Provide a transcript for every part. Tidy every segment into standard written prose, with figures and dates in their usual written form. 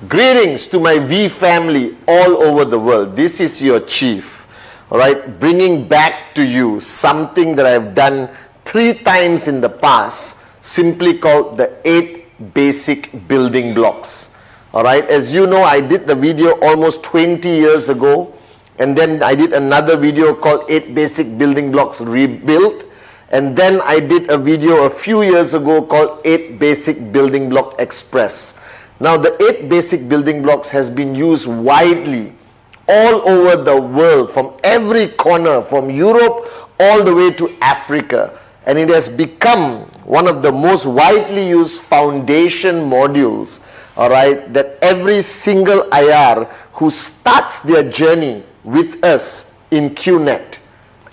Greetings to my V family all over the world. This is your chief, all right, bringing back to you something that I've done 3 times in the past, simply called the 8 basic building blocks. All right, as you know, I did the video almost 20 years ago, and then I did another video called 8 basic building blocks rebuilt, and then I did a video a few years ago called 8 basic building block express. Now, the 8 basic building blocks has been used widely all over the world, from every corner, from Europe all the way to Africa. And it has become one of the most widely used foundation modules, all right, that every single IR who starts their journey with us in QNet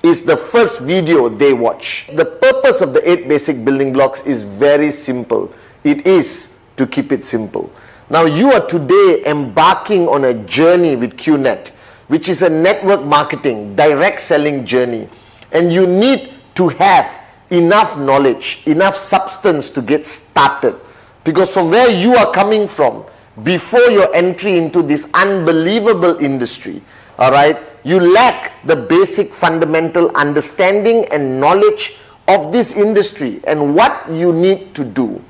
is the first video they watch. The purpose of the 8 basic building blocks is very simple. It is to keep it simple. Now, you are today embarking on a journey with QNet, which is a network marketing, direct selling journey. And you need to have enough knowledge, enough substance to get started. Because from where you are coming from, before your entry into this unbelievable industry, all right, you lack the basic fundamental understanding and knowledge of this industry and what you need to do.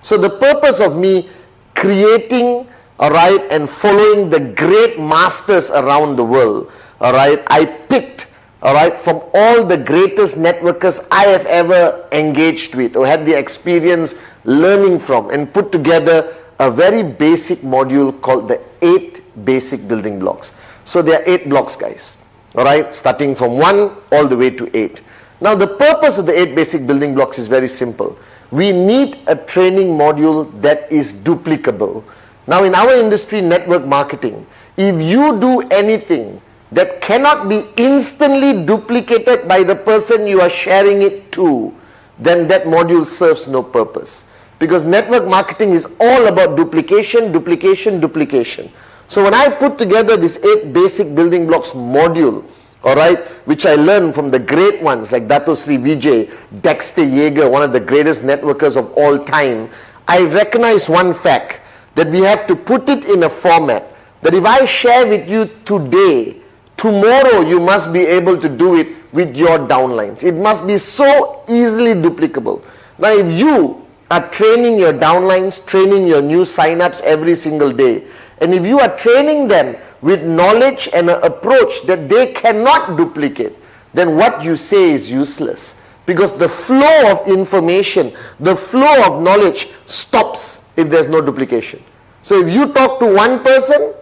So the purpose of me creating, all right, and following the great masters around the world, all right, I picked, all right, from all the greatest networkers I have ever engaged with or had the experience learning from, and put together a very basic module called the 8 basic building blocks. So there are 8 blocks, guys, all right, starting from 1 all the way to 8. Now, the purpose of the 8 basic building blocks is very simple. We need a training module that is duplicable. Now, in our industry, network marketing, if you do anything that cannot be instantly duplicated by the person you are sharing it to, then that module serves no purpose. Because network marketing is all about duplication, duplication, duplication. So when I put together this 8 basic building blocks module, all right, which I learned from the great ones like Dato Sri Vijay, Dexter Yeager, one of the greatest networkers of all time, I recognize one fact, that we have to put it in a format that if I share with you today, tomorrow you must be able to do it with your downlines. It must be so easily duplicable. Now, if you are training your downlines, training your new signups every single day, and if you are training them with knowledge and an approach that they cannot duplicate, then what you say is useless. Because the flow of information, the flow of knowledge stops if there's no duplication. So if you talk to one person,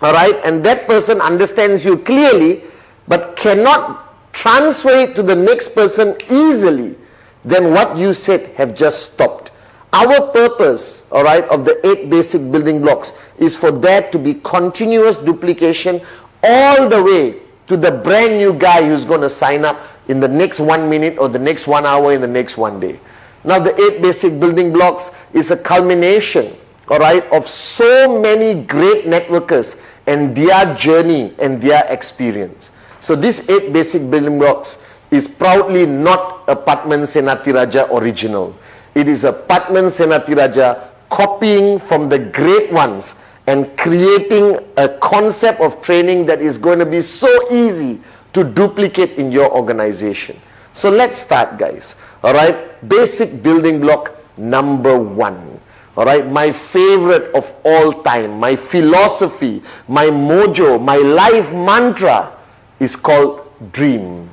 all right, and that person understands you clearly, but cannot transfer it to the next person easily, then what you said have just stopped. Our purpose, all right, of the 8 basic building blocks is for there to be continuous duplication all the way to the brand new guy who's going to sign up in the next 1 minute or the next 1 hour in the next 1 day. Now, the 8 basic building blocks is a culmination, all right, of so many great networkers and their journey and their experience. So this 8 basic building blocks is proudly not a Pathman Sanitharajah original. It is a Pathman Sanitharajah copying from the great ones and creating a concept of training that is going to be so easy to duplicate in your organization. So let's start, guys. All right, basic building block number 1. All right, my favorite of all time, my philosophy, my mojo, my life mantra is called dream.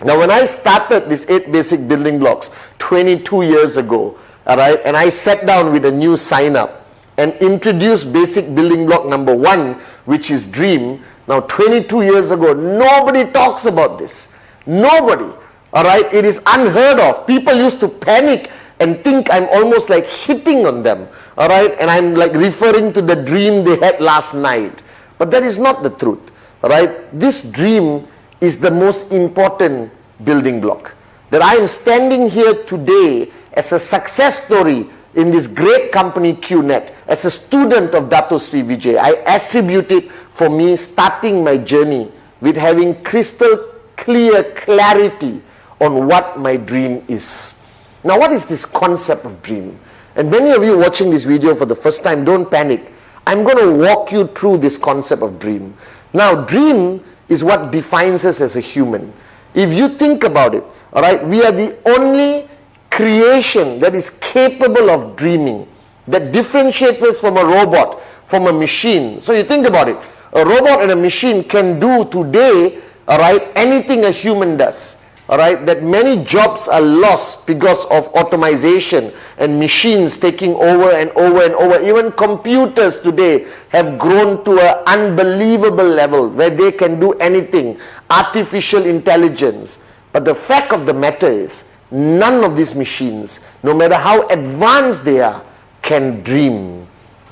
Now, when I started this 8 basic building blocks 22 years ago, all right, and I sat down with a new sign up and introduced basic building block number 1, which is dream. Now, 22 years ago, nobody talks about this. Nobody. All right, it is unheard of. People used to panic and think I'm almost like hitting on them. All right, and I'm like referring to the dream they had last night. But that is not the truth. All right, this dream is the most important building block. That I am standing here today as a success story in this great company QNet, as a student of Dato Sri Vijay. I attribute it for me starting my journey with having crystal clear clarity on what my dream is. Now, what is this concept of dream? And many of you watching this video for the first time, don't panic. I'm going to walk you through this concept of dream. Now, dream is what defines us as a human. If you think about it, all right, we are the only creation that is capable of dreaming, that differentiates us from a robot, from a machine. So you think about it, a robot and a machine can do today, all right, anything a human does. All right, that many jobs are lost because of automation and machines taking over and over and over. Even computers today have grown to an unbelievable level where they can do anything. Artificial intelligence. But the fact of the matter is, none of these machines, no matter how advanced they are, can dream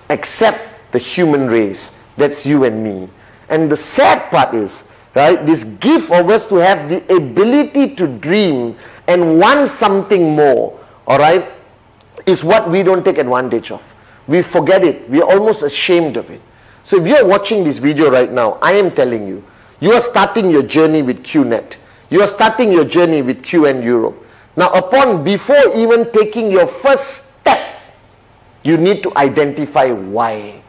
except the human race. That's you and me. And the sad part is, right, this gift of us to have the ability to dream and want something more, all right, is what we don't take advantage of. We forget it. We are almost ashamed of it. So if you're watching this video right now, I am telling you, you are starting your journey with QNet. You are starting your journey with QN Europe. Now, before even taking your first step, you need to identify why.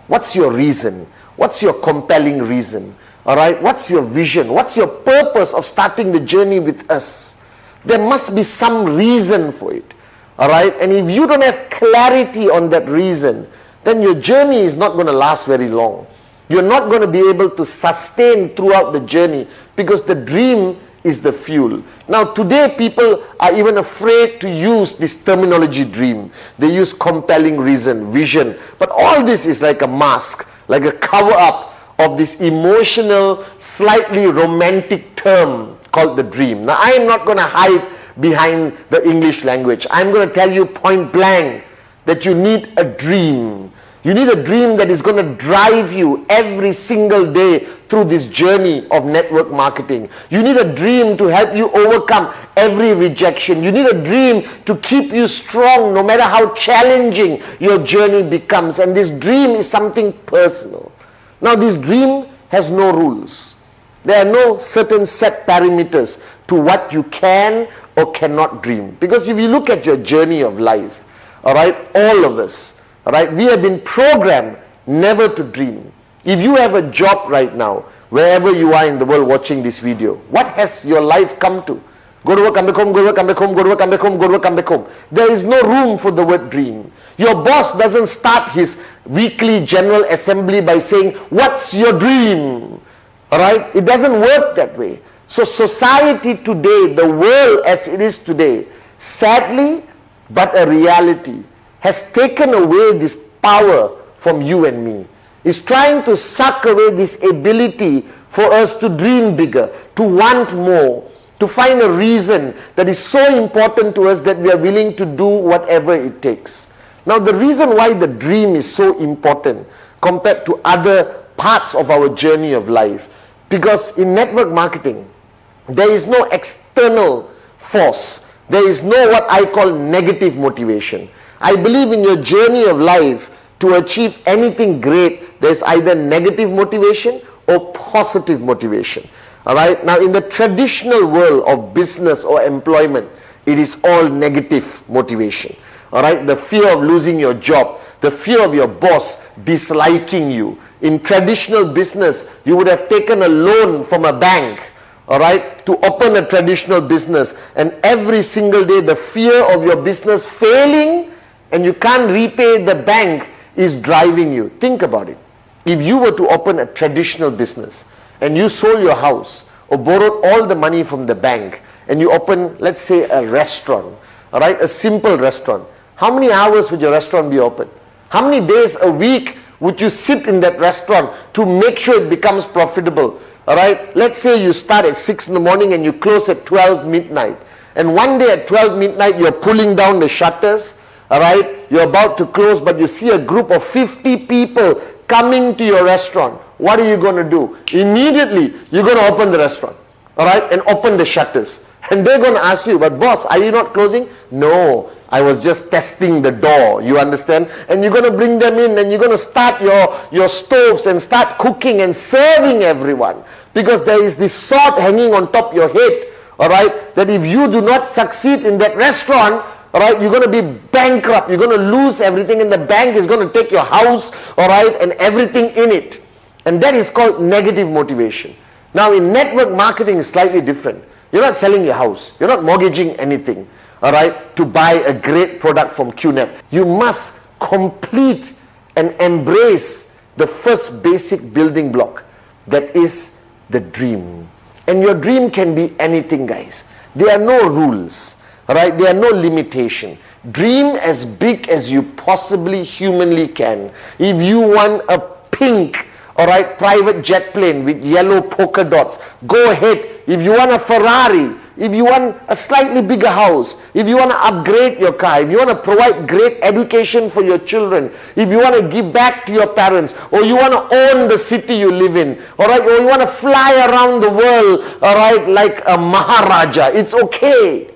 What's your reason? What's your compelling reason? All right, what's your vision? What's your purpose of starting the journey with us? There must be some reason for it. All right, and if you don't have clarity on that reason, then your journey is not going to last very long. You're not going to be able to sustain throughout the journey because the dream is the fuel. Now today people are even afraid to use this terminology dream. They use compelling reason, vision. But all this is like a mask, like a cover up of this emotional, slightly romantic term called the dream. Now I am not going to hide behind the English language. I'm going to tell you point blank that you need a dream. You need a dream that is going to drive you every single day through this journey of network marketing. You need a dream to help you overcome every rejection. You need a dream to keep you strong no matter how challenging your journey becomes. And this dream is something personal. Now this dream has no rules. There are no certain set parameters to what you can or cannot dream. Because if you look at your journey of life, all right, all of us, all right, we have been programmed never to dream. If you have a job right now, wherever you are in the world watching this video, what has your life come to? Go to work, come back home, go to work, come back home, go to work, come back home, go to work, come back home. There is no room for the word dream. Your boss doesn't start his weekly general assembly by saying, what's your dream? All right? It doesn't work that way. So society today, the world as it is today, sadly, but a reality, has taken away this power from you and me. It's trying to suck away this ability for us to dream bigger, to want more, to find a reason that is so important to us that we are willing to do whatever it takes. Now the reason why the dream is so important compared to other parts of our journey of life, because in network marketing, there is no external force. There is no what I call negative motivation. I believe in your journey of life, to achieve anything great, there's either negative motivation or positive motivation. All right. Now, in the traditional world of business or employment, it is all negative motivation. All right. The fear of losing your job, the fear of your boss disliking you. In traditional business, you would have taken a loan from a bank, all right, to open a traditional business, and every single day the fear of your business failing and you can't repay the bank is driving you. Think about it. If you were to open a traditional business and you sold your house or borrowed all the money from the bank and you open, let's say, a restaurant, all right, a simple restaurant, how many hours would your restaurant be open? How many days a week would you sit in that restaurant to make sure it becomes profitable? All right, let's say you start at 6 in the morning and you close at 12 midnight. And one day at 12 midnight, you're pulling down the shutters. All right, you're about to close, but you see a group of 50 people coming to your restaurant. What are you going to do? Immediately, you're going to open the restaurant, all right, and open the shutters. And they're going to ask you, but boss, are you not closing? No, I was just testing the door, you understand? And you're going to bring them in and you're going to start your stoves and start cooking and serving everyone. Because there is this sword hanging on top of your head, all right, that if you do not succeed in that restaurant, all right, you're going to be bankrupt, you're going to lose everything, and the bank is going to take your house, all right, and everything in it. And that is called negative motivation. Now in network marketing is slightly different. You're not selling your house, you're not mortgaging anything, all right, to buy a great product from QNet. You must complete and embrace the first basic building block, that is the dream. And your dream can be anything, guys. There are no rules, all right, there are no limitation. Dream as big as you possibly humanly can. If you want a pink, all right, private jet plane with yellow polka dots, go ahead. If you want a Ferrari, if you want a slightly bigger house, if you want to upgrade your car, if you want to provide great education for your children, if you want to give back to your parents, or you want to own the city you live in, all right, or you want to fly around the world, all right, like a Maharaja, it's okay.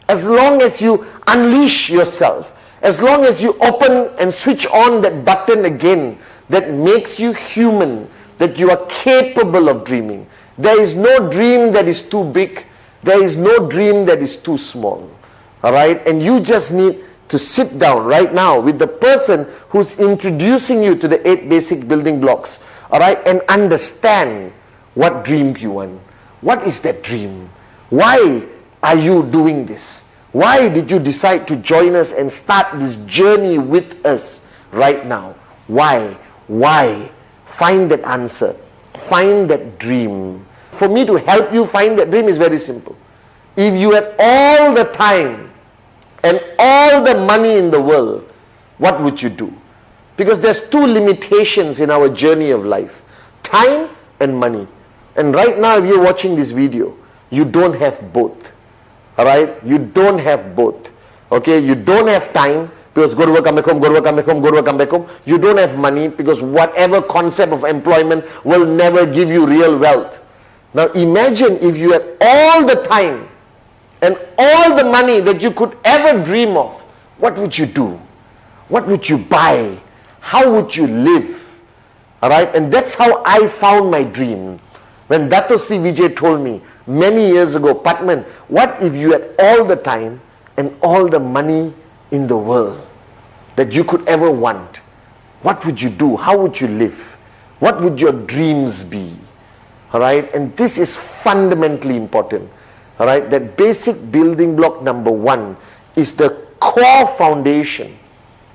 As long as you unleash yourself, as long as you open and switch on that button again that makes you human, that you are capable of dreaming. There is no dream that is too big. There is no dream that is too small. All right? And you just need to sit down right now with the person who's introducing you to the 8 basic building blocks. All right? And understand what dream you want. What is that dream? Why are you doing this? Why did you decide to join us and start this journey with us right now? Why? Why? Find that answer. Find that dream. For me to help you find that dream is very simple. If you had all the time and all the money in the world, what would you do? Because there's 2 limitations in our journey of life. Time and money. And right now, if you're watching this video, you don't have both. All right? You don't have both. Okay? You don't have time because go to work, come back home, go to work, come back home, go to work, come back home. You don't have money because whatever concept of employment will never give you real wealth. Now imagine if you had all the time and all the money that you could ever dream of. What would you do? What would you buy? How would you live? All right? And that's how I found my dream. When Dato Sri Vijay told me many years ago, Pathman, what if you had all the time and all the money in the world that you could ever want? What would you do? How would you live? What would your dreams be? All right? And this is fundamentally important. All right? That basic building block number 1 is the core foundation,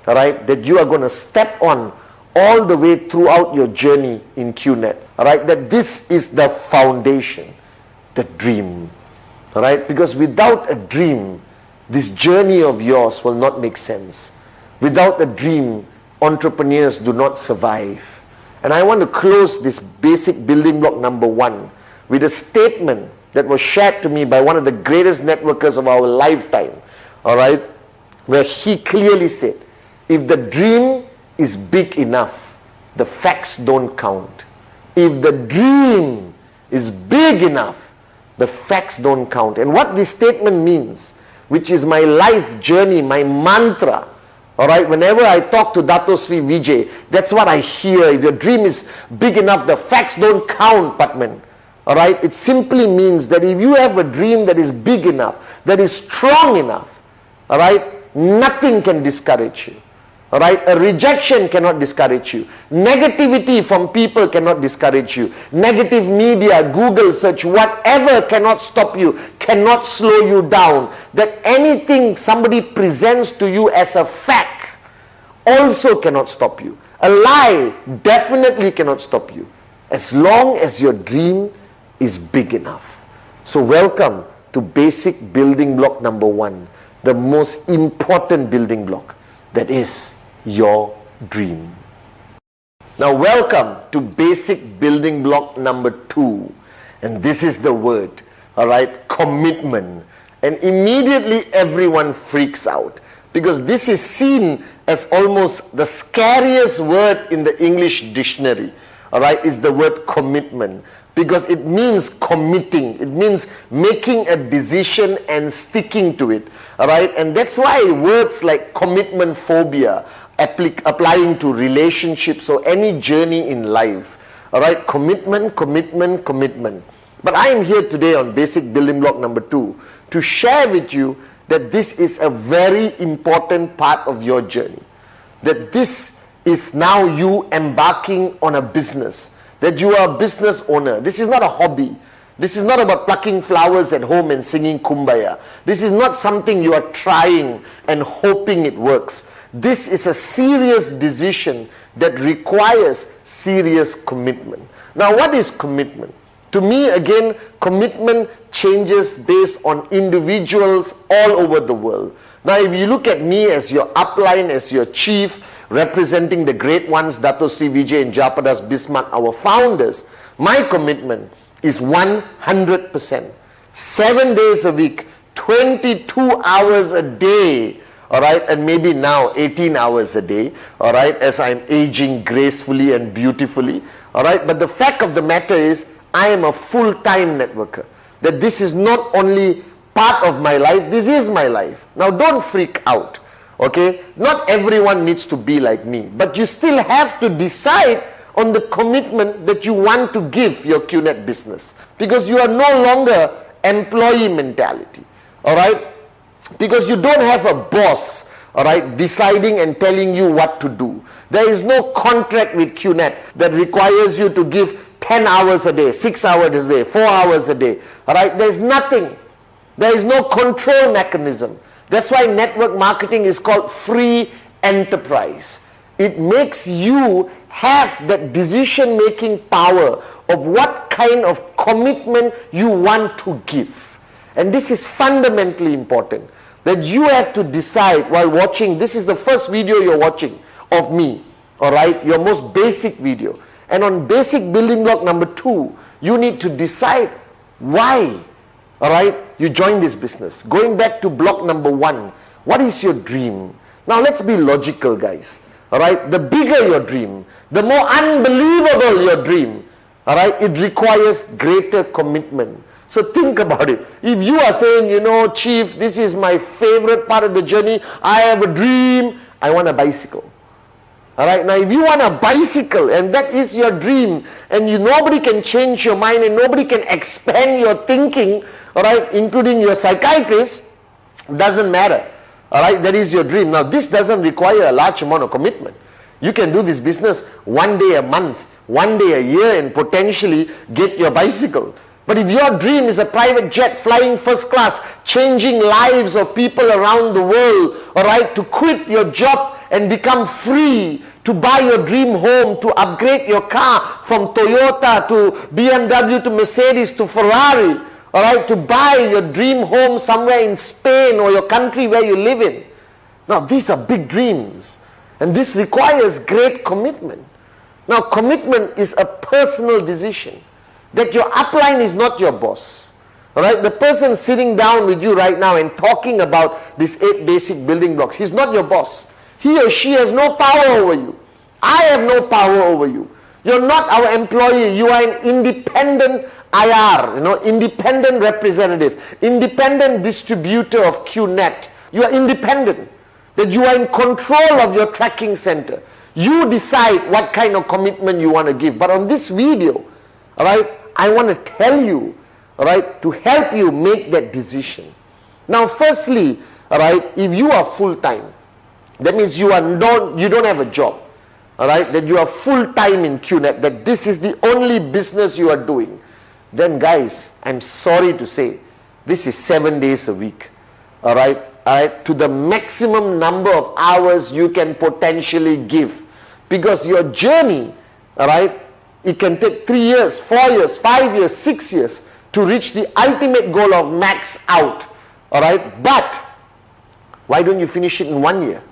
all right, that you are going to step on all the way throughout your journey in QNet. All right? That this is the foundation, the dream. All right? Because without a dream, this journey of yours will not make sense. Without a dream, entrepreneurs do not survive. And I want to close this basic building block number 1 with a statement that was shared to me by one of the greatest networkers of our lifetime. All right? Where he clearly said, if the dream is big enough, the facts don't count. If the dream is big enough, the facts don't count. And what this statement means, which is my life journey, my mantra, all right, whenever I talk to Dato Sri Vijay, that's what I hear. If your dream is big enough, the facts don't count, Pathman. All right, it simply means that if you have a dream that is big enough, that is strong enough, all right, nothing can discourage you. All right, a rejection cannot discourage you. Negativity from people cannot discourage you. Negative media, Google search, whatever cannot stop you, cannot slow you down. That anything somebody presents to you as a fact also cannot stop you. A lie definitely cannot stop you, as long as your dream is big enough. So welcome to basic building block number 1, the most important building block, that is your dream. Now welcome to basic building block number 2, and this is the word, all right, commitment. And immediately everyone freaks out because this is seen as almost the scariest word in the English dictionary. All right, is the word commitment, because it means committing. It means making a decision and sticking to it. All right, and that's why words like commitment phobia applying to relationships or any journey in life. All right, commitment, commitment, commitment. But I am here today on basic building block number 2 to share with you that this is a very important part of your journey. That this is now you embarking on a business. That you are a business owner. This is not a hobby. This is not about plucking flowers at home and singing Kumbaya. This is not something you are trying and hoping it works. This is a serious decision that requires serious commitment. Now, what is commitment? To me, again, commitment changes based on individuals all over the world. Now, if you look at me as your upline, as your chief, representing the great ones, Dato Sri Vijay and Japadas Bismarck, our founders, my commitment is 100%. 7 days a week, 22 hours a day, all right, and maybe now 18 hours a day, all right, as I'm aging gracefully and beautifully, all right. But the fact of the matter is, I am a full-time networker. That this is not only part of my life, this is my life. Now, don't freak out, okay? Not everyone needs to be like me, but you still have to decide on the commitment that you want to give your QNet business, because you are no longer employee mentality, all right? Because you don't have a boss, all right, deciding and telling you what to do. There is no contract with QNet that requires you to give 10 hours a day, 6 hours a day, 4 hours a day, all right? There's nothing. There is no control mechanism. That's why network marketing is called free enterprise. It makes you have that decision-making power of what kind of commitment you want to give. And this is fundamentally important, that you have to decide while watching. This is the first video you're watching of me, all right, your most basic video. And on basic building block number 2, you need to decide why, all right, you join this business. Going back to block number 1, what is your dream? Now let's be logical, guys. All right, the bigger your dream, the more unbelievable your dream, all right, it requires greater commitment. So think about it. If you are saying, you know, Chief, this is my favorite part of the journey, I have a dream, I want a bicycle. All right, now if you want a bicycle and that is your dream, and nobody can change your mind and nobody can expand your thinking, all right, including your psychiatrist, doesn't matter. All right, that is your dream. Now, this doesn't require a large amount of commitment. You can do this business one day a month, one day a year, and potentially get your bicycle. But if your dream is a private jet flying first class, changing lives of people around the world, all right, to quit your job and become free, to buy your dream home, to upgrade your car from Toyota to BMW to Mercedes to Ferrari, all right, to buy your dream home somewhere in Spain or your country where you live in. Now, these are big dreams, and this requires great commitment. Now, commitment is a personal decision, that your upline is not your boss. All right, the person sitting down with you right now and talking about these 8 basic building blocks, he's not your boss. He or she has no power over you. I have no power over you. You're not our employee. You are an independent IR, independent representative, independent distributor of QNet. You are independent. That you are in control of your tracking center. You decide what kind of commitment you want to give. But on this video, all right, I want to tell you, all right, to help you make that decision. Now, firstly, all right, if you are full-time, that means you don't have a job, all right, that you are full-time in QNet, that this is the only business you are doing, then guys, I'm sorry to say, this is 7 days a week, all right, to the maximum number of hours you can potentially give, because your journey, all right, it can take 3 years, 4 years, 5 years, 6 years to reach the ultimate goal of max out, all right, but why don't you finish it in 1 year?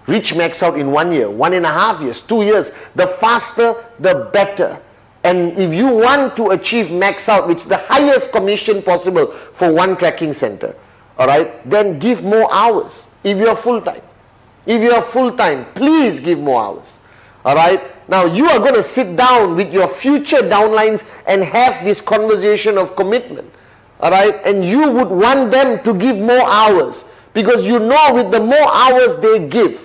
Reach max out in 1 year, 1.5 years, 2 years. The faster, the better. And if you want to achieve max out, which is the highest commission possible for one tracking center, all right, then give more hours if you are full-time. If you are full-time, please give more hours. All right. Now, you are going to sit down with your future downlines and have this conversation of commitment. All right. And you would want them to give more hours, because you know with the more hours they give,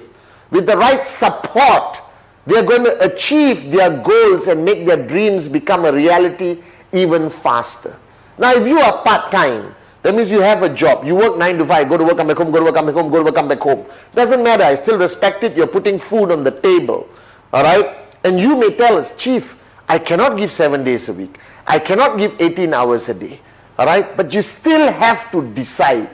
with the right support, they are going to achieve their goals and make their dreams become a reality even faster. Now, if you are part-time, That means you have a job. You work 9 to 5, go to work, come back home, go to work, come back home, go to work, come back home. Doesn't matter. I still respect it. You're putting food on the table. All right? And you may tell us, Chief, I cannot give 7 days a week. I cannot give 18 hours a day. All right? But you still have to decide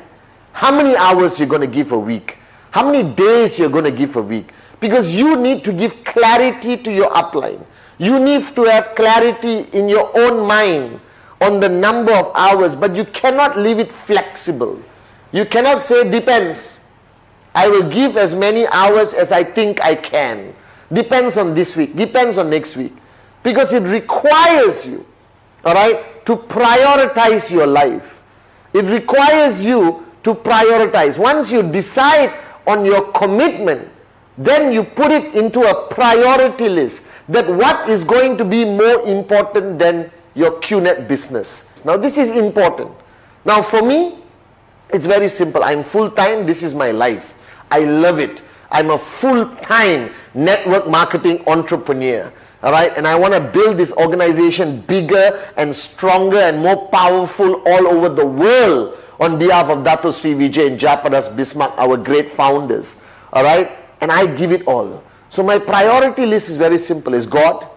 how many hours you're going to give a week. How many days you're going to give a week. Because you need to give clarity to your upline. You need to have clarity in your own mind on the number of hours, but you cannot leave it flexible. You cannot say, depends. I will give as many hours as I think I can. Depends on this week, depends on next week. Because it requires you, all right, to prioritize your life. It requires you to prioritize. Once you decide on your commitment, then you put it into a priority list, that what is going to be more important than your QNet business. Now this is important. Now for me, it's very simple. I'm full-time. This is my life. I love it. I'm a full-time network marketing entrepreneur. All right, and I want to build this organization bigger and stronger and more powerful all over the world on behalf of Dato Sri Vijay and Japadas Bismarck, our great founders. All right, and I give it all. So my priority list is very simple. Is God,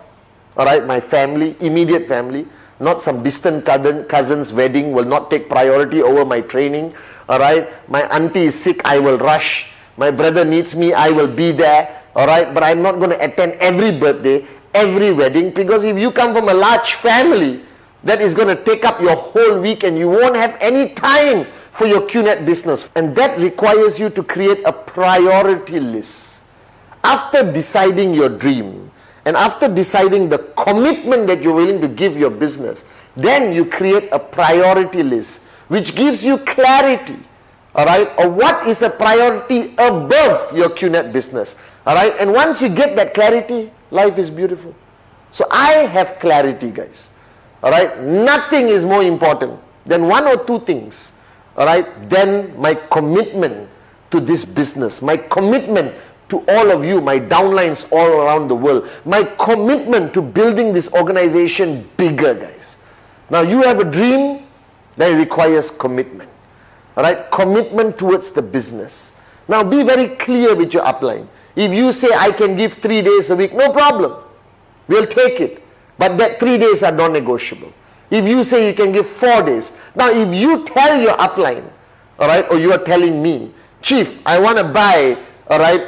all right, my family, immediate family, not some distant cousin's wedding will not take priority over my training. All right, my auntie is sick, I will rush. My brother needs me, I will be there. All right, but I'm not going to attend every birthday, every wedding, because if you come from a large family, that is going to take up your whole week and you won't have any time for your QNet business. And that requires you to create a priority list. After deciding your dream, and after deciding the commitment that you're willing to give your business, then you create a priority list, which gives you clarity, all right, of what is a priority above your QNet business, all right. And once you get that clarity, life is beautiful. So I have clarity, guys, all right. Nothing is more important than one or two things, all right, than my commitment to this business, my commitment to all of you, my downlines all around the world, my commitment to building this organization bigger, guys. Now you have a dream that requires commitment, all right, commitment towards the business. Now be very clear with your upline. If you say I can give 3 days a week, no problem, we'll take it, but that 3 days are non-negotiable. If you say you can give 4 days, now if you tell your upline, all right, or you are telling me, Chief, I want to buy, all right,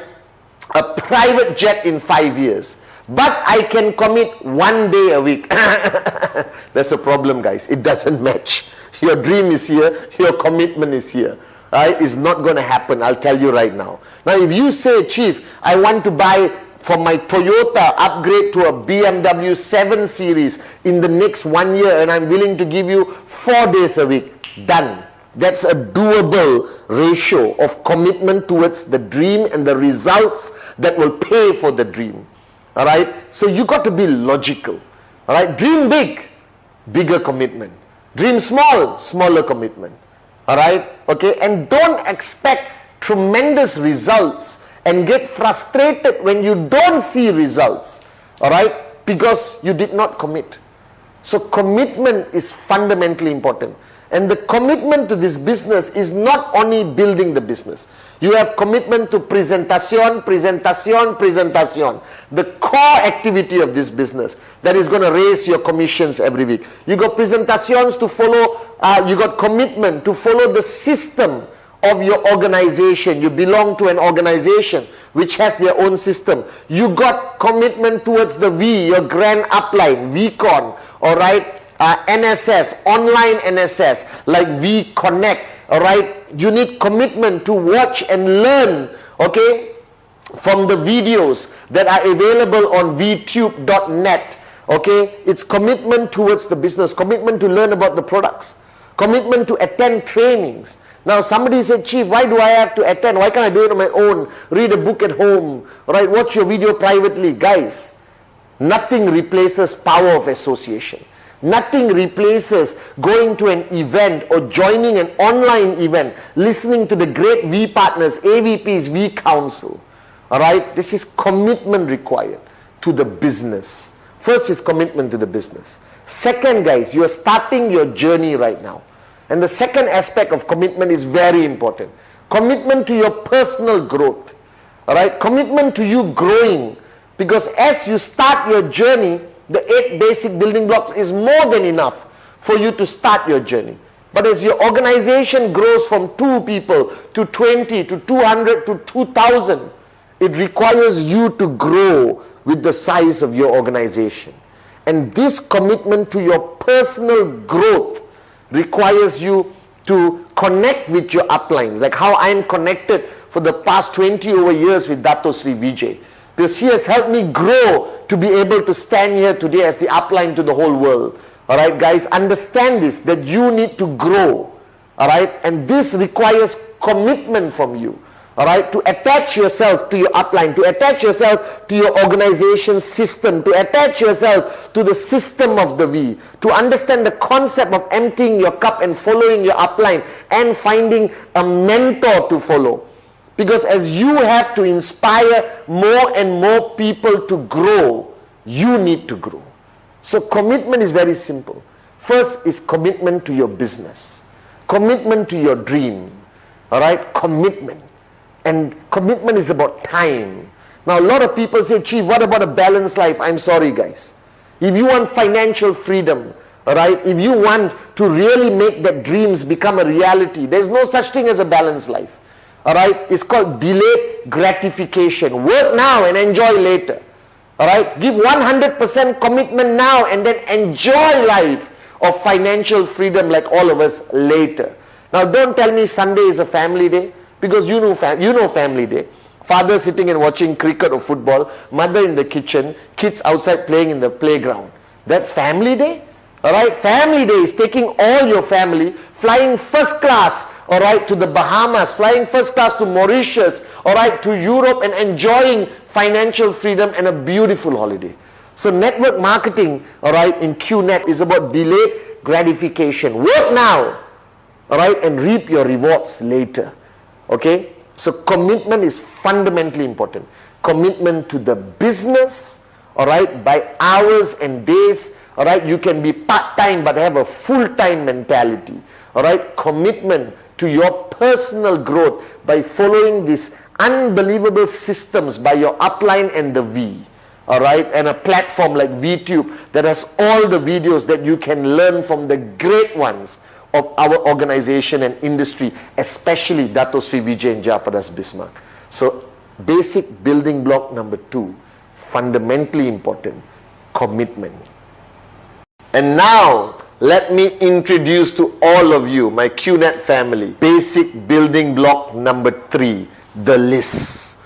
a private jet in 5 years, but I can commit 1 day a week. That's a problem, guys. It doesn't match. Your dream is here, your commitment is here. Right? It's not going to happen, I'll tell you right now. Now if you say, Chief, I want to buy from my Toyota, upgrade to a BMW 7 Series in the next 1 year, and I'm willing to give you 4 days a week, done. That's a doable ratio of commitment towards the dream and the results that will pay for the dream. All right. So you got to be logical. All right. Dream big, bigger commitment. Dream small, smaller commitment. All right. Okay. And don't expect tremendous results and get frustrated when you don't see results. All right. Because you did not commit. So commitment is fundamentally important. And the commitment to this business is not only building the business. You have commitment to presentation, presentation, presentation. The core activity of this business that is going to raise your commissions every week. You got presentations to follow, you got commitment to follow the system of your organization. You belong to an organization which has their own system. You got commitment towards the V, your grand upline, VCon, all right? NSS, online NSS, like V Connect, all right? You need commitment to watch and learn, okay, from the videos that are available on vtube.net, okay? It's commitment towards the business, commitment to learn about the products, commitment to attend trainings. Now somebody said, Chief, why do I have to attend? Why can't I do it on my own? Read a book at home, all right? Watch your video privately. Guys, nothing replaces power of association. Nothing replaces going to an event or joining an online event, listening to the great V partners, AVPs, V Council. All right, this is commitment required to the business. First is commitment to the business. Second, guys, you are starting your journey right now. And the second aspect of commitment is very important. Commitment to your personal growth. All right, commitment to you growing, because as you start your journey, the 8 basic building blocks is more than enough for you to start your journey. But as your organization grows from 2 people to 20 to 200 to 2,000, it requires you to grow with the size of your organization. And this commitment to your personal growth requires you to connect with your uplines, like how I'm connected for the past 20 over years with Dato Sri Vijay, because he has helped me grow to be able to stand here today as the upline to the whole world. All right, guys, understand this, that you need to grow. All right, and this requires commitment from you. All right, to attach yourself to your upline, to attach yourself to your organization system, to attach yourself to the system of the V, to understand the concept of emptying your cup and following your upline and finding a mentor to follow. Because as you have to inspire more and more people to grow, you need to grow. So commitment is very simple. First is commitment to your business, commitment to your dream. All right, commitment. And commitment is about time. Now a lot of people say, Chief, what about a balanced life? I'm sorry, guys. If you want financial freedom, all right, if you want to really make that dreams become a reality, there's no such thing as a balanced life. All right, it's called delayed gratification. Work now and enjoy later. All right, give 100% commitment now and then enjoy life of financial freedom like all of us later. Now don't tell me Sunday is a family day, because you know family day. Father sitting and watching cricket or football, mother in the kitchen, kids outside playing in the playground. That's family day? Alright, family day is taking all your family, flying first class, alright, to the Bahamas, flying first class to Mauritius, alright, to Europe, and enjoying financial freedom and a beautiful holiday. So network marketing, alright, in QNet is about delayed gratification. Work now, alright, and reap your rewards later. Okay, so commitment is fundamentally important. Commitment to the business, all right, by hours and days. All right, you can be part-time but have a full-time mentality. All right, commitment to your personal growth by following these unbelievable systems by your upline and the V. All right, and a platform like VTube that has all the videos that you can learn from the great ones of our organization and industry, especially Dato Sri Vijay and Jayaprakash Bismarck. So basic building block number 2, fundamentally important, commitment. And now let me introduce to all of you, my QNet family, basic building block number 3, the list.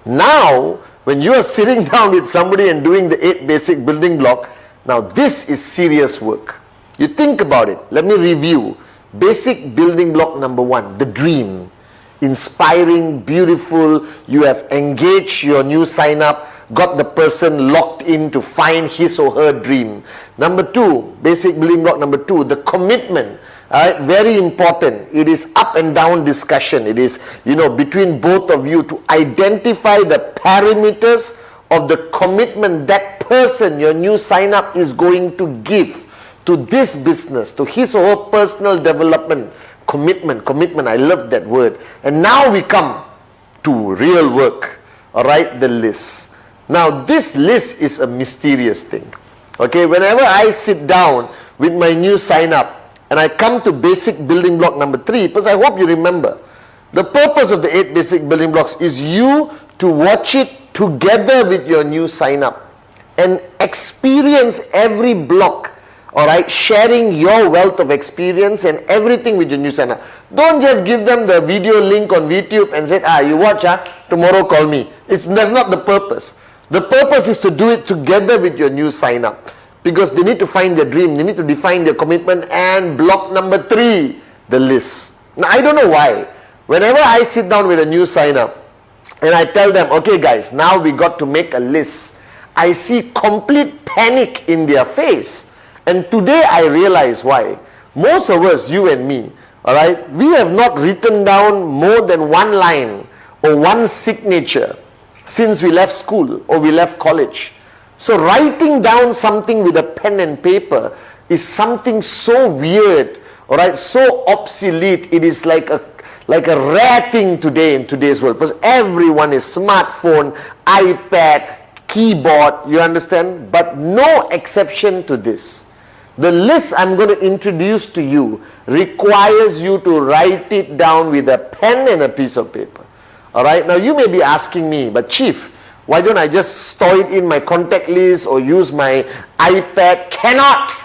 Now when you are sitting down with somebody and doing the 8 basic building block, now this is serious work. You think about it. Let me review. Basic building block number 1, the dream. Inspiring, beautiful. You have engaged your new sign up, got the person locked in to find his or her dream. Number 2, basic building block number 2, the commitment. Very important. It is up and down discussion. It is, between both of you to identify the parameters of the commitment that person, your new sign up, is going to give to this business, to his or her personal development. Commitment, I love that word. And now we come to real work, all right, the list. Now this list is a mysterious thing. Okay, whenever I sit down with my new sign up and I come to basic building block number 3, because I hope you remember, the purpose of the 8 basic building blocks is you to watch it together with your new sign up and experience every block. Alright, sharing your wealth of experience and everything with your new sign up. Don't just give them the video link on VTube and say, you watch, tomorrow call me. That's not the purpose. The purpose is to do it together with your new sign up, because they need to find their dream, they need to define their commitment. And block number 3, the list. Now I don't know why, whenever I sit down with a new sign up and I tell them, okay guys, now we got to make a list, I see complete panic in their face. And today I realize why. Most of us, you and me, alright, we have not written down more than 1 line or 1 signature since we left school or we left college. So writing down something with a pen and paper is something so weird, All right, so obsolete. It is like a rare thing today in today's world, because everyone is smartphone, iPad, keyboard, you understand? But no exception to this. The list I'm going to introduce to you requires you to write it down with a pen and a piece of paper. All right, now you may be asking me, but Chief, why don't I just store it in my contact list or use my iPad? Cannot.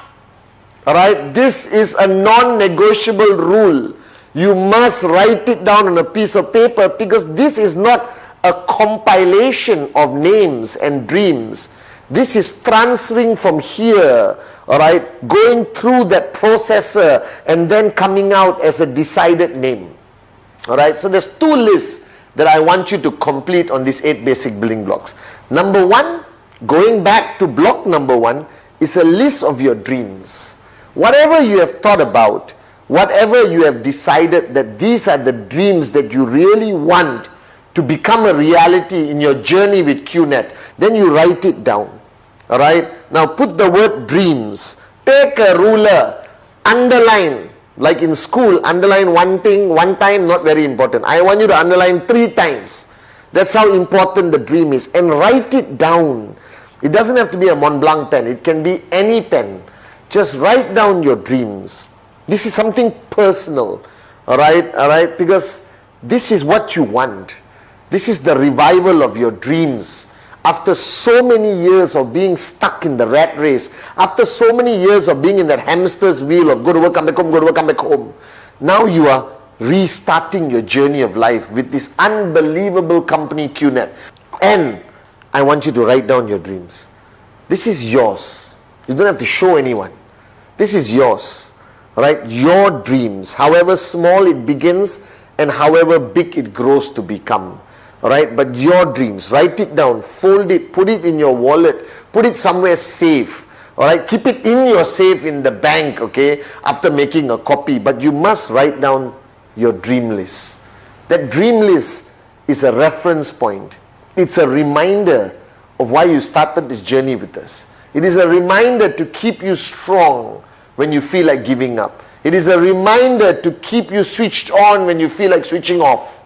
All right, this is a non-negotiable rule. You must write it down on a piece of paper, because this is not a compilation of names and dreams. This is transferring from here, all right, going through that processor and then coming out as a decided name. All right, so there's two lists that I want you to complete on these 8 basic building blocks. Number 1, going back to block number 1, is a list of your dreams. Whatever you have thought about, whatever you have decided that these are the dreams that you really want to become a reality in your journey with QNet, then you write it down. All right, now put the word dreams. Take a ruler, underline, like in school, underline one thing one time, not very important. I want you to underline 3 times. That's how important the dream is, and write it down. It doesn't have to be a Mont Blanc pen, it can be any pen. Just write down your dreams. This is something personal, all right, because this is what you want. This is the revival of your dreams. After so many years of being stuck in the rat race, after so many years of being in that hamster's wheel of go to work, come back home, go to work, come back home, now you are restarting your journey of life with this unbelievable company QNet. And I want you to write down your dreams. This is yours. You don't have to show anyone. This is yours. Right? Your dreams, however small it begins and however big it grows to become. Alright, but your dreams, write it down, fold it, put it in your wallet, put it somewhere safe. Alright, keep it in your safe in the bank, okay, after making a copy. But you must write down your dream list. That dream list is a reference point. It's a reminder of why you started this journey with us. It is a reminder to keep you strong when you feel like giving up. It is a reminder to keep you switched on when you feel like switching off.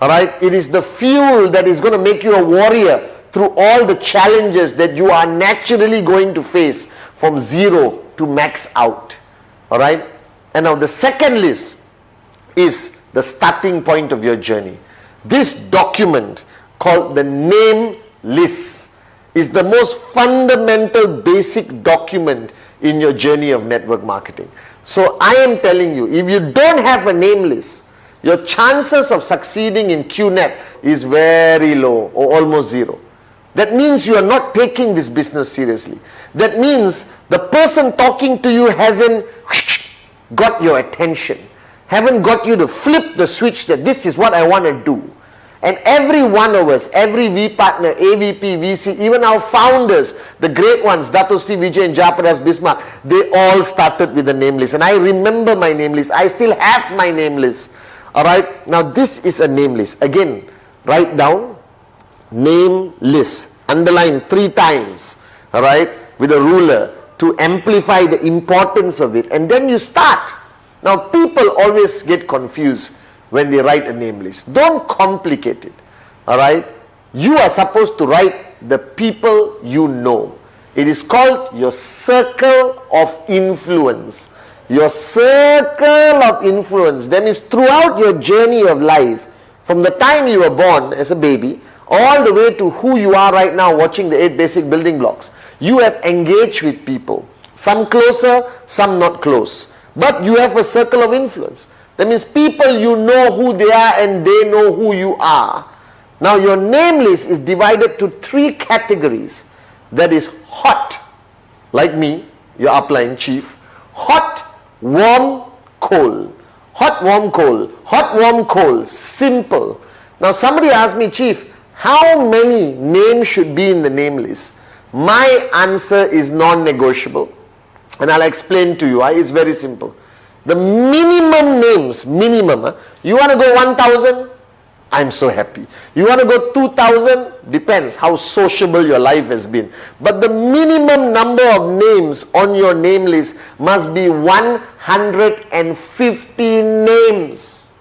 Alright, it is the fuel that is going to make you a warrior through all the challenges that you are naturally going to face from 0 to max out. Alright, and now the second list is the starting point of your journey. This document called the name list is the most fundamental basic document in your journey of network marketing. So I am telling you, if you don't have a name list, your chances of succeeding in QNet is very low or almost 0. That means you are not taking this business seriously. That means the person talking to you hasn't got your attention, haven't got you to flip the switch that this is what I want to do. And every one of us, every V partner, AVP, VC, even our founders, the great ones, Dato Sri Vijay and Japadas Bismarck, they all started with a name list. And I remember my name list. I still have my name list. Alright, now this is a name list. Again, write down name list. Underline 3 times. Alright, with a ruler to amplify the importance of it. And then you start. Now people always get confused when they write a name list. Don't complicate it. Alright? You are supposed to write the people you know. It is called your circle of influence. Your circle of influence. That means throughout your journey of life, from the time you were born as a baby, all the way to who you are right now watching the 8 basic building blocks, you have engaged with people. Some closer, some not close. But you have a circle of influence. That means people you know who they are and they know who you are. Now your name list is divided to 3 categories. That is hot, like me, your upline chief. Hot, warm, cold. Hot, warm, cold. Hot, warm, cold. Simple. Now somebody asked me, Chief, how many names should be in the name list? My answer is non-negotiable. And I'll explain to you. It's very simple. The minimum names, you want to go 1,000? I'm so happy. You want to go 2,000? Depends how sociable your life has been. But the minimum number of names on your name list must be 150 names.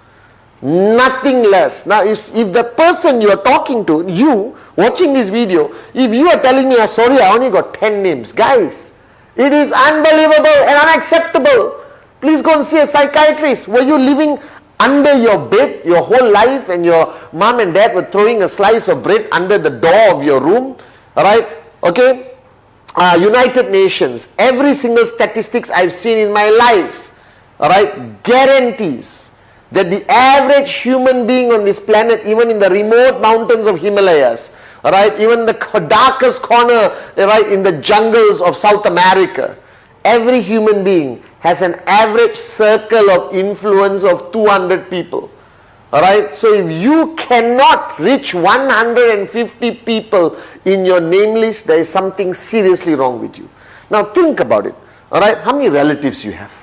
Nothing less. Now, if the person you are talking to, you watching this video, if you are telling me, sorry, I only got 10 names. Guys, it is unbelievable and unacceptable. Please go and see a psychiatrist. Were you living under your bed your whole life and your mom and dad were throwing a slice of bread under the door of your room? Alright? Okay? United Nations, every single statistics I've seen in my life, alright, guarantees that the average human being on this planet, even in the remote mountains of Himalayas, alright, even the darkest corner, right, in the jungles of South America, every human being has an average circle of influence of 200 people. Alright, so if you cannot reach 150 people in your name list, there is something seriously wrong with you. Now think about it. Alright, how many relatives you have?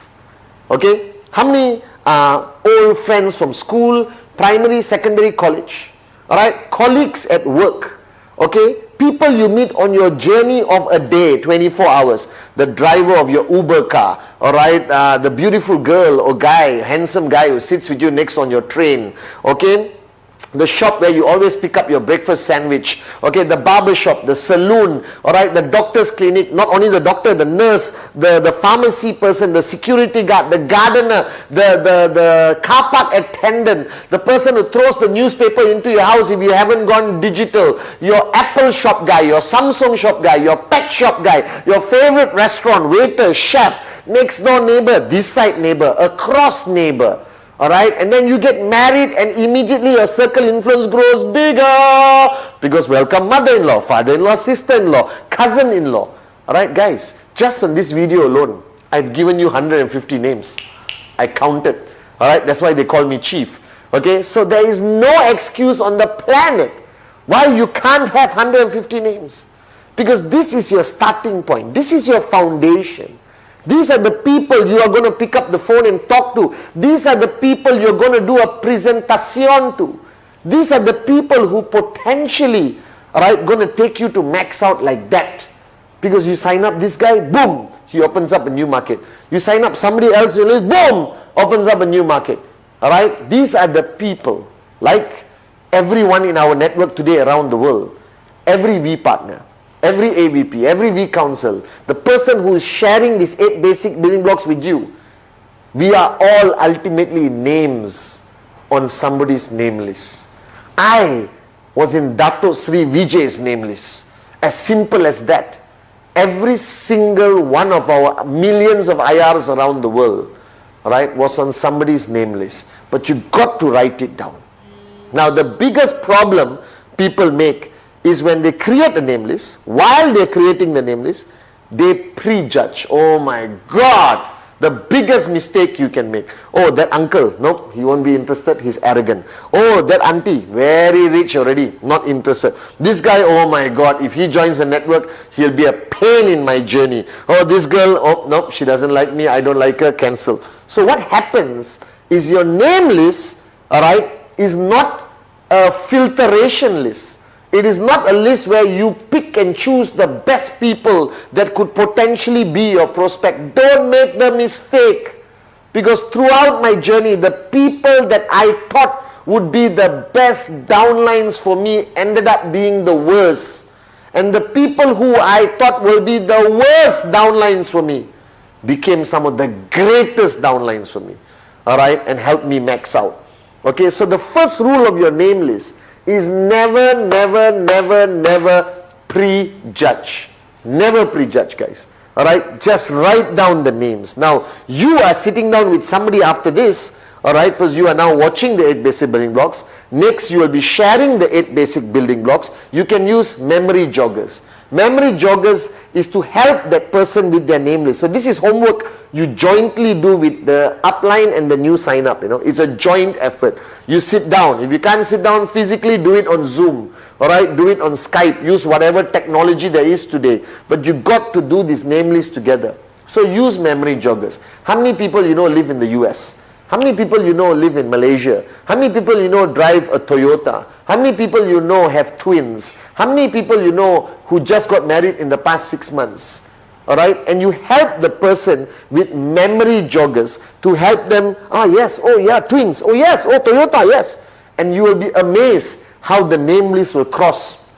Okay, how many old friends from school, primary, secondary, college? Alright, colleagues at work. Okay, people you meet on your journey of a day, 24 hours, the driver of your Uber car, alright, the beautiful girl or guy, handsome guy who sits with you next on your train, okay, the shop where you always pick up your breakfast sandwich, okay, the barber shop, the saloon, alright, the doctor's clinic, not only the doctor, the nurse, the pharmacy person, the security guard, the gardener, the car park attendant, the person who throws the newspaper into your house if you haven't gone digital, your Apple shop guy, your Samsung shop guy, your pet shop guy, your favorite restaurant, waiter, chef, next door neighbor, this side neighbor, across neighbor. Alright, and then you get married and immediately your circle influence grows bigger because welcome mother-in-law, father-in-law, sister-in-law, cousin-in-law. Alright guys, just on this video alone, I've given you 150 names. I counted. Alright, that's why they call me chief. Okay, so there is no excuse on the planet why you can't have 150 names. Because this is your starting point. This is your foundation. These are the people you are going to pick up the phone and talk to. These are the people you're going to do a presentation to. These are the people who potentially are going to take you to max out like that. Because you sign up this guy, boom, he opens up a new market. You sign up somebody else, boom, opens up a new market. Alright, these are the people, like everyone in our network today around the world, every V partner, every AVP, every V council, the person who is sharing these 8 basic building blocks with you, we are all ultimately names on somebody's name list. I was in Dato Sri Vijay's name list. As simple as that. Every single one of our millions of IRs around the world, right, was on somebody's name list. But you got to write it down. Now the biggest problem people make is when they create a name list, while they're creating the name list, they prejudge. Oh my God, the biggest mistake you can make. Oh, that uncle, nope, he won't be interested, he's arrogant. Oh, that auntie, very rich already, not interested. This guy, oh my God, if he joins the network, he'll be a pain in my journey. Oh, this girl, oh, nope, she doesn't like me, I don't like her, cancel. So what happens is your name list, alright, is not a filtration list. It is not a list where you pick and choose the best people that could potentially be your prospect. Don't make the mistake. Because throughout my journey, the people that I thought would be the best downlines for me ended up being the worst. And the people who I thought will be the worst downlines for me became some of the greatest downlines for me. Alright, and helped me max out. Okay, so the first rule of your name list is never, never, never, never prejudge. Never prejudge, guys. Alright, just write down the names. Now, you are sitting down with somebody after this, alright, because you are now watching the 8 basic building blocks. Next, you will be sharing the 8 basic building blocks. You can use memory joggers. Memory joggers is to help that person with their name list. So this is homework you jointly do with the upline and the new sign up. You know, it's a joint effort. You sit down. If you can't sit down physically, do it on Zoom. Alright, do it on Skype. Use whatever technology there is today. But you got to do this name list together. So use memory joggers. How many people you know live in the US? How many people you know live in Malaysia? How many people you know drive a Toyota? How many people you know have twins? How many people you know who just got married in the past 6 months? Alright, and you help the person with memory joggers to help them, yes, oh yeah, twins, oh yes, oh Toyota, yes. And you will be amazed how the name list will cross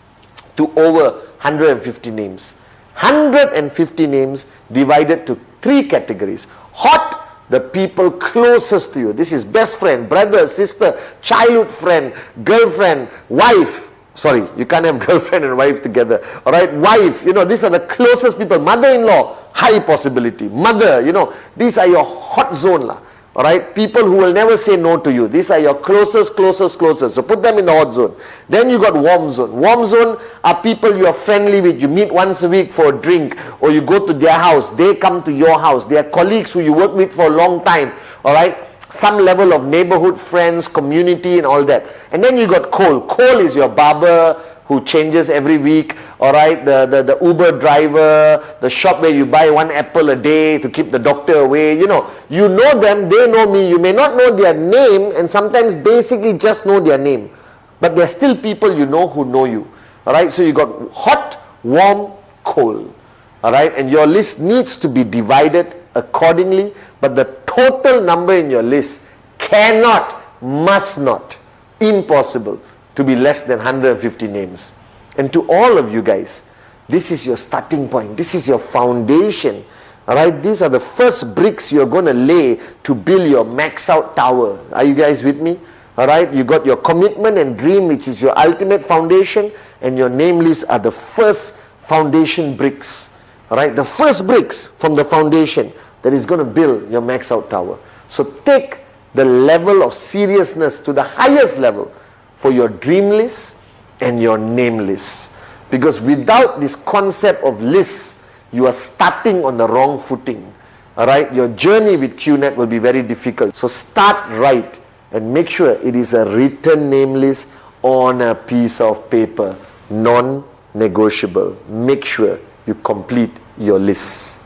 to over 150 names. 150 names divided to 3 categories. Hot, the people closest to you. This is best friend, brother, sister, childhood friend, girlfriend, wife. Sorry, you can't have girlfriend and wife together. Alright, wife, these are the closest people. Mother-in-law, high possibility. Mother, these are your hot zone lah. Alright, people who will never say no to you. These are your closest. So put them in the hot zone. Then you got warm zone. Warm zone are people you are friendly with. You meet once a week for a drink, or you go to their house. They come to your house. They are colleagues who you work with for a long time. Alright, some level of neighborhood friends, community and all that. And then you got cold. Cold is your barber who changes every week. Alright, the Uber driver, the shop where you buy 1 apple a day to keep the doctor away. You know them, they know me. You may not know their name, and sometimes basically just know their name. But they're still people you know who know you. Alright, so you got hot, warm, cold. Alright, and your list needs to be divided accordingly, but the total number in your list cannot, must not, impossible to be less than 150 names. And to all of you guys, this is your starting point. This is your foundation. Alright, these are the first bricks you're going to lay to build your max out tower. Are you guys with me? Alright, you got your commitment and dream, which is your ultimate foundation, and your name list are the first foundation bricks. Alright, the first bricks from the foundation that is going to build your max out tower. So take the level of seriousness to the highest level for your dream list and your name list. Because without this concept of lists, you are starting on the wrong footing. Alright, your journey with QNet will be very difficult. So start right and make sure it is a written name list on a piece of paper. Non-negotiable. Make sure you complete your list.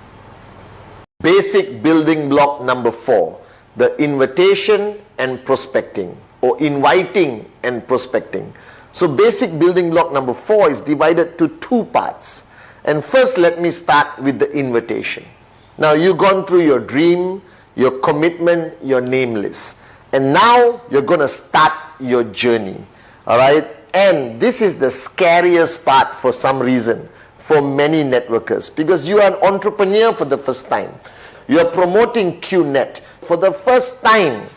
Basic building block number 4, the invitation and prospecting, or inviting and prospecting. So basic building block number 4 is divided to 2 parts. And first let me start with the invitation. Now you've gone through your dream, your commitment, your name list. And now you're going to start your journey. Alright? And this is the scariest part for some reason for many networkers, because you are an entrepreneur for the first time. You are promoting QNet for the first time,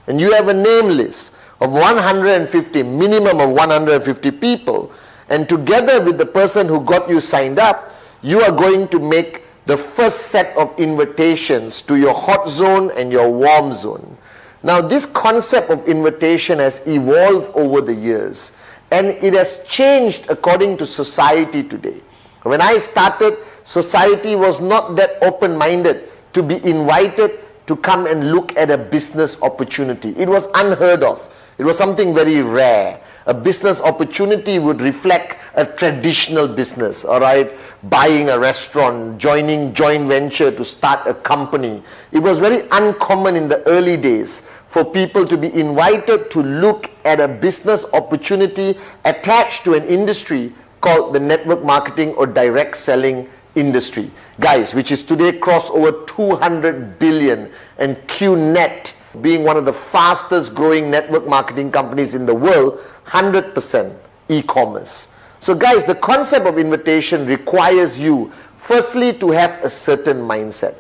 and you have a name list of 150, minimum of 150 people, and together with the person who got you signed up, you are going to make the first set of invitations to your hot zone and your warm zone. Now this concept of invitation has evolved over the years, and it has changed according to society today. When I started, society was not that open-minded to be invited to come and look at a business opportunity. It was unheard of. It was something very rare. A business opportunity would reflect a traditional business, alright? Buying a restaurant, joining joint venture to start a company. It was very uncommon in the early days for people to be invited to look at a business opportunity attached to an industry called the network marketing or direct selling industry. Guys, which is today crossed over 200 billion, and QNet being one of the fastest growing network marketing companies in the world, 100% e-commerce. So guys, the concept of invitation requires you firstly to have a certain mindset.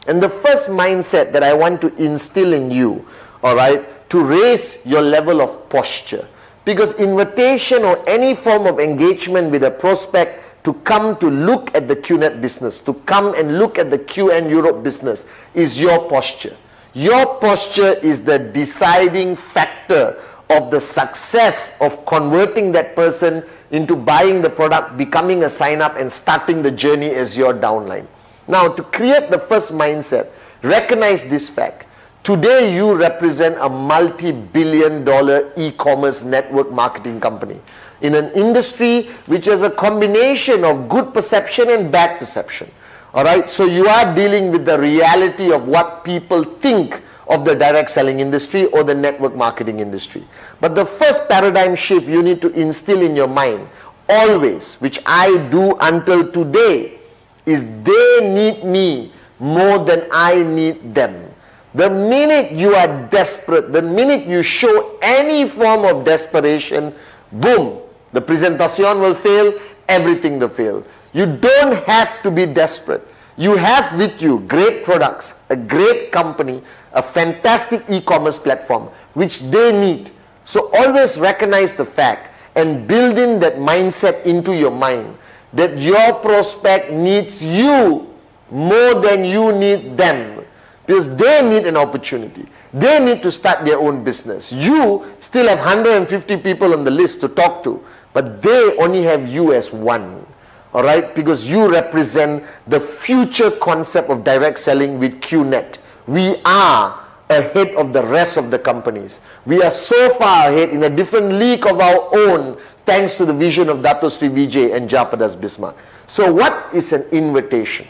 And the first mindset that I want to instill in you, alright, to raise your level of posture. Because invitation or any form of engagement with a prospect to come to look at the QNet business, to come and look at the QN Europe business, is your posture. Your posture is the deciding factor of the success of converting that person into buying the product, becoming a sign-up and starting the journey as your downline. Now, to create the first mindset, recognize this fact. Today, you represent a multi-billion-dollar e-commerce network marketing company in an industry which has a combination of good perception and bad perception. Alright, so you are dealing with the reality of what people think of the direct selling industry or the network marketing industry. But the first paradigm shift you need to instill in your mind always, which I do until today, is they need me more than I need them. The minute you are desperate, the minute you show any form of desperation, boom, the presentation will fail, everything will fail. You don't have to be desperate. You have with you great products, a great company, a fantastic e-commerce platform, which they need. So always recognize the fact and build in that mindset into your mind that your prospect needs you more than you need them. Because they need an opportunity. They need to start their own business. You still have 150 people on the list to talk to, but they only have you as one. Alright? Because you represent the future concept of direct selling with QNet. We are ahead of the rest of the companies. We are so far ahead in a different league of our own, thanks to the vision of Dato Sri Vijay and Japadas Bismarck. So what is an invitation?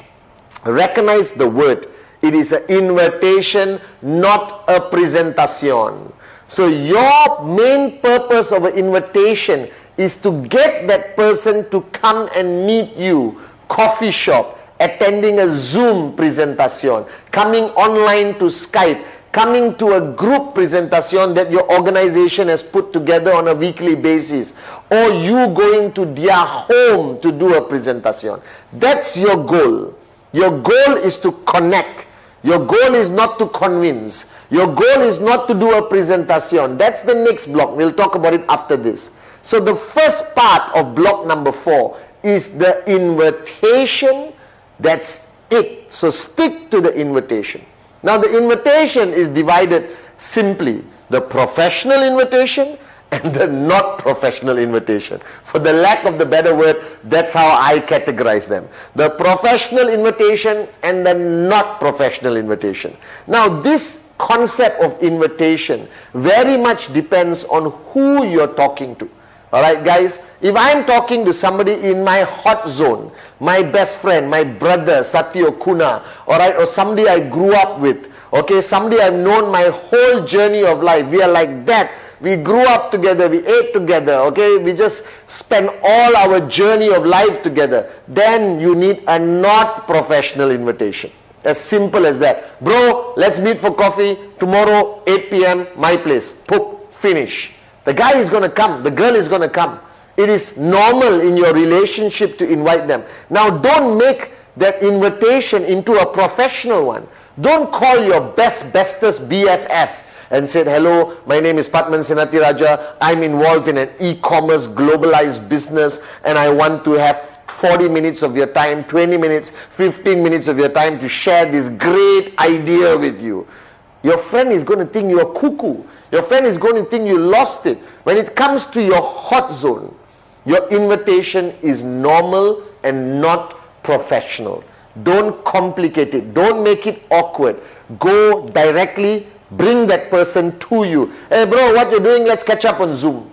Recognize the word. It is an invitation, not a presentation. So your main purpose of an invitation is to get that person to come and meet you, coffee shop, attending a Zoom presentation, coming online to Skype, coming to a group presentation that your organization has put together on a weekly basis, or you going to their home to do a presentation. That's your goal. Your goal is to connect. Your goal is not to convince. Your goal is not to do a presentation. That's the next block. We'll talk about it after this. So the first part of block number 4 is the invitation. That's it. So stick to the invitation. Now the invitation is divided simply. The professional invitation and the not professional invitation. For the lack of the better word, that's how I categorize them. The professional invitation and the not professional invitation. Now this concept of invitation very much depends on who you're talking to. Alright guys, if I'm talking to somebody in my hot zone, my best friend, my brother, Satyo Kuna, alright, or somebody I grew up with, okay, somebody I've known my whole journey of life, we are like that. We grew up together, we ate together, okay, we just spent all our journey of life together. Then you need a not professional invitation. As simple as that. Bro, let's meet for coffee tomorrow, 8 p.m, my place. Poop, finish. The guy is going to come, the girl is going to come. It is normal in your relationship to invite them. Now don't make that invitation into a professional one. Don't call your bestest BFF and said, hello, my name is Pathman Sanitharajah. I'm involved in an e-commerce globalized business and I want to have 40 minutes of your time, 20 minutes, 15 minutes of your time to share this great idea with you. Your friend is going to think you're cuckoo. Your friend is going to think you lost it. When it comes to your hot zone, your invitation is normal and not professional. Don't complicate it. Don't make it awkward. Go directly. Bring that person to you. Hey bro, what you're doing? Let's catch up on Zoom.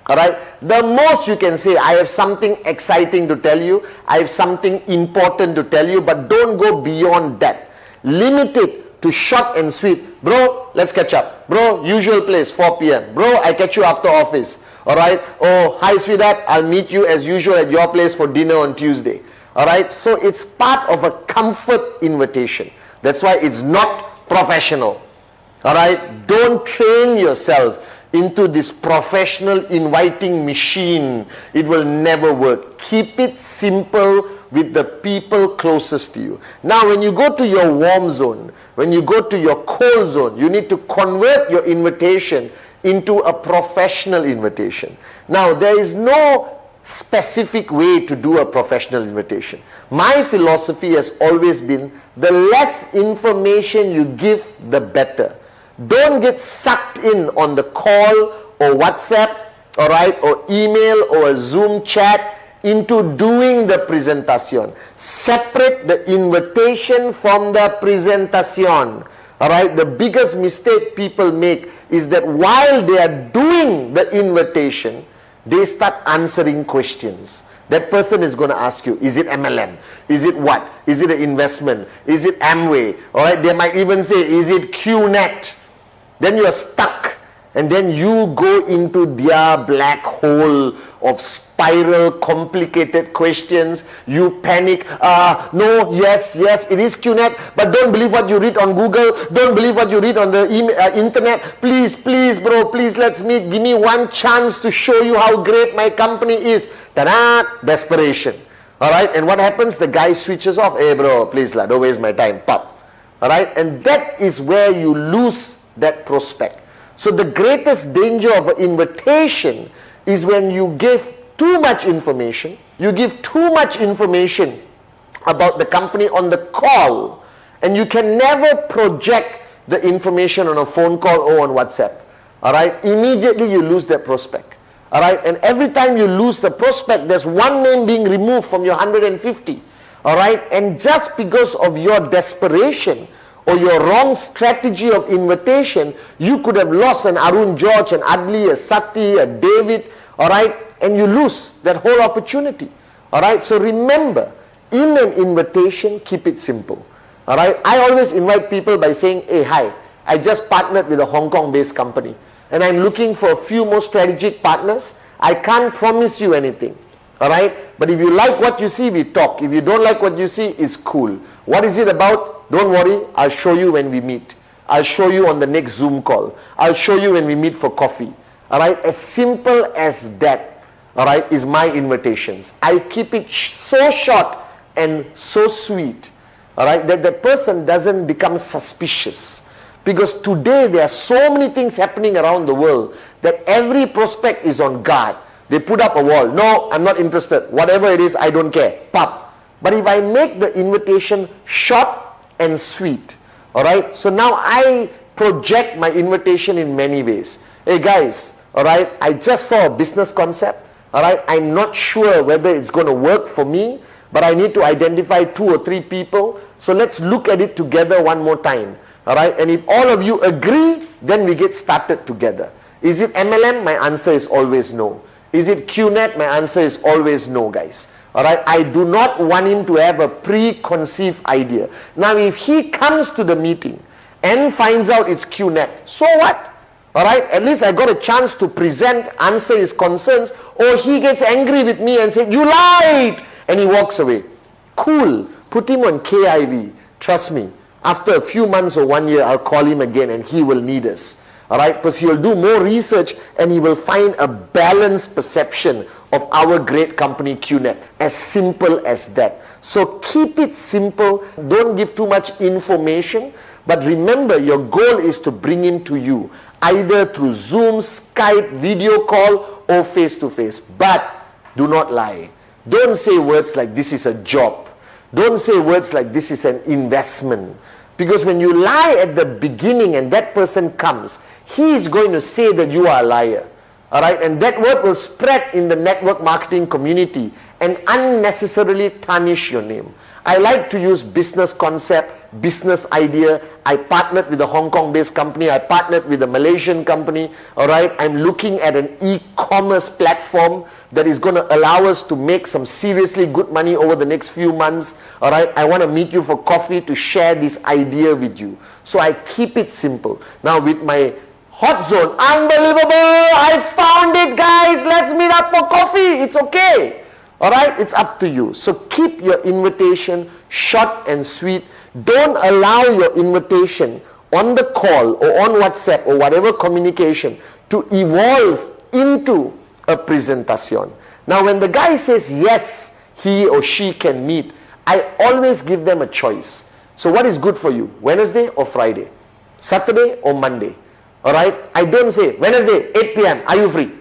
Alright? The most you can say, I have something exciting to tell you. I have something important to tell you. But don't go beyond that. Limit it to short and sweet. Bro, let's catch up. Bro, usual place, 4 p.m. Bro, I catch you after office. Alright? Oh, hi sweetheart. I'll meet you as usual at your place for dinner on Tuesday. Alright? So it's part of a comfort invitation. That's why it's not professional. Alright, don't train yourself into this professional inviting machine. It will never work. Keep it simple with the people closest to you. Now when you go to your warm zone, when you go to your cold zone, you need to convert your invitation into a professional invitation. Now there is no specific way to do a professional invitation. My philosophy has always been the less information you give, the better. Don't get sucked in on the call or WhatsApp, alright, or email or a Zoom chat into doing the presentation. Separate the invitation from the presentation. Alright, the biggest mistake people make is that while they are doing the invitation, they start answering questions. that person is going to ask you, is it MLM? Is it what? Is it an investment? Is it Amway? All right, they might even say, is it QNet? Then you are stuck, and then you go into their black hole of spiral, complicated questions. You panic. No, yes, it is QNet, but don't believe what you read on Google. Don't believe what you read on the internet. Please, bro, please, let's meet. Give me one chance to show you how great my company is. Ta-da! Desperation. All right, and what happens? The guy switches off. Hey, bro, please, don't waste my time. Pop. All right, and that is where you lose that prospect. So the greatest danger of an invitation is when you give too much information. You give too much information about the company on the call, and you can never project the information on a phone call or on WhatsApp. All right, immediately you lose that prospect. All right, and every time you lose the prospect, there's one name being removed from your 150. All right, and just because of your desperation or your wrong strategy of invitation, you could have lost an Arun George, an Adli, a Sati, a David, all right, and you lose that whole opportunity. All right, so remember, in an invitation, keep it simple. All right, I always invite people by saying, hey, hi, I just partnered with a Hong Kong-based company, and I'm looking for a few more strategic partners. I can't promise you anything. All right, but if you like what you see, we talk. If you don't like what you see, it's cool. What is it about? Don't worry, I'll show you when we meet. I'll show you on the next Zoom call. I'll show you when we meet for coffee. All right, as simple as that, all right, is my invitations. I keep it so short and so sweet, all right, that the person doesn't become suspicious. Because today there are so many things happening around the world that every prospect is on guard. They put up a wall. No, I'm not interested. Whatever it is, I don't care. Pop. But if I make the invitation short and sweet, all right, so now I project my invitation in many ways. Hey guys, all right, I just saw a business concept. All right, I'm not sure whether it's going to work for me, but I need to identify 2 or 3 people. So let's look at it together one more time. All right, and if all of you agree, then we get started together. Is it MLM? My answer is always no. Is it QNet? My answer is always no, guys. All right, I do not want him to have a preconceived idea. Now, if he comes to the meeting and finds out it's QNet, so what? All right, at least I got a chance to present, answer his concerns, or he gets angry with me and says, you lied, and he walks away. Cool, put him on KIV. Trust me, after a few months or 1 year, I'll call him again and he will need us. All right, because he will do more research and he will find a balanced perception of our great company QNet. As simple as that. So keep it simple. Don't give too much information. But remember, your goal is to bring him to you, either through Zoom, Skype, video call, or face-to-face. But do not lie. Don't say words like this is a job. Don't say words like this is an investment. Because when you lie at the beginning and that person comes, he is going to say that you are a liar. All right, and that word will spread in the network marketing community and unnecessarily tarnish your name. I like to use business concept, business idea. I partnered with a Hong Kong-based company. I partnered with a Malaysian company. All right, I'm looking at an e-commerce platform that is going to allow us to make some seriously good money over the next few months. All right, I want to meet you for coffee to share this idea with you. So I keep it simple. Now with my Hot Zone, unbelievable! I found it, guys. Let's meet up for coffee. It's okay. All right, it's up to you. So keep your invitation short and sweet. Don't allow your invitation on the call or on WhatsApp or whatever communication to evolve into a presentation. Now, when the guy says yes, he or she can meet, I always give them a choice. So what is good for you? Wednesday or Friday? Saturday or Monday? All right, I don't say Wednesday 8 p.m. Are you free?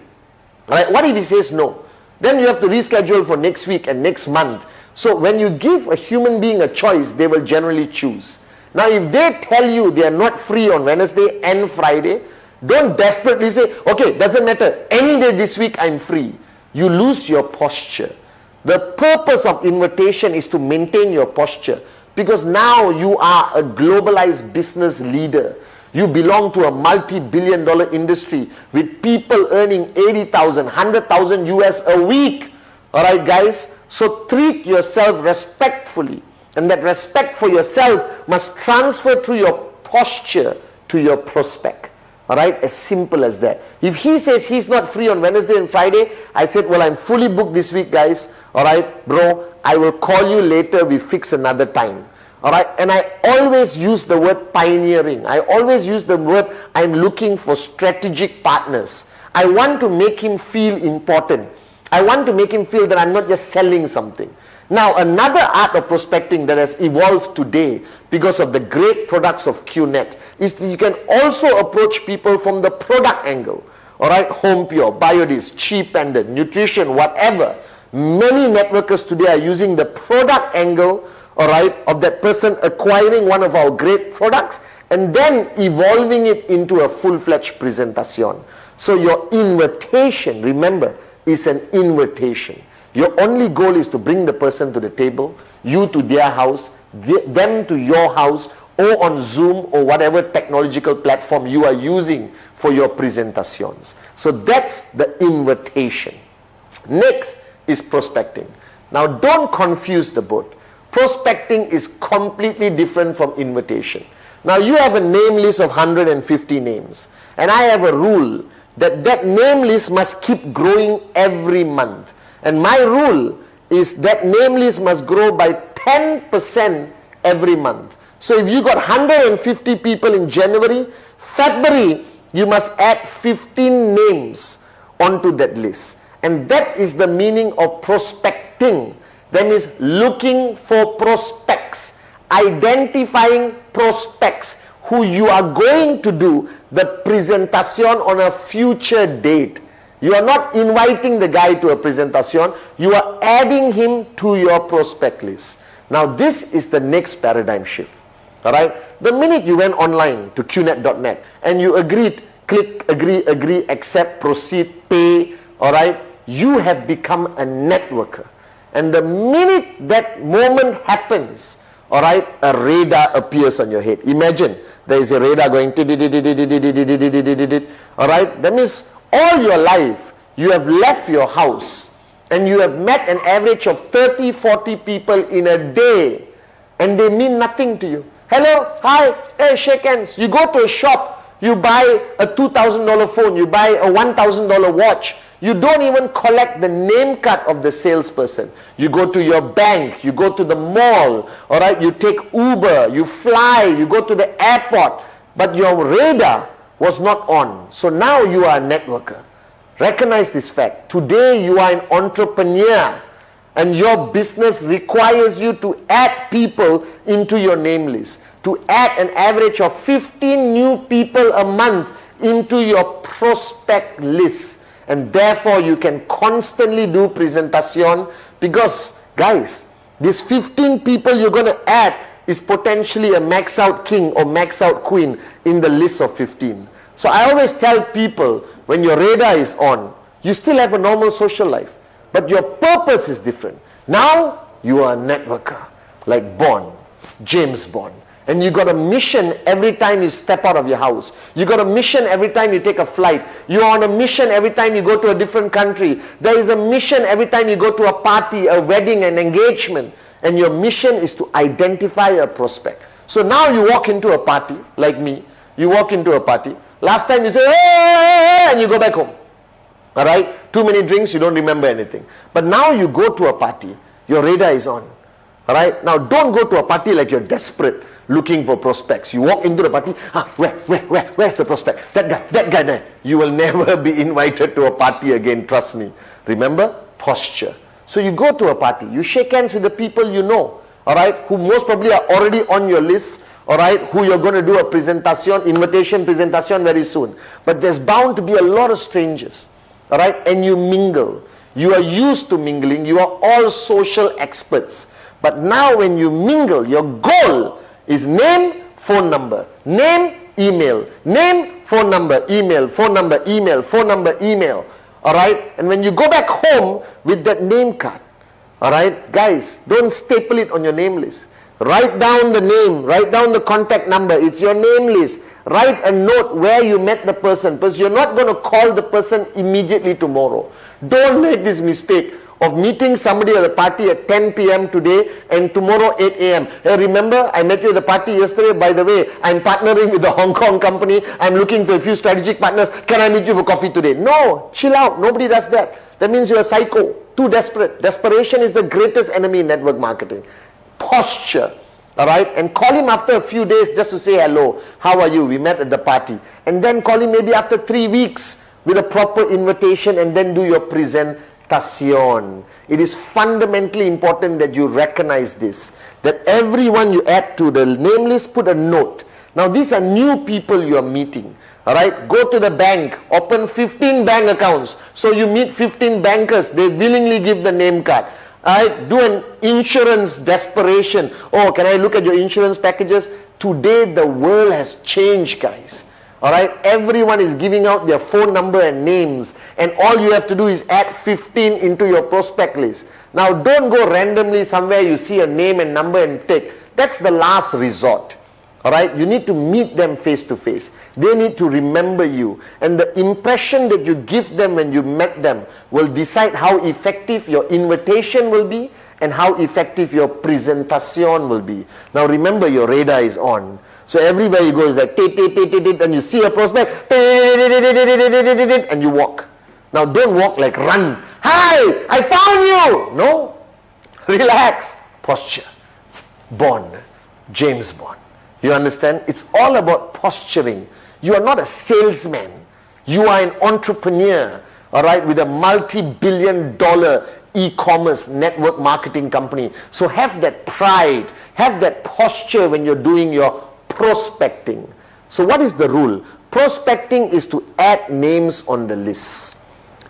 All right, what if he says no? Then you have to reschedule for next week and next month. So when you give a human being a choice, they will generally choose. Now, if they tell you they are not free on Wednesday and Friday, don't desperately say, okay, doesn't matter, any day this week I'm free. You lose your posture. The purpose of invitation is to maintain your posture, because now you are a globalized business leader. You belong to a multi-billion-dollar industry with people earning 80,000, 100,000 US a week. Alright guys, so treat yourself respectfully, and that respect for yourself must transfer through your posture to your prospect. Alright, as simple as that. If he says he's not free on Wednesday and Friday, I said, well, I'm fully booked this week, guys. Alright, bro, I will call you later, we fix another time. Alright, and I always use the word pioneering. I always use the word, I'm looking for strategic partners. I want to make him feel important. I want to make him feel that I'm not just selling something. Now, another art of prospecting that has evolved today because of the great products of QNet is that you can also approach people from the product angle. Alright, Home Pure, Biodis, Cheap Pendant, Nutrition, whatever. Many networkers today are using the product angle, alright, of that person acquiring one of our great products and then evolving it into a full-fledged presentation. So your invitation, remember, is an invitation. Your only goal is to bring the person to the table, you to their house, them to your house, or on Zoom or whatever technological platform you are using for your presentations. So that's the invitation. Next is prospecting. Now don't confuse the both. Prospecting is completely different from invitation. Now you have a name list of 150 names, and I have a rule that that name list must keep growing every month. And my rule is that name list must grow by 10% every month. So if you got 150 people in January, February, you must add 15 names onto that list. And that is the meaning of prospecting. That means looking for prospects, identifying prospects who you are going to do the presentation on a future date. You are not inviting the guy to a presentation, you are adding him to your prospect list. Now this is the next paradigm shift. Alright, the minute you went online to qnet.net and you agreed, click agree, accept, proceed, pay, alright, you have become a networker. And the minute that moment happens, alright, a radar appears on your head. Imagine there is a radar going, alright, that means all your life, you have left your house and you have met an average of 30, 40 people in a day and they mean nothing to you. Hello, hi, hey, shake hands. You go to a shop, you buy a $2,000 phone, you buy a $1,000 watch. You don't even collect the name card of the salesperson. You go to your bank, you go to the mall, alright, you take Uber, you fly, you go to the airport, but your radar was not on. So now you are a networker. Recognize this fact. Today you are an entrepreneur and your business requires you to add people into your name list. To add an average of 15 new people a month into your prospect list. And therefore you can constantly do presentation because, guys, these 15 people you're going to add is potentially a max out king or max out queen in the list of 15. So I always tell people, when your radar is on, you still have a normal social life, but your purpose is different. Now you are a networker, like Bond, James Bond. And you got a mission every time you step out of your house. You got a mission every time you take a flight. You're on a mission every time you go to a different country. There is a mission every time you go to a party, a wedding, an engagement. And your mission is to identify a prospect. So now you walk into a party, like me. You walk into a party. Last time you say, hey, and you go back home. Alright? Too many drinks, you don't remember anything. But now you go to a party, your radar is on. Alright? Now don't go to a party like you're desperate, looking for prospects. You walk into the party, where's the prospect? That guy there. You will never be invited to a party again, trust me. Remember? Posture. So you go to a party, you shake hands with the people you know, alright, who most probably are already on your list, alright, who you're going to do a presentation, invitation presentation very soon. But there's bound to be a lot of strangers, alright, and you mingle. You are used to mingling, you are all social experts. But now when you mingle, your goal is name, phone number, name, email, name, phone number, email, phone number, email, phone number, email. Alright, and when you go back home with that name card, alright, guys, don't staple it on your name list. Write down the name, write down the contact number, it's your name list. Write a note where you met the person, because you're not going to call the person immediately tomorrow. Don't make this mistake of meeting somebody at the party at 10 p.m. today and tomorrow 8 a.m. Hey, remember, I met you at the party yesterday. By the way, I'm partnering with the Hong Kong company. I'm looking for a few strategic partners. Can I meet you for coffee today? No, chill out. Nobody does that. That means you're a psycho. Too desperate. Desperation is the greatest enemy in network marketing. Posture. Alright, and call him after a few days just to say hello. How are you? We met at the party. And then call him maybe after 3 weeks with a proper invitation, and then do your presentation. It is fundamentally important that you recognize this. That everyone you add to the name list, put a note. Now these are new people you are meeting. Alright, go to the bank, open 15 bank accounts. So you meet 15 bankers, they willingly give the name card. Alright, do an insurance desperation. Oh, can I look at your insurance packages? Today the world has changed, guys. Alright, everyone is giving out their phone number and names, and all you have to do is add 15 into your prospect list. Now don't go randomly somewhere you see a name and number and take. That's the last resort. Alright, you need to meet them face to face. They need to remember you. And the impression that you give them when you met them will decide how effective your invitation will be and how effective your presentation will be. Now remember, your radar is on. So everywhere you go is like, and you see a prospect, and you walk. Now don't walk like run. Hi, I found you. No, relax. Posture. Bond. James Bond. You understand? It's all about posturing. You are not a salesman. You are an entrepreneur, all right, with a multi-billion-dollar e-commerce network marketing company. So have that pride, have that posture when you're doing your prospecting. So what is the rule? Prospecting is to add names on the list.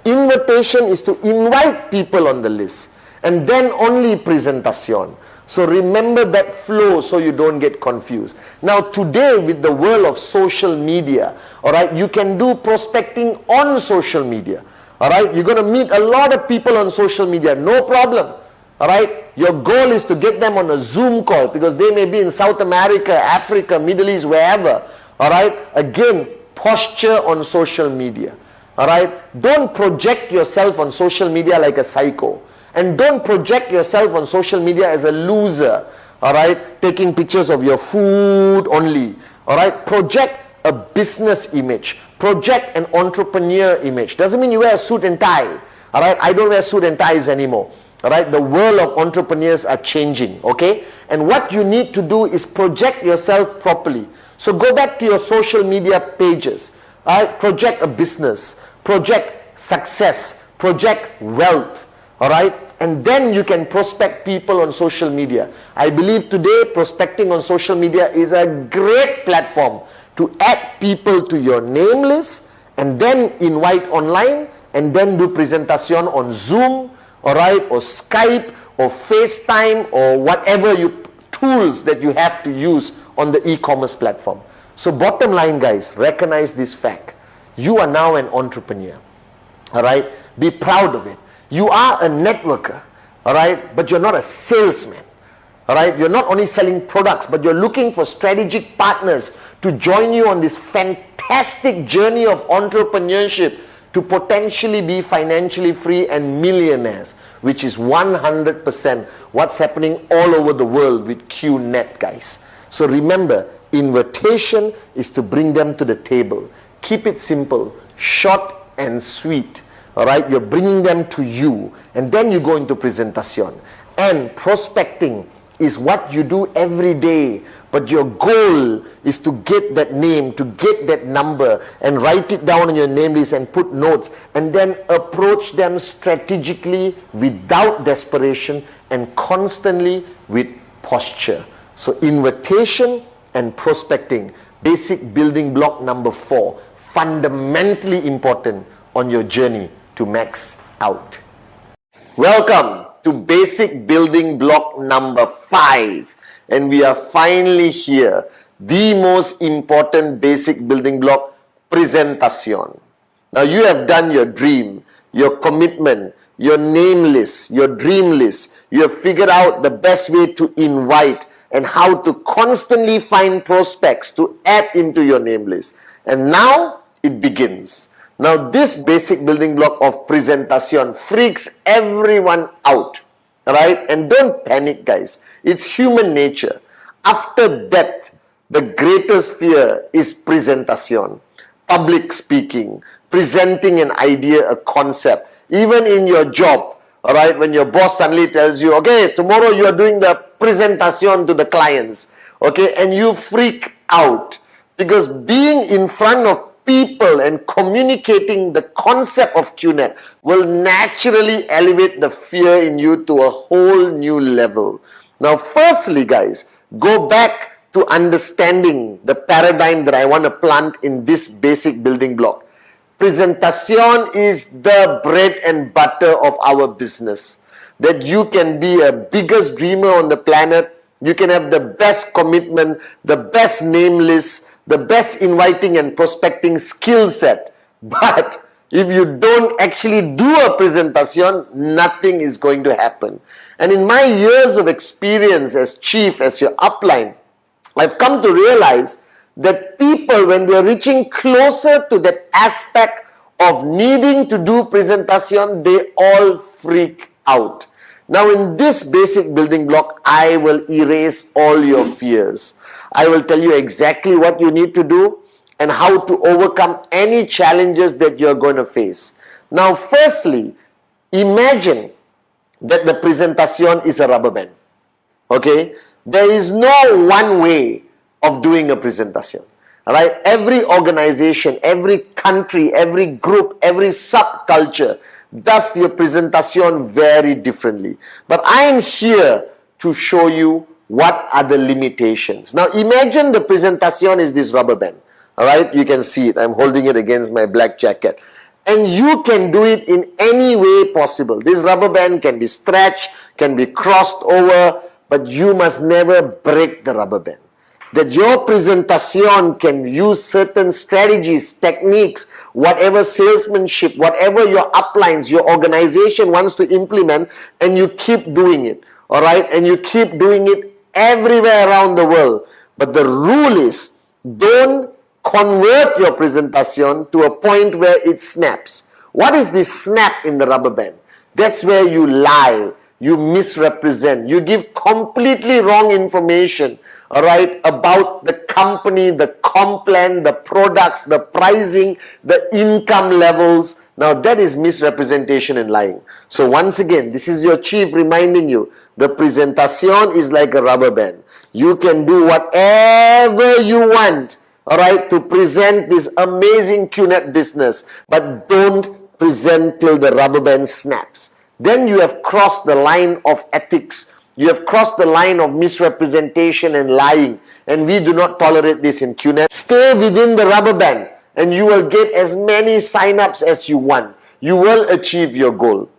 Invitation is to invite people on the list. And then only presentation. So remember that flow so you don't get confused. Now today, with the world of social media, alright, you can do prospecting on social media. Alright, you're going to meet a lot of people on social media, no problem. Alright, your goal is to get them on a Zoom call because they may be in South America, Africa, Middle East, wherever. Alright, again, posture on social media. Alright, don't project yourself on social media like a psycho. And don't project yourself on social media as a loser, alright, taking pictures of your food only, alright. Project a business image, project an entrepreneur image. Doesn't mean you wear a suit and tie, alright. I don't wear suit and ties anymore, alright. The world of entrepreneurs are changing, okay. And what you need to do is project yourself properly. So go back to your social media pages, alright. Project a business, project success, project wealth, alright. And then you can prospect people on social media. I believe today prospecting on social media is a great platform to add people to your name list and then invite online and then do presentation on Zoom, alright, or Skype or FaceTime or whatever tools that you have to use on the e-commerce platform. So bottom line, guys, recognize this fact. You are now an entrepreneur, alright. Be proud of it. You are a networker, alright, but you're not a salesman, alright. You're not only selling products, but you're looking for strategic partners to join you on this fantastic journey of entrepreneurship to potentially be financially free and millionaires, which is 100% what's happening all over the world with QNet, guys. So remember, invitation is to bring them to the table. Keep it simple, short and sweet. Alright, you're bringing them to you, and then you go into presentation. And prospecting is what you do every day, but your goal is to get that name, to get that number, and write it down on your name list and put notes, and then approach them strategically without desperation and constantly with posture. So invitation and prospecting, basic building block number 4, fundamentally important on your journey to max out. Welcome to basic building block number 5, and we are finally here. The most important basic building block, presentation. Now you have done your dream, your commitment, your name list, your dream list. You have figured out the best way to invite and how to constantly find prospects to add into your name list. And now it begins. Now this basic building block of presentation freaks everyone out, right? And don't panic, guys. It's human nature. After death, the greatest fear is presentation, public speaking, presenting an idea, a concept. Even in your job, all right, when your boss suddenly tells you, okay, tomorrow you are doing the presentation to the clients, okay, and you freak out because being in front of people and communicating the concept of QNet will naturally elevate the fear in you to a whole new level. Now, firstly, guys, go back to understanding the paradigm that I want to plant in this basic building block. Presentation is the bread and butter of our business. That you can be a biggest dreamer on the planet, you can have the best commitment, the best name list, the best inviting and prospecting skill set. But if you don't actually do a presentation, nothing is going to happen. And in my years of experience as chief, as your upline, I've come to realize that people, when they're reaching closer to that aspect of needing to do presentation, they all freak out. Now in this basic building block, I will erase all your fears. I will tell you exactly what you need to do and how to overcome any challenges that you're going to face. Now firstly, imagine that the presentation is a rubber band. Okay? There is no one way of doing a presentation. Right? Every organization, every country, every group, every subculture does their presentation very differently. But I am here to show you what are the limitations. Now imagine the presentation is this rubber band. Alright, you can see it. I'm holding it against my black jacket. And you can do it in any way possible. This rubber band can be stretched, can be crossed over, but you must never break the rubber band. That your presentation can use certain strategies, techniques, whatever salesmanship, whatever your uplines, your organization wants to implement, and you keep doing it, all right? And you keep doing it everywhere around the world. But the rule is, don't convert your presentation to a point where it snaps. What is this snap in the rubber band? That's where you lie, you misrepresent, you give completely wrong information, all right, about the company, the comp plan, the products, the pricing, the income levels. Now that is misrepresentation and lying. So once again, this is your chief reminding you, the presentation is like a rubber band. You can do whatever you want, all right, to present this amazing QNet business, but don't present till the rubber band snaps. Then you have crossed the line of ethics. You have crossed the line of misrepresentation and lying. And we do not tolerate this in QNet. Stay within the rubber band and you will get as many sign-ups as you want. You will achieve your goal.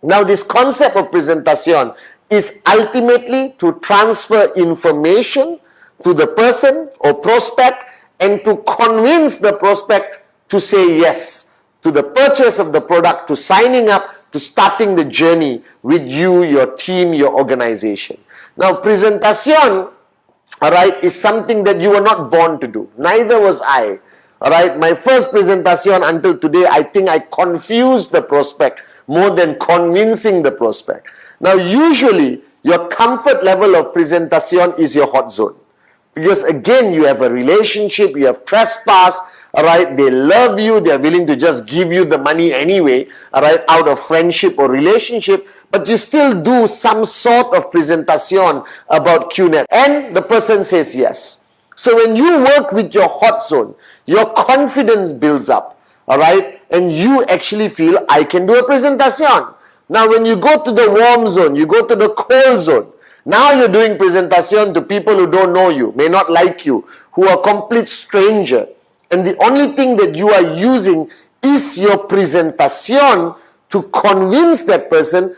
Now this concept of presentation is ultimately to transfer information to the person or prospect and to convince the prospect to say yes to the purchase of the product, to signing up, to starting the journey with you, your team, your organization. Now, presentation, all right, is something that you were not born to do. Neither was I. All right, my first presentation until today, I think I confused the prospect more than convincing the prospect. Now, usually, your comfort level of presentation is your hot zone. Because again, you have a relationship, you have trespass, all right, they love you, they are willing to just give you the money anyway, all right, out of friendship or relationship, but you still do some sort of presentation about QNet, and the person says yes. So when you work with your hot zone, your confidence builds up, all right, and you actually feel, I can do a presentation. Now when you go to the warm zone, you go to the cold zone, now you're doing presentation to people who don't know you, may not like you, who are complete stranger. And the only thing that you are using is your presentation to convince that person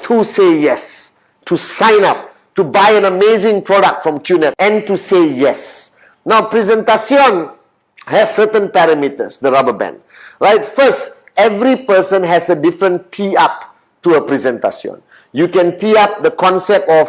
to say yes, to sign up, to buy an amazing product from QNet, and to say yes. Now, presentation has certain parameters, the rubber band. Right? First, every person has a different tee up to a presentation. You can tee up the concept of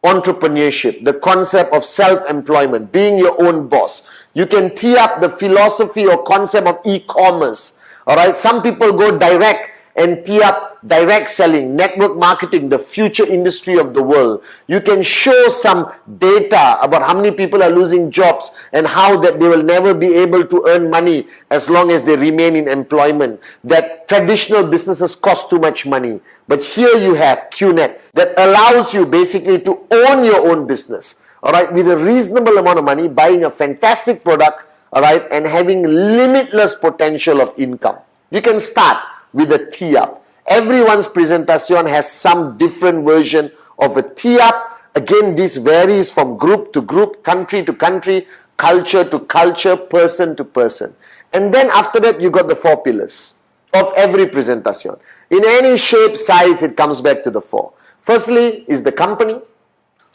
entrepreneurship, the concept of self-employment, being your own boss. You can tee up the philosophy or concept of e-commerce, All right, some people go direct and tee up direct selling, network marketing, the future industry of the world. You can show some data about how many people are losing jobs and how that they will never be able to earn money as long as they remain in employment. That traditional businesses cost too much money. But here you have QNet that allows you basically to own your own business. All right, with a reasonable amount of money, buying a fantastic product, all right, and having limitless potential of income. You can start with a tee-up. Everyone's presentation has some different version of a tee-up. Again, this varies from group to group, country to country, culture to culture, person to person. And then after that, you got the 4 pillars of every presentation. In any shape, size, it comes back to the 4. Firstly is the company,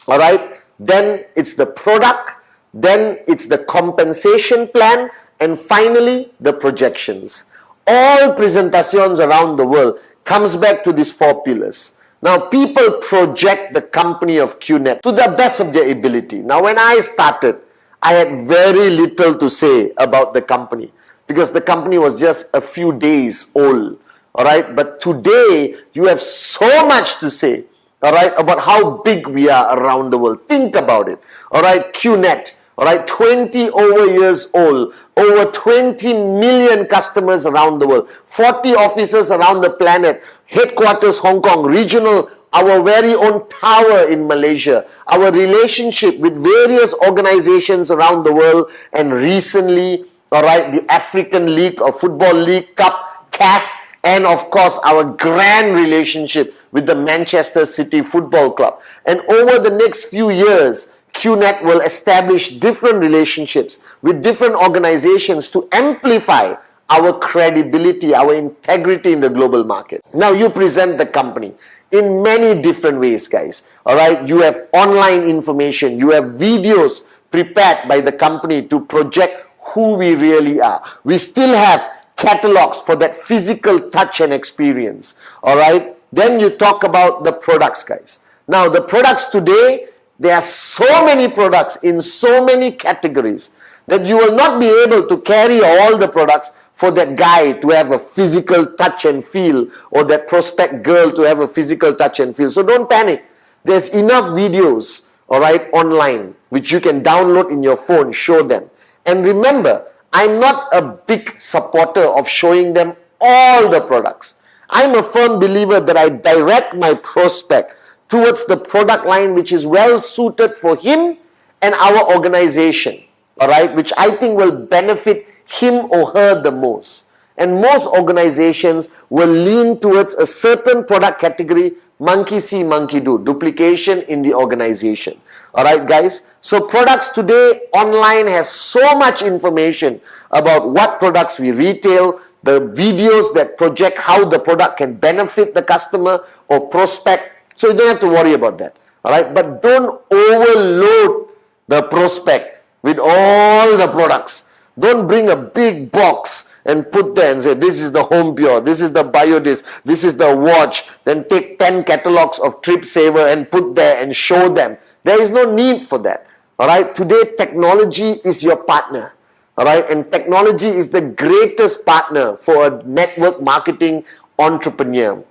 all right? Then it's the product, then it's the compensation plan, and finally the projections. All presentations around the world comes back to these 4 pillars. Now, people project the company of QNet to the best of their ability. Now, when I started, I had very little to say about the company because the company was just a few days old. All right, but today you have so much to say. All right, about how big we are around the world. Think about it. All right, QNet. All right, 20 over years old, over 20 million customers around the world, 40 offices around the planet, headquarters Hong Kong, regional, our very own tower in Malaysia, our relationship with various organizations around the world, and recently, all right, the African League or Football League Cup, CAF, and of course, our grand relationship with the Manchester City Football Club. And over the next few years, QNet will establish different relationships with different organizations to amplify our credibility, our integrity in the global market. Now you present the company in many different ways, guys. All right, you have online information, you have videos prepared by the company to project who we really are. We still have catalogs for that physical touch and experience. All right, then you talk about the products, guys. Now the products today, there are so many products in so many categories that you will not be able to carry all the products for that guy to have a physical touch and feel, or that prospect girl to have a physical touch and feel. So don't panic. There's enough videos, all right, online, which you can download in your phone, show them. And remember, I'm not a big supporter of showing them all the products. I'm a firm believer that I direct my prospect towards the product line which is well suited for him and our organization, all right, which I think will benefit him or her the most. And most organizations will lean towards a certain product category, monkey see, monkey do, duplication in the organization. All right, guys. So products today online has so much information about what products we retail, the videos that project how the product can benefit the customer or prospect. So you don't have to worry about that. All right, but don't overload the prospect with all the products. Don't bring a big box and put there and say, this is the Home Pure, this is the BioDisc, this is the watch. Then take 10 catalogs of Trip Saver and put there and show them. There is no need for that. All right, today technology is your partner. All right, and technology is the greatest partner for a network marketing entrepreneur.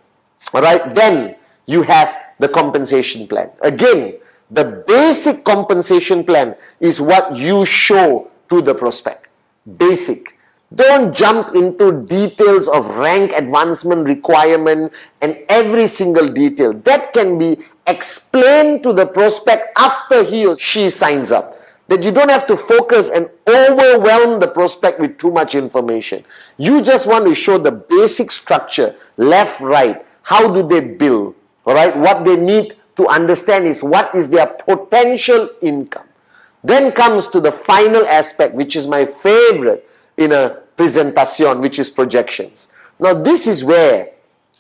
All right, then you have the compensation plan. Again, the basic compensation plan is what you show to the prospect. Basic. Don't jump into details of rank advancement requirement and every single detail. That can be explained to the prospect after he or she signs up. That you don't have to focus and overwhelm the prospect with too much information. You just want to show the basic structure, left, right. How do they bill? All right, what they need to understand is what is their potential income. Then comes to the final aspect, which is my favorite in a presentation, which is projections. Now, this is where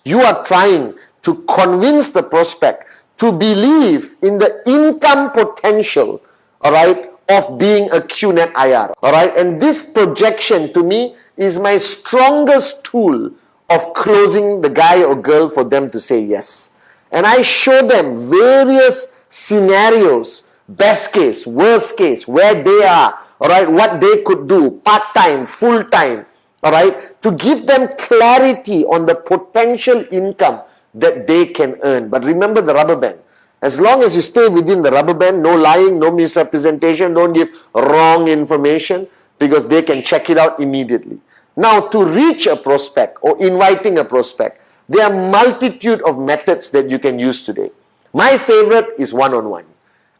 you are trying to convince the prospect to believe in the income potential, all right, of being a QNet IR. All right, and this projection to me is my strongest tool of closing the guy or girl for them to say yes. And I show them various scenarios, best case, worst case, where they are, all right, what they could do, part-time, full-time, all right, to give them clarity on the potential income that they can earn. But remember the rubber band. As long as you stay within the rubber band, no lying, no misrepresentation, don't give wrong information, because they can check it out immediately. Now, to reach a prospect or inviting a prospect, there are multitude of methods that you can use today. My favorite is one-on-one.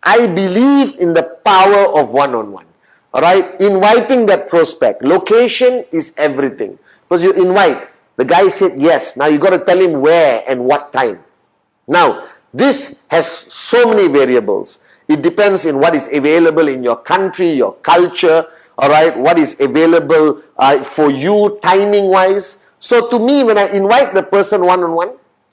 I believe in the power of one-on-one. All right, inviting that prospect. Location is everything. Because you invite, the guy said yes. Now you got to tell him where and what time. Now, this has so many variables. It depends on what is available in your country, your culture, all right, what is available for you timing-wise. So to me, when I invite the person one-on-one,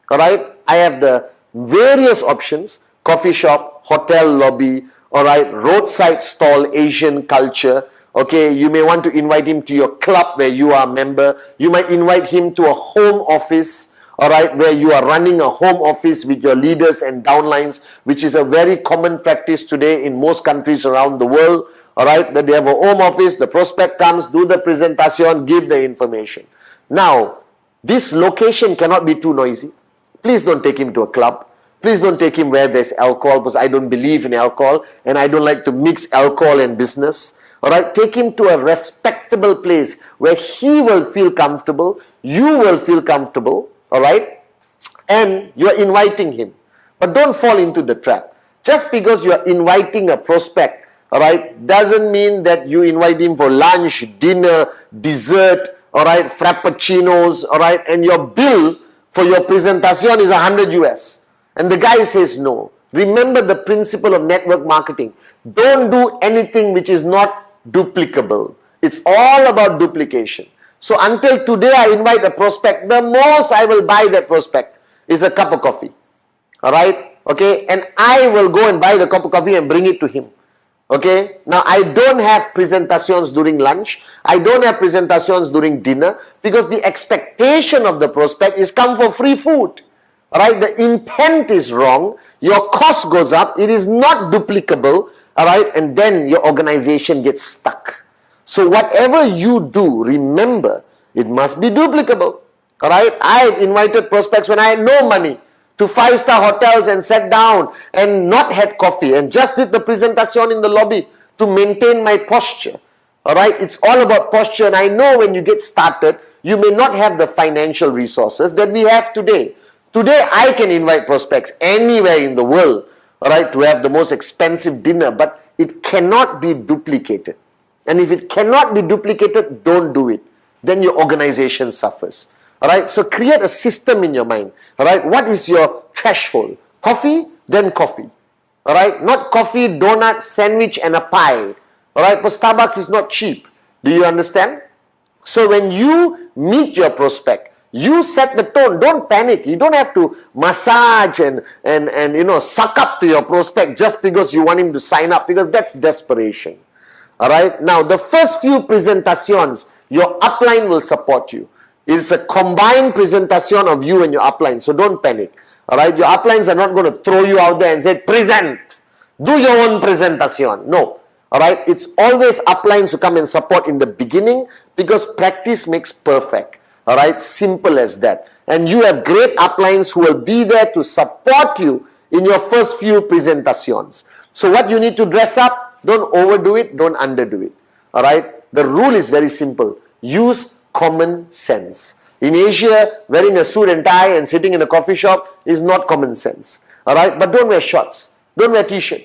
all right, I have the various options: coffee shop, hotel lobby, all right, roadside stall, Asian culture. Okay, you may want to invite him to your club where you are a member. You might invite him to a home office, all right, where you are running a home office with your leaders and downlines, which is a very common practice today in most countries around the world, all right, that they have a home office, the prospect comes, do the presentation, give the information. Now, this location cannot be too noisy. Please don't take him to a club. Please don't take him where there's alcohol, because I don't believe in alcohol and I don't like to mix alcohol and business. All right, take him to a respectable place where he will feel comfortable, you will feel comfortable, all right, and you're inviting him. But don't fall into the trap. Just because you're inviting a prospect, all right, doesn't mean that you invite him for lunch, dinner, dessert, all right, frappuccinos, all right, and your bill for your presentation is 100 US. And the guy says no. Remember the principle of network marketing. Don't do anything which is not duplicable. It's all about duplication. So until today I invite a prospect, the most I will buy that prospect is a cup of coffee. Alright? Okay? And I will go and buy the cup of coffee and bring it to him. Okay? Now I don't have presentations during lunch. I don't have presentations during dinner, because the expectation of the prospect is come for free food. Alright, the intent is wrong, your cost goes up, it is not duplicable, alright, and then your organization gets stuck. So whatever you do, remember, it must be duplicable. Alright, I have invited prospects when I had no money to 5-star hotels and sat down and not had coffee and just did the presentation in the lobby to maintain my posture. Alright, it's all about posture, and I know when you get started, you may not have the financial resources that we have today. Today, I can invite prospects anywhere in the world, all right, to have the most expensive dinner, but it cannot be duplicated. And if it cannot be duplicated, don't do it. Then your organization suffers. All right, so create a system in your mind. All right, what is your threshold? Coffee, then coffee. All right, not coffee, donut, sandwich, and a pie. All right, but Starbucks is not cheap. Do you understand? So when you meet your prospect, you set the tone. Don't panic. You don't have to massage and you know, suck up to your prospect just because you want him to sign up, because that's desperation. All right. Now, the first few presentations, your upline will support you. It's a combined presentation of you and your upline. So don't panic. All right. Your uplines are not going to throw you out there and say, present. Do your own presentation. No. All right. It's always uplines who come and support in the beginning, because practice makes perfect. All right, simple as that. And you have great uplines who will be there to support you in your first few presentations. So what you need to dress up, don't overdo it, don't underdo it. All right, the rule is very simple. Use common sense. In Asia, wearing a suit and tie and sitting in a coffee shop is not common sense. All right, but don't wear shorts. Don't wear t-shirt.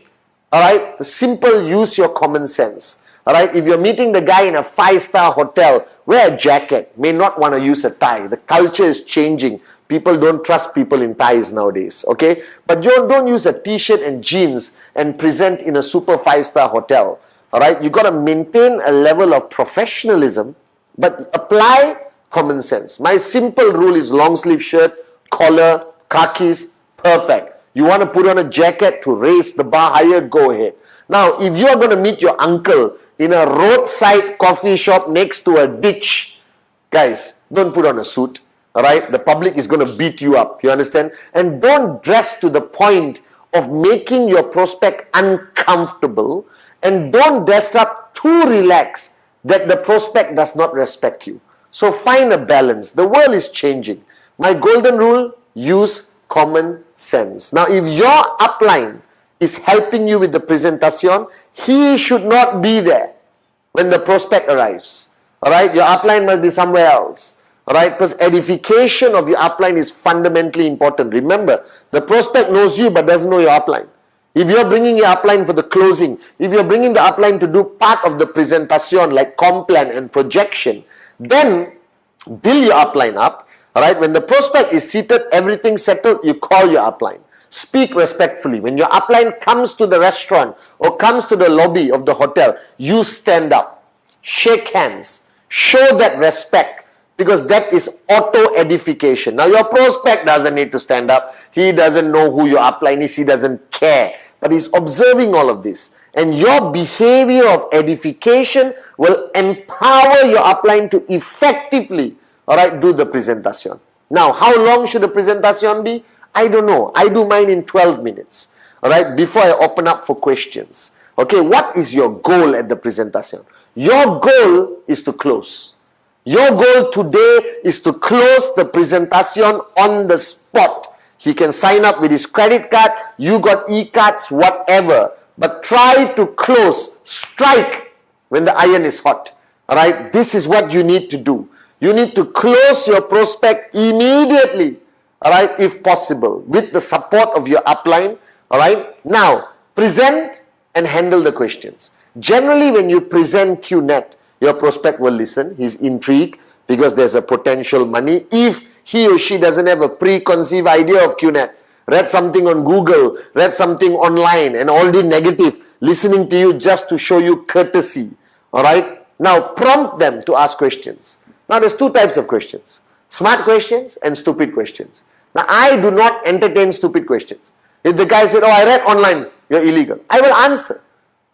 All right, the simple, use your common sense. All right, if you're meeting the guy in a 5-star hotel, wear a jacket. May not want to use a tie. The culture is changing. People don't trust people in ties nowadays. Okay, but you don't use a t-shirt and jeans and present in a super 5-star hotel. All right, you got to maintain a level of professionalism, but apply common sense. My simple rule is long sleeve shirt, collar, khakis, perfect. You want to put on a jacket to raise the bar higher, go ahead. Now, if you are going to meet your uncle in a roadside coffee shop next to a ditch, guys, don't put on a suit, all right? The public is going to beat you up, you understand? And don't dress to the point of making your prospect uncomfortable, and don't dress up too relaxed that the prospect does not respect you. So find a balance. The world is changing. My golden rule, use common sense. Now if your upline is helping you with the presentation, he should not be there when the prospect arrives. Alright, your upline must be somewhere else. Alright, because edification of your upline is fundamentally important. Remember, the prospect knows you but doesn't know your upline. If you're bringing your upline for the closing, if you're bringing the upline to do part of the presentation like comp plan and projection, then build your upline up. Alright, when the prospect is seated, everything settled, you call your upline. Speak respectfully. When your upline comes to the restaurant or comes to the lobby of the hotel, you stand up, shake hands, show that respect, because that is auto-edification. Now, your prospect doesn't need to stand up. He doesn't know who your upline is. He doesn't care. But he's observing all of this. And your behavior of edification will empower your upline to effectively, do the presentation. Now, how long should the presentation be? I don't know. I do mine in 12 minutes. Before I open up for questions. Okay, what is your goal at the presentation? Your goal is to close. Your goal today is to close the presentation on the spot. He can sign up with his credit card, you got e-cards, whatever. But try to close, strike when the iron is hot. Alright, this is what you need to do. You need to close your prospect immediately. Alright, if possible, with the support of your upline. Alright, now present and handle the questions. Generally, when you present QNet, your prospect will listen. He's intrigued because there's a potential money. If he or she doesn't have a preconceived idea of QNet, read something on Google, read something online, and already negative, listening to you just to show you courtesy. Alright? Now, prompt them to ask questions. Now, there's two types of questions. Smart questions and stupid questions. Now, I do not entertain stupid questions. If the guy said, oh, I read online, you're illegal, I will answer.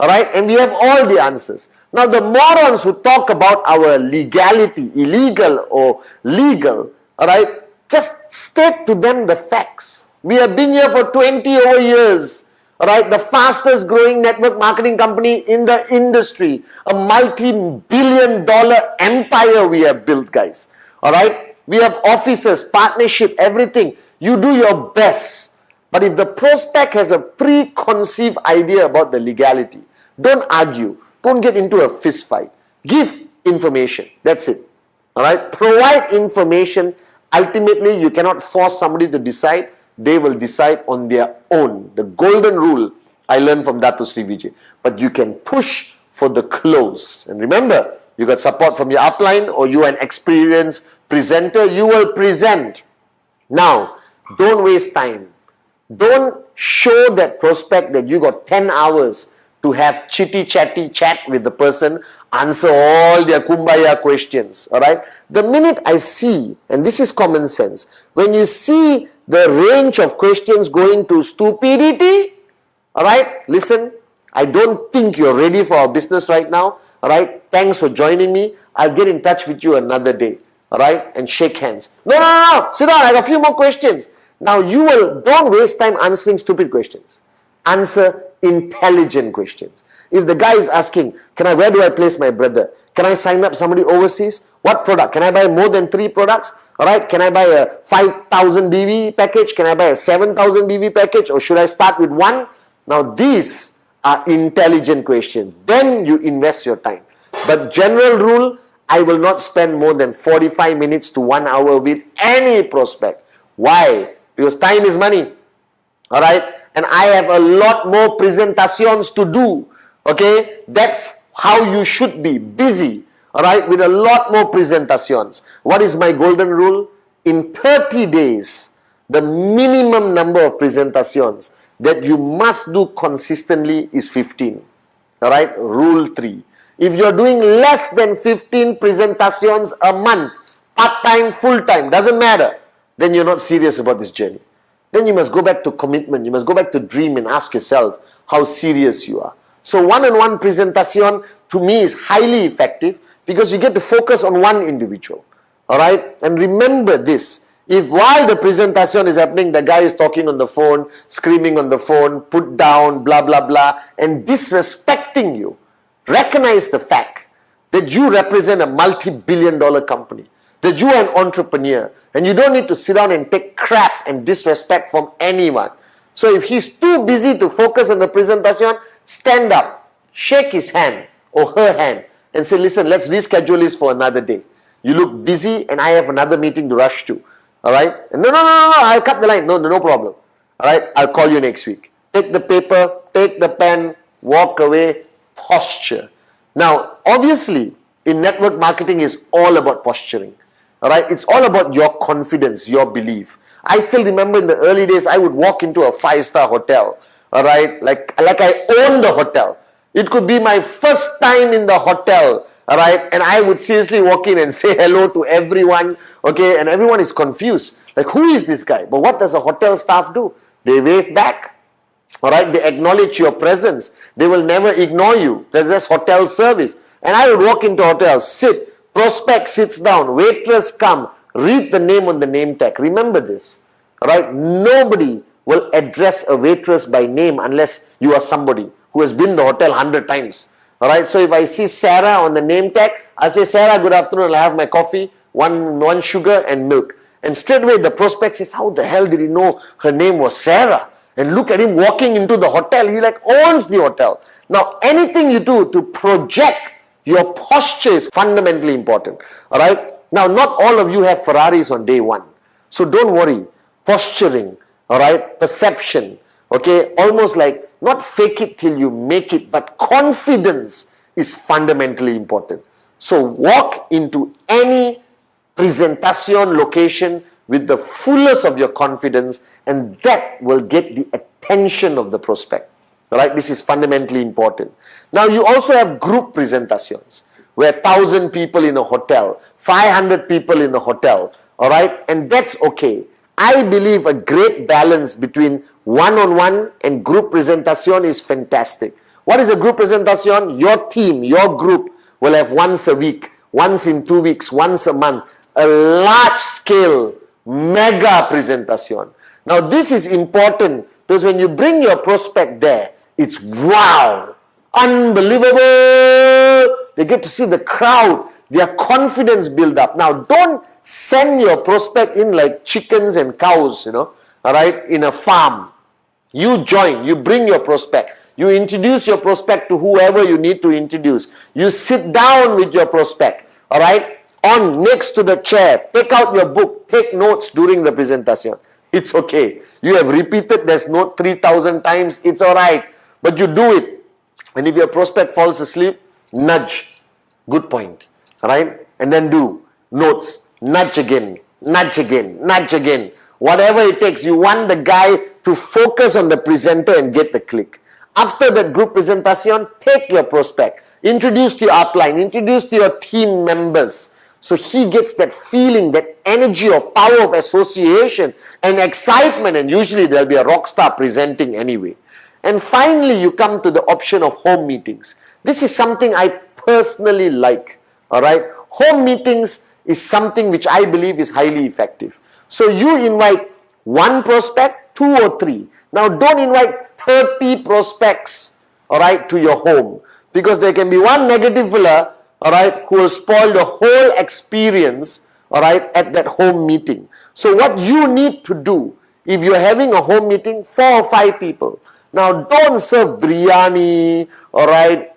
Alright? And we have all the answers. Now, the morons who talk about our legality, illegal or legal, alright, just state to them the facts. We have been here for 20 over years. Alright, the fastest growing network marketing company in the industry. A multi-billion-dollar empire we have built, guys. Alright, we have offices, partnership, everything. You do your best. But if the prospect has a preconceived idea about the legality, don't argue. Don't get into a fist fight. Give information. That's it. Alright? Provide information. Ultimately, you cannot force somebody to decide. They will decide on their own. The golden rule I learned from Dato Sri Vijay. But you can push for the close. And remember, you got support from your upline or you are an experienced presenter. You will present. Now, don't waste time. Don't show that prospect that you got 10 hours to have chitty-chatty chat with the person, answer all their kumbaya questions, alright? The minute I see, and this is common sense, when you see the range of questions going to stupidity, alright, listen, I don't think you're ready for our business right now, alright? Thanks for joining me. I'll get in touch with you another day, alright? And shake hands. No, sit down, I got a few more questions. Now don't waste time answering stupid questions. Answer intelligent questions. If the guy is asking, where do I place my brother? Can I sign up somebody overseas? What product? Can I buy more than 3 products? Alright, can I buy a 5,000 BV package? Can I buy a 7,000 BV package? Or should I start with one? Now these are intelligent questions. Then you invest your time. But general rule, I will not spend more than 45 minutes to 1 hour with any prospect. Why? Because time is money. Alright? And I have a lot more presentations to do. Okay? That's how you should be. Busy. Alright? With a lot more presentations. What is my golden rule? In 30 days, the minimum number of presentations that you must do consistently is 15. Alright? Rule 3. If you're doing less than 15 presentations a month, part-time, full-time, doesn't matter, then you're not serious about this journey. Then you must go back to commitment. You must go back to dream and ask yourself how serious you are. So one-on-one presentation to me is highly effective because you get to focus on one individual. Alright? And remember this. If while the presentation is happening, the guy is talking on the phone, screaming on the phone, put down, blah, blah, blah, and disrespecting you, recognize the fact that you represent a multi-billion-dollar company, that you are an entrepreneur, and you don't need to sit down and take crap and disrespect from anyone. So if he's too busy to focus on the presentation, stand up, shake his hand or her hand, and say, listen, let's reschedule this for another day. You look busy and I have another meeting to rush to. All right? And no, I'll cut the line. No problem. All right? I'll call you next week. Take the paper, take the pen, walk away, posture. Now, obviously, in network marketing is all about posturing. All right? It's all about your confidence, your belief. I still remember in the early days, I would walk into a 5-star hotel. All right? Like I own the hotel. It could be my first time in the hotel. All right, and I would seriously walk in and say hello to everyone, okay, and everyone is confused. Like, who is this guy? But what does a hotel staff do? They wave back, all right, they acknowledge your presence. They will never ignore you. There's just hotel service. And I would walk into hotels, sit, prospect sits down, waitress come, read the name on the name tag. Remember this, all right, nobody will address a waitress by name unless you are somebody who has been in the hotel 100 times. All right, so if I see Sarah on the name tag, I say, Sarah, good afternoon, I'll have my coffee, one sugar and milk. And straight away the prospect says, how the hell did he know her name was Sarah? And look at him walking into the hotel. He like owns the hotel. Now, anything you do to project your posture is fundamentally important. All right, now not all of you have Ferraris on day one. So don't worry. Posturing, all right, perception, okay, almost like not fake it till you make it, but confidence is fundamentally important. So walk into any presentation location with the fullest of your confidence, and that will get the attention of the prospect. All right, this is fundamentally important. Now you also have group presentations where 1,000 people in a hotel, 500 people in a hotel, all right, and that's okay. I believe a great balance between one-on-one and group presentation is fantastic. What is a group presentation? Your team, your group will have once a week, once in 2 weeks, once a month, a large-scale mega presentation. Now this is important because when you bring your prospect there, it's wow, unbelievable. They get to see the crowd. Their confidence build up. Now, don't send your prospect in like chickens and cows, all right, in a farm. You join, you bring your prospect. You introduce your prospect to whoever you need to introduce. You sit down with your prospect, all right, next to the chair. Take out your book, take notes during the presentation. It's okay. You have repeated this note 3,000 times. It's all right. But you do it. And if your prospect falls asleep, nudge. Good point. Right? And then do notes, nudge again, nudge again, nudge again. Whatever it takes, you want the guy to focus on the presenter and get the click. After that group presentation, take your prospect, introduce to your upline, introduce to your team members. So he gets that feeling, that energy or power of association and excitement, and usually there'll be a rock star presenting anyway. And finally, you come to the option of home meetings. This is something I personally like. All right, home meetings is something which I believe is highly effective. So you invite one prospect, 2 or 3. Now don't invite 30 prospects, all right, to your home, because there can be one negative fella, all right, who will spoil the whole experience, all right, at that home meeting. So what you need to do, if you're having a home meeting, 4 or 5 people. Now don't serve biryani, all right,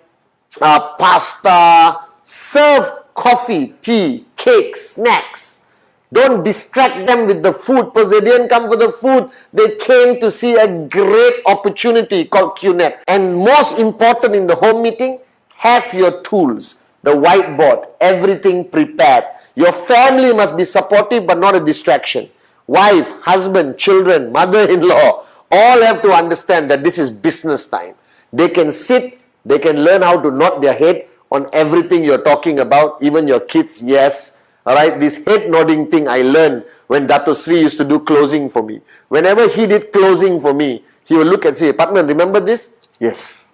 pasta. Serve coffee, tea, cake, snacks. Don't distract them with the food because they didn't come for the food. They came to see a great opportunity called QNet. And most important in the home meeting, have your tools, the whiteboard, everything prepared. Your family must be supportive but not a distraction. Wife, husband, children, mother-in-law, all have to understand that this is business time. They can sit, they can learn how to nod their head on everything you're talking about, even your kids, yes. All right, this head nodding thing I learned when Dato Sri used to do closing for me. Whenever he did closing for me, he would look and say, Pathman, remember this? Yes.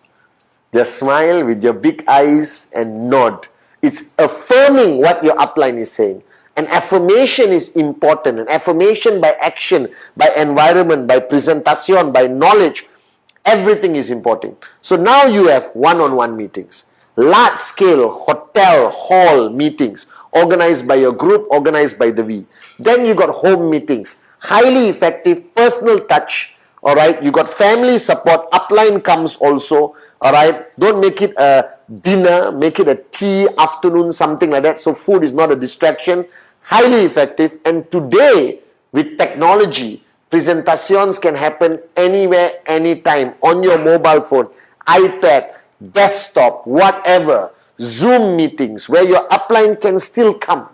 Just smile with your big eyes and nod. It's affirming what your upline is saying. And affirmation is important. And affirmation by action, by environment, by presentation, by knowledge, everything is important. So now you have one-on-one meetings. Large-scale hotel hall meetings organized by your group, organized by the V. Then you got home meetings, highly effective, personal touch. All right, you got family support. Upline comes also. All right, don't make it a dinner, make it a tea, afternoon, something like that. So food is not a distraction. Highly effective. And today, with technology, presentations can happen anywhere, anytime, on your mobile phone, iPad, desktop, whatever. Zoom meetings where your upline can still come.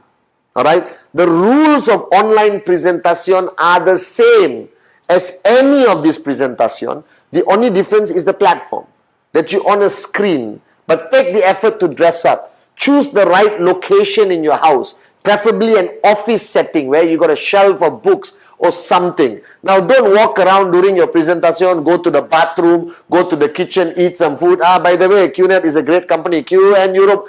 All right, the rules of online presentation are the same as any of this presentation. The only difference is the platform, that you on a screen. But take the effort to dress up. Choose the right location in your house, preferably an office setting where you got a shelf of books or something. Now, don't walk around during your presentation, go to the bathroom, go to the kitchen, eat some food. By the way, QNet is a great company. QN Europe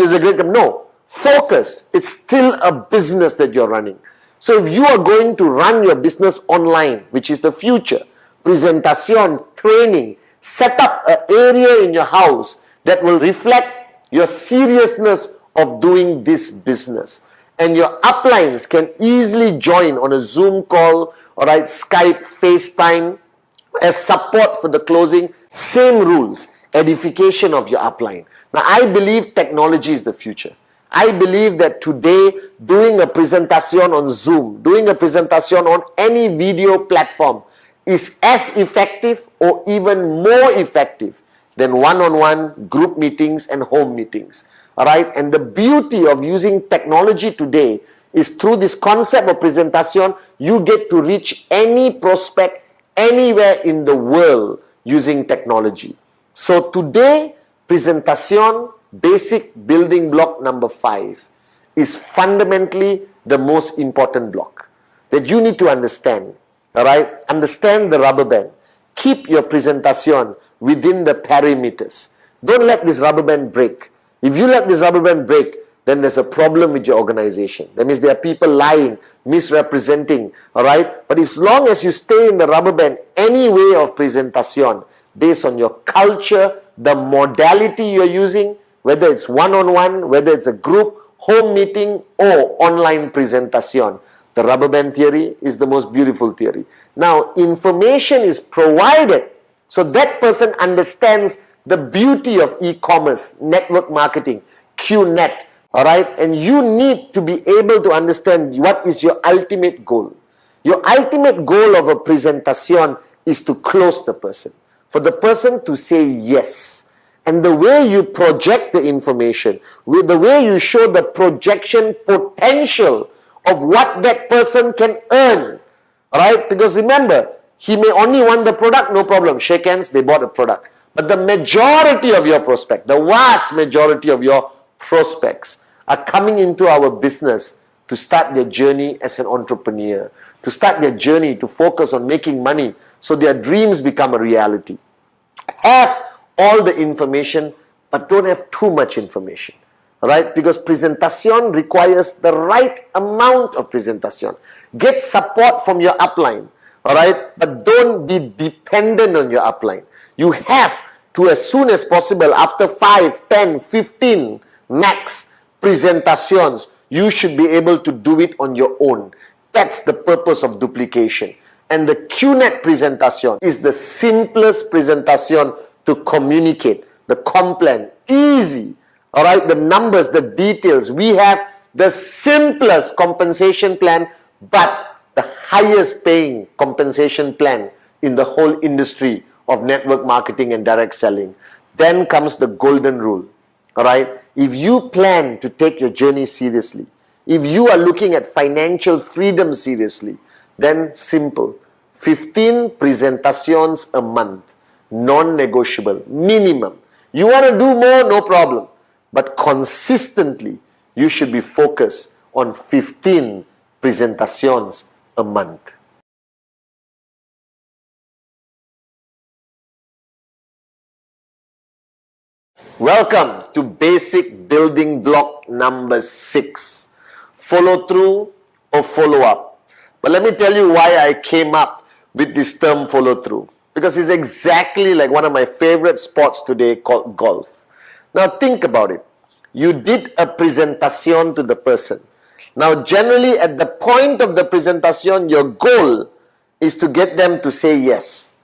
is a great company. No, focus. It's still a business that you're running. So if you are going to run your business online, which is the future, presentation, training, set up an area in your house that will reflect your seriousness of doing this business. And your uplines can easily join on a Zoom call, all right, Skype, FaceTime, as support for the closing. Same rules, edification of your upline. Now, I believe technology is the future. I believe that today, doing a presentation on Zoom, doing a presentation on any video platform is as effective or even more effective than one-on-one group meetings and home meetings. All right, and the beauty of using technology today is through this concept of presentation, you get to reach any prospect anywhere in the world using technology. So today, presentation, basic building block number 5, is fundamentally the most important block that you need to understand. All right, understand the rubber band. Keep your presentation within the perimeters. Don't let this rubber band break. If you let this rubber band break, then there's a problem with your organization. That means there are people lying, misrepresenting, all right? But as long as you stay in the rubber band, any way of presentation, based on your culture, the modality you're using, whether it's one-on-one, whether it's a group, home meeting, or online presentation, the rubber band theory is the most beautiful theory. Now, information is provided so that person understands the beauty of e-commerce, network marketing, QNet, all right? And you need to be able to understand what is your ultimate goal. Your ultimate goal of a presentation is to close the person, for the person to say yes. And the way you project the information, with the way you show the projection potential of what that person can earn, all right? Because remember, he may only want the product, no problem. Shake hands, they bought a product. But the majority of your prospect, the vast majority of your prospects are coming into our business to start their journey as an entrepreneur, to start their journey to focus on making money so their dreams become a reality. Have all the information, but don't have too much information. Right? Because presentation requires the right amount of presentation. Get support from your upline. All right? But don't be dependent on your upline. You have to, as soon as possible, after 5, 10, 15 max presentations, you should be able to do it on your own. That's the purpose of duplication. And the QNet presentation is the simplest presentation to communicate. The complan, easy. All right, the numbers, the details. We have the simplest compensation plan, but the highest paying compensation plan in the whole industry of network marketing and direct selling. Then comes the golden rule. All right, if you plan to take your journey seriously, if you are looking at financial freedom seriously, then simple. 15 presentations a month, non-negotiable, minimum. You want to do more, no problem. But consistently, you should be focused on 15 presentations a month. Welcome to basic building block number 6. Follow through or follow up. But let me tell you why I came up with this term follow through. Because it's exactly like one of my favorite sports today called golf. Now think about it. You did a presentation to the person. Now generally at the point of the presentation, your goal is to get them to say yes.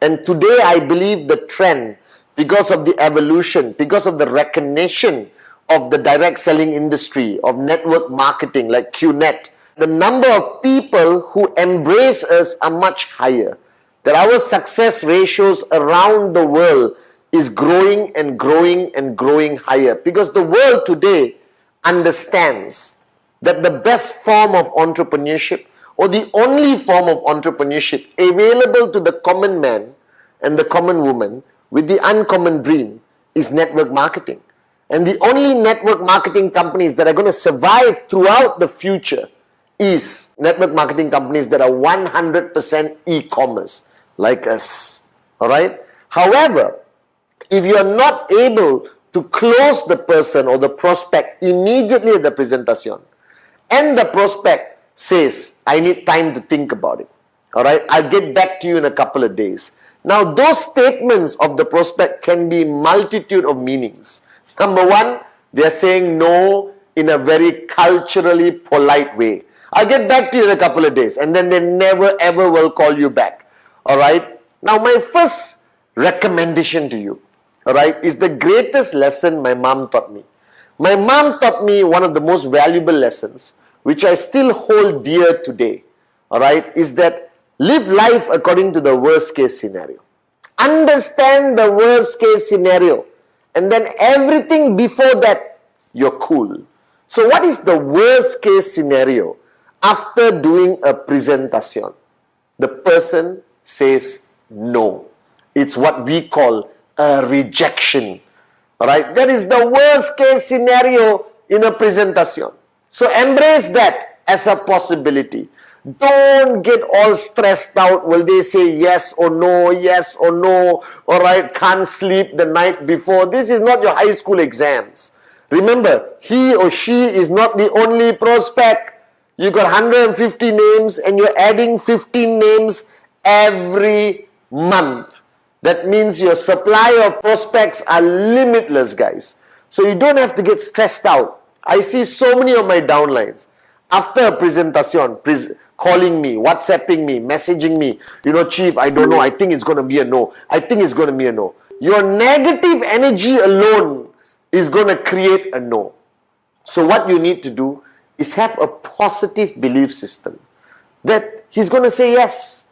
And today I believe the trend, because of the evolution, because of the recognition of the direct selling industry, of network marketing like QNet, the number of people who embrace us are much higher. That our success ratios around the world is growing and growing and growing higher. Because the world today understands that the best form of entrepreneurship, or the only form of entrepreneurship available to the common man and the common woman with the uncommon dream, is network marketing. And the only network marketing companies that are going to survive throughout the future is network marketing companies that are 100% e-commerce, like us. Alright? However, if you are not able to close the person or the prospect immediately at the presentation, and the prospect says, I need time to think about it. Alright? I'll get back to you in a couple of days. Now, those statements of the prospect can be multitude of meanings. Number one, they're saying no in a very culturally polite way. I'll get back to you in a couple of days, and then they never ever will call you back. Alright? Now, my first recommendation to you, alright, is the greatest lesson my mom taught me. My mom taught me one of the most valuable lessons, which I still hold dear today, alright, is that live life according to the worst case scenario. Understand the worst case scenario, and then everything before that, you're cool. So what is the worst case scenario after doing a presentation? The person says no. It's what we call a rejection. Alright, that is the worst case scenario in a presentation. So embrace that as a possibility. Don't get all stressed out. Will they say yes or no, yes or no? Alright, can't sleep the night before. This is not your high school exams. Remember, he or she is not the only prospect. You got 150 names and you're adding 15 names every month. That means your supply of prospects are limitless, guys. So you don't have to get stressed out. I see so many of my downlines after a presentation, calling me, WhatsApping me, messaging me, you know, Chief, I don't know, I think it's going to be a no. I think it's going to be a no. Your negative energy alone is going to create a no. So what you need to do is have a positive belief system that he's going to say yes.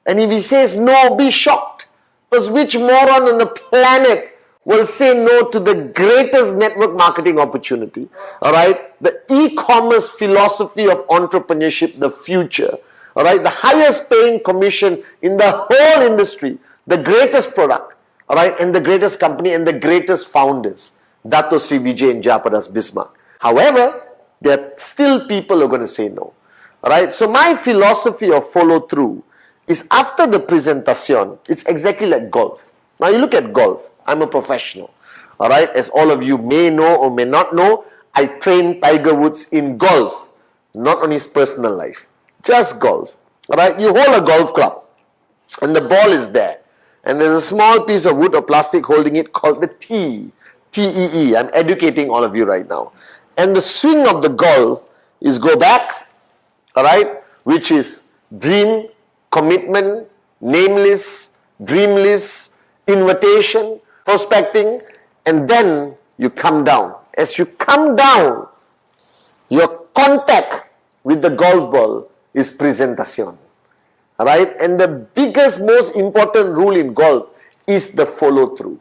And if he says no, be shocked. Because which moron on the planet will say no to the greatest network marketing opportunity? Alright? The e-commerce philosophy of entrepreneurship, the future. Alright? The highest paying commission in the whole industry. The greatest product. Alright? And the greatest company and the greatest founders. Dato Sri Vijay and Japadas Bismarck. However, there are still people who are going to say no. Alright? So my philosophy of follow through is after the presentation, it's exactly like golf. Now you look at golf. I'm a professional. Alright, as all of you may know or may not know, I train Tiger Woods in golf, not on his personal life. Just golf. Alright, you hold a golf club and the ball is there. And there's a small piece of wood or plastic holding it called the tee. T-E-E. I'm educating all of you right now. And the swing of the golf is go back, alright, which is dream, commitment, nameless, dreamless, invitation, prospecting, and then you come down. As you come down, your contact with the golf ball is presentation. Alright? And the biggest, most important rule in golf is the follow through.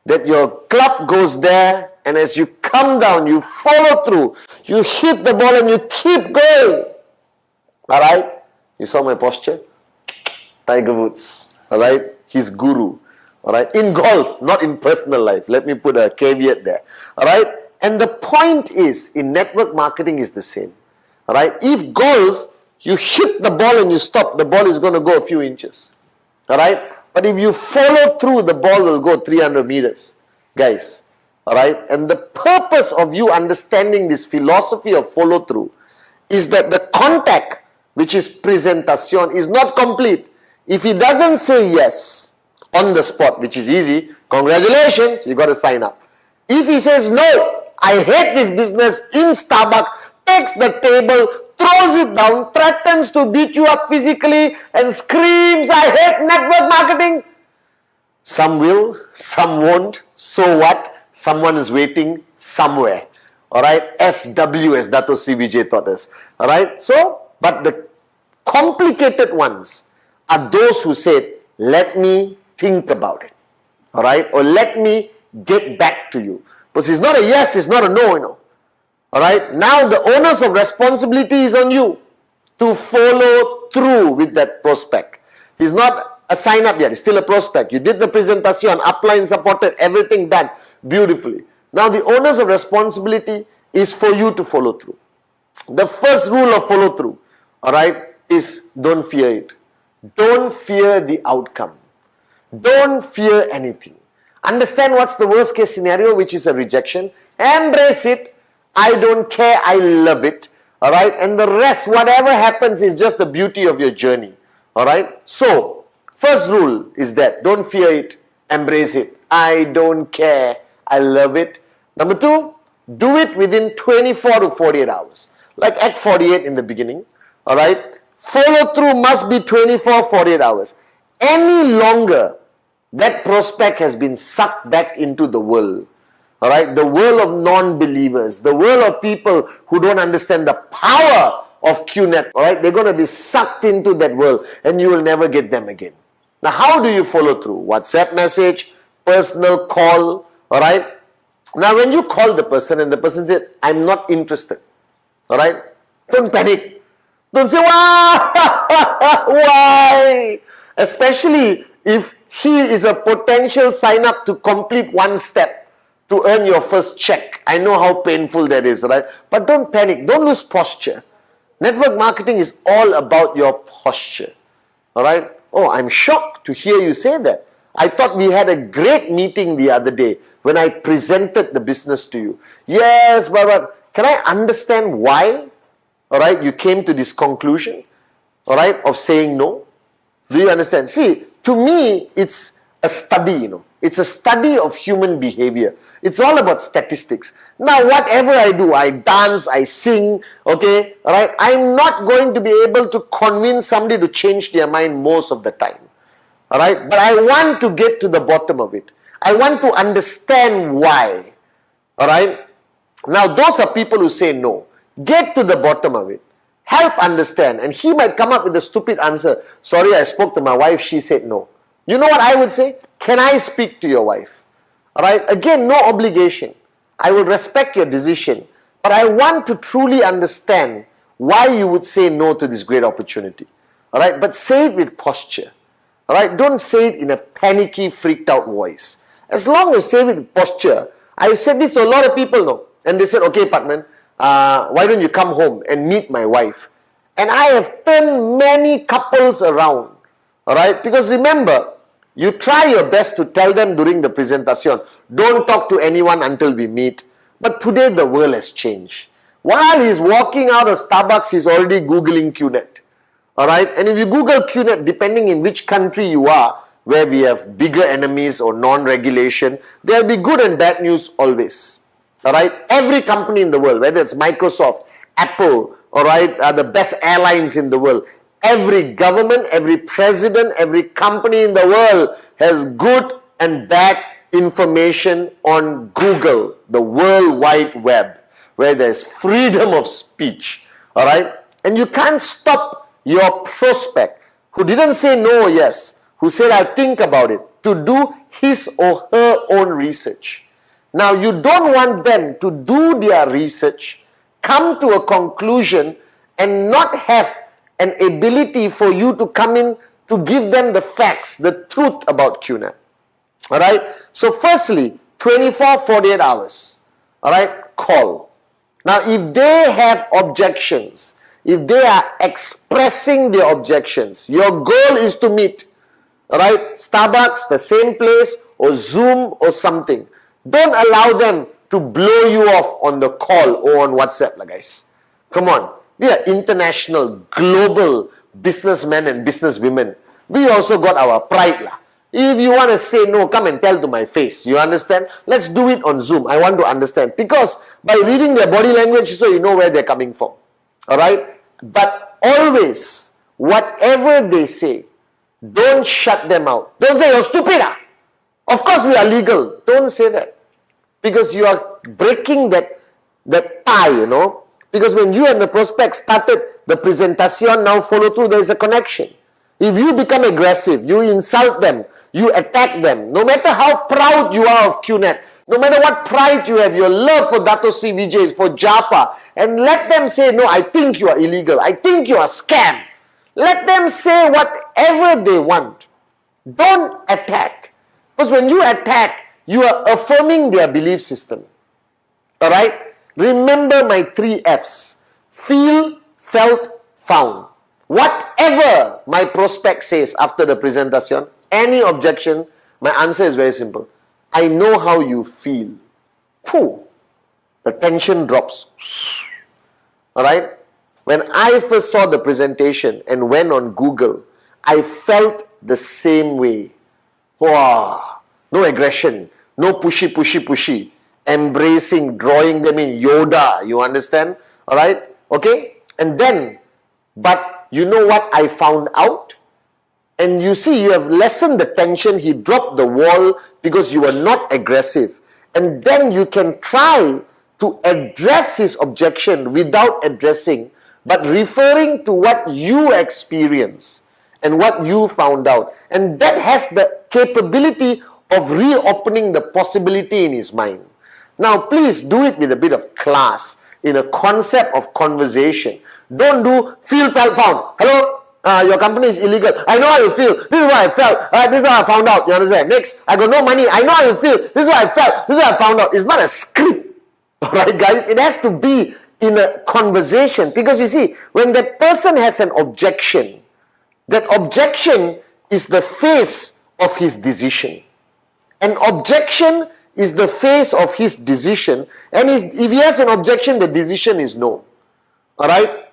That your club goes there, and as you come down, you follow through. You hit the ball and you keep going. Alright? You saw my posture? Tiger Woods, alright, his guru, alright, in golf, not in personal life. Let me put a caveat there, alright. And the point is, in network marketing is the same, alright. If golf, you hit the ball and you stop, the ball is going to go a few inches, alright. But if you follow through, the ball will go 300 meters, guys, alright. And the purpose of you understanding this philosophy of follow through is that the contact, which is presentation, is not complete. If he doesn't say yes on the spot, which is easy, congratulations, you got to sign up. If he says, no, I hate this business in Starbucks, takes the table, throws it down, threatens to beat you up physically and screams, I hate network marketing. Some will, some won't. So what? Someone is waiting somewhere. Alright? SW, as Dato Sri Vijay taught us. Alright? So, but the complicated ones are those who said, let me think about it. Alright? Or let me get back to you. Because it's not a yes, it's not a no, you know. Alright? Now the onus of responsibility is on you to follow through with that prospect. He's not a sign up yet, he's still a prospect. You did the presentation, upline supported, everything done beautifully. Now the onus of responsibility is for you to follow through. The first rule of follow through, alright, is don't fear it. Don't fear the outcome. Don't fear anything. Understand what's the worst case scenario, which is a rejection. Embrace it. I don't care. I love it. Alright. And the rest, whatever happens, is just the beauty of your journey. Alright. So, first rule is that don't fear it. Embrace it. I don't care. I love it. Number two, do it within 24 to 48 hours. Like Act 48 in the beginning. Alright. Follow through must be 24, 48 hours. Any longer, that prospect has been sucked back into the world. Alright, the world of non-believers, the world of people who don't understand the power of QNet. Alright, they're going to be sucked into that world and you will never get them again. Now, how do you follow through? WhatsApp message, personal call. Alright, now when you call the person and the person said, I'm not interested. Alright, don't panic. Don't say, why? Especially if he is a potential sign up to complete one step to earn your first check. I know how painful that is, right? But don't panic. Don't lose posture. Network marketing is all about your posture. Alright? Oh, I'm shocked to hear you say that. I thought we had a great meeting the other day when I presented the business to you. Yes, but can I understand why? Alright, you came to this conclusion, alright, of saying no? Do you understand? See, to me, it's a study, you know. It's a study of human behavior. It's all about statistics. Now, whatever I do, I dance, I sing, okay, alright, I'm not going to be able to convince somebody to change their mind most of the time. Alright, but I want to get to the bottom of it. I want to understand why. Alright, now those are people who say no. Get to the bottom of it. Help understand. And he might come up with a stupid answer. Sorry, I spoke to my wife, she said no. You know what I would say? Can I speak to your wife? Alright, again, no obligation. I will respect your decision. But I want to truly understand why you would say no to this great opportunity. Alright, but say it with posture. Alright, don't say it in a panicky, freaked out voice. As long as you say it with posture. I've said this to a lot of people now. And they said, okay, Pathman, why don't you come home and meet my wife? And I have turned many couples around. Alright, because remember, you try your best to tell them during the presentation, don't talk to anyone until we meet. But today the world has changed. While he's walking out of Starbucks, he's already Googling QNet. Alright, and if you Google QNet, depending in which country you are, where we have bigger enemies or non-regulation, there will be good and bad news always. Alright, every company in the world, whether it's Microsoft, Apple, alright, are the best airlines in the world. Every government, every president, every company in the world has good and bad information on Google, the World Wide Web, where there's freedom of speech. Alright, and you can't stop your prospect who didn't say no or yes, who said I'll think about it, to do his or her own research. Now, you don't want them to do their research, come to a conclusion, and not have an ability for you to come in to give them the facts, the truth about QNet. Alright? So, firstly, 24, 48 hours. Alright? Call. Now, if they have objections, if they are expressing their objections, your goal is to meet. Alright? Starbucks, the same place, or Zoom, or something. Don't allow them to blow you off on the call or on WhatsApp, guys. Come on. We are international, global businessmen and businesswomen. We also got our pride. If you want to say no, come and tell to my face. You understand? Let's do it on Zoom. I want to understand. Because by reading their body language, so you know where they're coming from. Alright? But always, whatever they say, don't shut them out. Don't say, you're stupid. Of course we are legal. Don't say that. Because you are breaking that tie, you know. Because when you and the prospect started the presentation, now follow through, there is a connection. If you become aggressive, you insult them, you attack them, no matter how proud you are of QNet, no matter what pride you have, your love for Dato Sri Vijay, for Japa, and let them say, no, I think you are illegal, I think you are scam. Let them say whatever they want. Don't attack. Because when you attack, you are affirming their belief system. Alright? Remember my 3 F's. Feel, felt, found. Whatever my prospect says after the presentation, any objection, my answer is very simple. I know how you feel. Phew, the tension drops. Alright? When I first saw the presentation and went on Google, I felt the same way. Wow, no aggression, no pushy. Embracing, drawing them in Yoda, you understand? Alright? Okay? And then, but you know what I found out? And you see, you have lessened the tension. He dropped the wall because you were not aggressive. And then you can try to address his objection without addressing, but referring to what you experienced and what you found out. And that has the capability of reopening the possibility in his mind. Now, please do it with a bit of class, in a concept of conversation. Don't do feel, felt, found. Hello? Your company is illegal. I know how you feel. This is what I felt. This is what I found out. You understand? Next, I got no money. I know how you feel. This is what I felt. This is what I found out. It's not a script. Alright, guys? It has to be in a conversation. Because you see, when that person has an objection, that objection is the face of his decision. An objection is the face of his decision. And if he has an objection, the decision is no. Alright?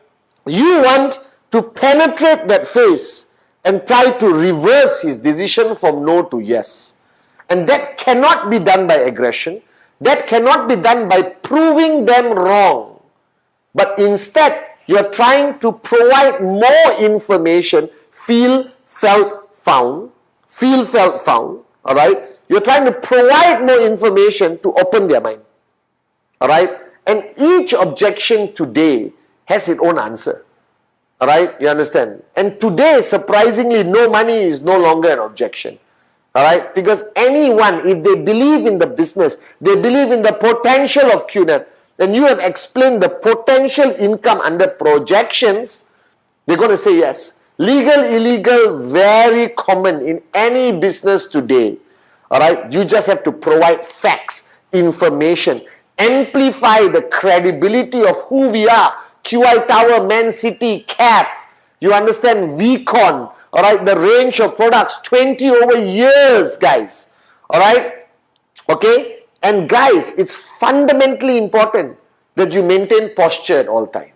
You want to penetrate that face and try to reverse his decision from no to yes. And that cannot be done by aggression. That cannot be done by proving them wrong. But instead, you're trying to provide more information. Feel, felt, found. Feel, felt, found. Alright? You're trying to provide more information to open their mind. Alright? And each objection today has its own answer. Alright? You understand? And today, surprisingly, no money is no longer an objection. Alright? Because anyone, if they believe in the business, they believe in the potential of QNet, and you have explained the potential income under projections, they're going to say yes. Legal, illegal, very common in any business today. Alright? You just have to provide facts, information, amplify the credibility of who we are. QI Tower, Man City, CAF. You understand? VCon. Alright? The range of products, 20 over years, guys. Alright? Okay? And guys, it's fundamentally important that you maintain posture at all time.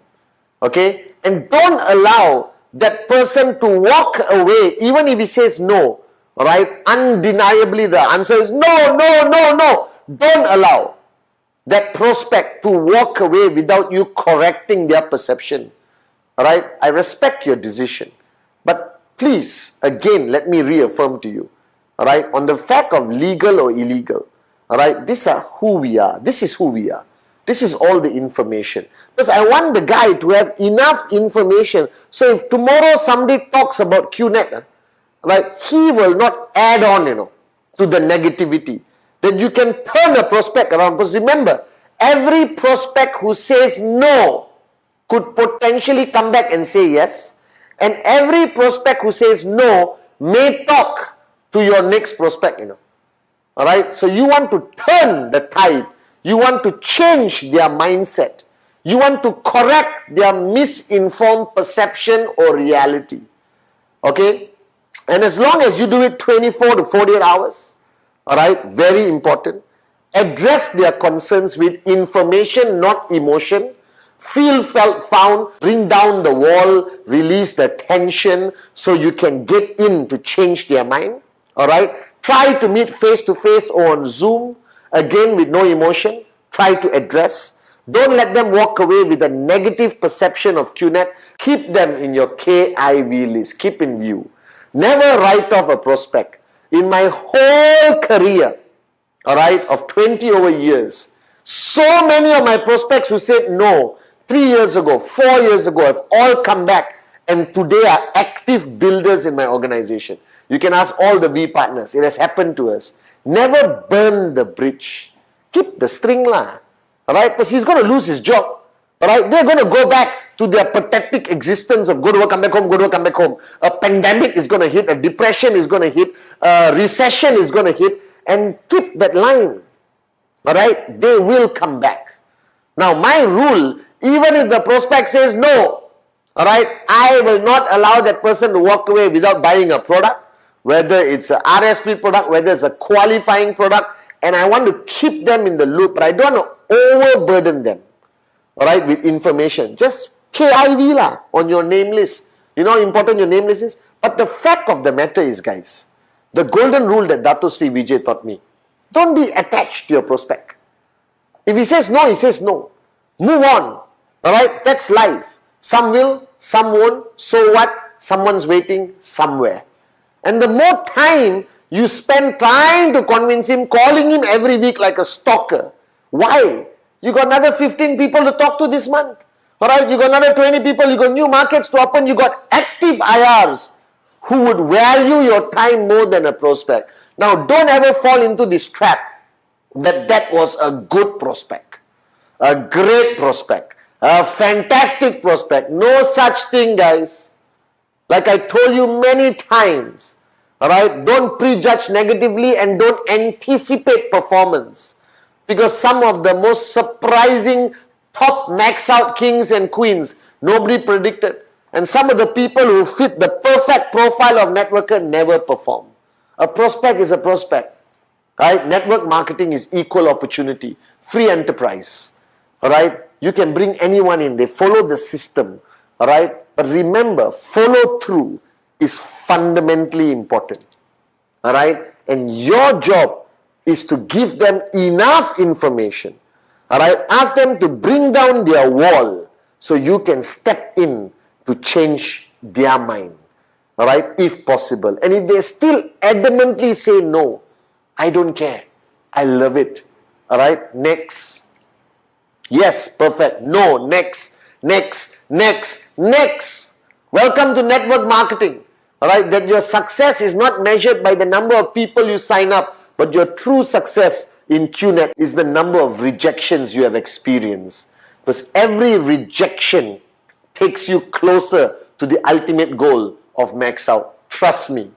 Okay? And don't allow that person to walk away, even if he says no. Alright? Undeniably, the answer is no, no, no, no. Don't allow that prospect to walk away without you correcting their perception. Alright? I respect your decision. But please, again, let me reaffirm to you. Alright? On the fact of legal or illegal. Alright? These are who we are. This is who we are. This is all the information. Because I want the guy to have enough information. So if tomorrow somebody talks about QNet, right, he will not add on, to the negativity. That you can turn a prospect around. Because remember, every prospect who says no could potentially come back and say yes. And every prospect who says no may talk to your next prospect, Alright? So you want to turn the tide. You want to change their mindset. You want to correct their misinformed perception or reality. Okay? And as long as you do it 24 to 48 hours, alright, very important, address their concerns with information, not emotion. Feel, felt, found, bring down the wall, release the tension so you can get in to change their mind. All right. Try to meet face to face or on Zoom. Again, with no emotion. Try to address. Don't let them walk away with a negative perception of QNet. Keep them in your KIV list. Keep in view. Never write off a prospect. In my whole career, all right, of 20 over years, so many of my prospects who said no 3 years ago, 4 years ago, have all come back and today are active builders in my organization. You can ask all the V partners. It has happened to us. Never burn the bridge. Keep the string lah. Alright, because he's going to lose his job. Alright, they're going to go back to their pathetic existence of go to work, come back home, go to work, come back home. A pandemic is going to hit, a depression is going to hit, a recession is going to hit, and keep that line. Alright, they will come back. Now, my rule, even if the prospect says no, alright, I will not allow that person to walk away without buying a product, whether it's a RSP product, whether it's a qualifying product, and I want to keep them in the loop, but I don't want to overburden them, alright, with information. Just KIV lah on your name list. You know how important your name list is? But the fact of the matter is, guys, the golden rule that Dato Sri Vijay taught me, don't be attached to your prospect. If he says no, he says no. Move on. Alright, that's life. Some will, some won't. So what? Someone's waiting somewhere. And the more time you spend trying to convince him, calling him every week like a stalker. Why? You got another 15 people to talk to this month. Alright, you got another 20 people, you got new markets to open, you got active IRs who would value your time more than a prospect. Now, don't ever fall into this trap that was a good prospect, a great prospect, a fantastic prospect. No such thing, guys. Like I told you many times, alright, don't prejudge negatively and don't anticipate performance. Because some of the most surprising top max out kings and queens, nobody predicted. And some of the people who fit the perfect profile of networker never perform. A prospect is a prospect. Right? Network marketing is equal opportunity. Free enterprise. Alright? You can bring anyone in. They follow the system. Alright? But remember, follow through is fundamentally important. Alright? And your job is to give them enough information. Alright? Ask them to bring down their wall so you can step in to change their mind. Alright? If possible. And if they still adamantly say no, I don't care. I love it. Alright? Next. Yes, perfect. No, next, next, next, next. Welcome to network marketing. Alright? That your success is not measured by the number of people you sign up, but your true success in QNet is the number of rejections you have experienced. Because every rejection takes you closer to the ultimate goal of max out. Trust me.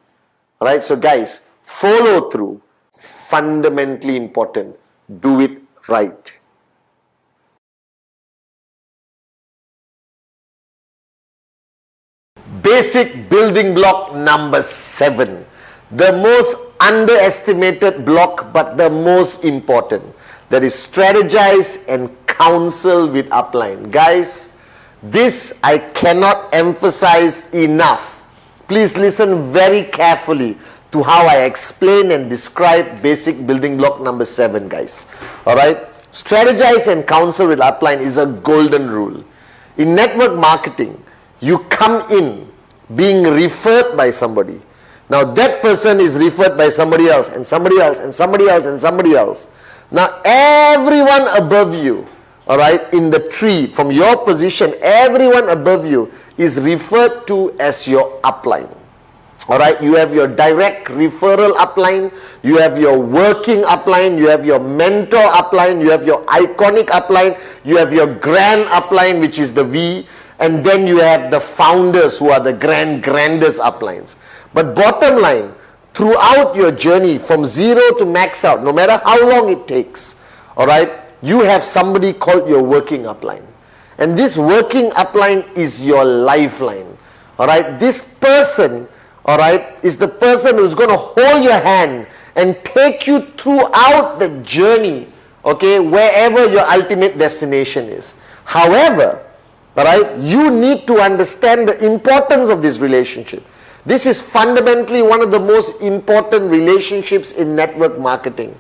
Alright, so guys, follow through. Fundamentally important. Do it right. Basic building block number 7. The most underestimated block, but the most important. That is strategize and counsel with upline. Guys, this I cannot emphasize enough. Please listen very carefully to how I explain and describe basic building block number 7, guys. Alright? Strategize and counsel with upline is a golden rule. In network marketing, you come in being referred by somebody. Now that person is referred by somebody else and somebody else and somebody else and somebody else. Now everyone above you, alright, in the tree, from your position, everyone above you is referred to as your upline. Alright, you have your direct referral upline, you have your working upline, you have your mentor upline, you have your iconic upline, you have your grand upline, which is the V, and then you have the founders who are the grandest uplines. But bottom line, throughout your journey from 0 to max out, no matter how long it takes, alright, you have somebody called your working upline. And this working upline is your lifeline. Alright, this person, alright, is the person who's going to hold your hand and take you throughout the journey, okay, wherever your ultimate destination is. However, alright, you need to understand the importance of this relationship. This is fundamentally one of the most important relationships in network marketing.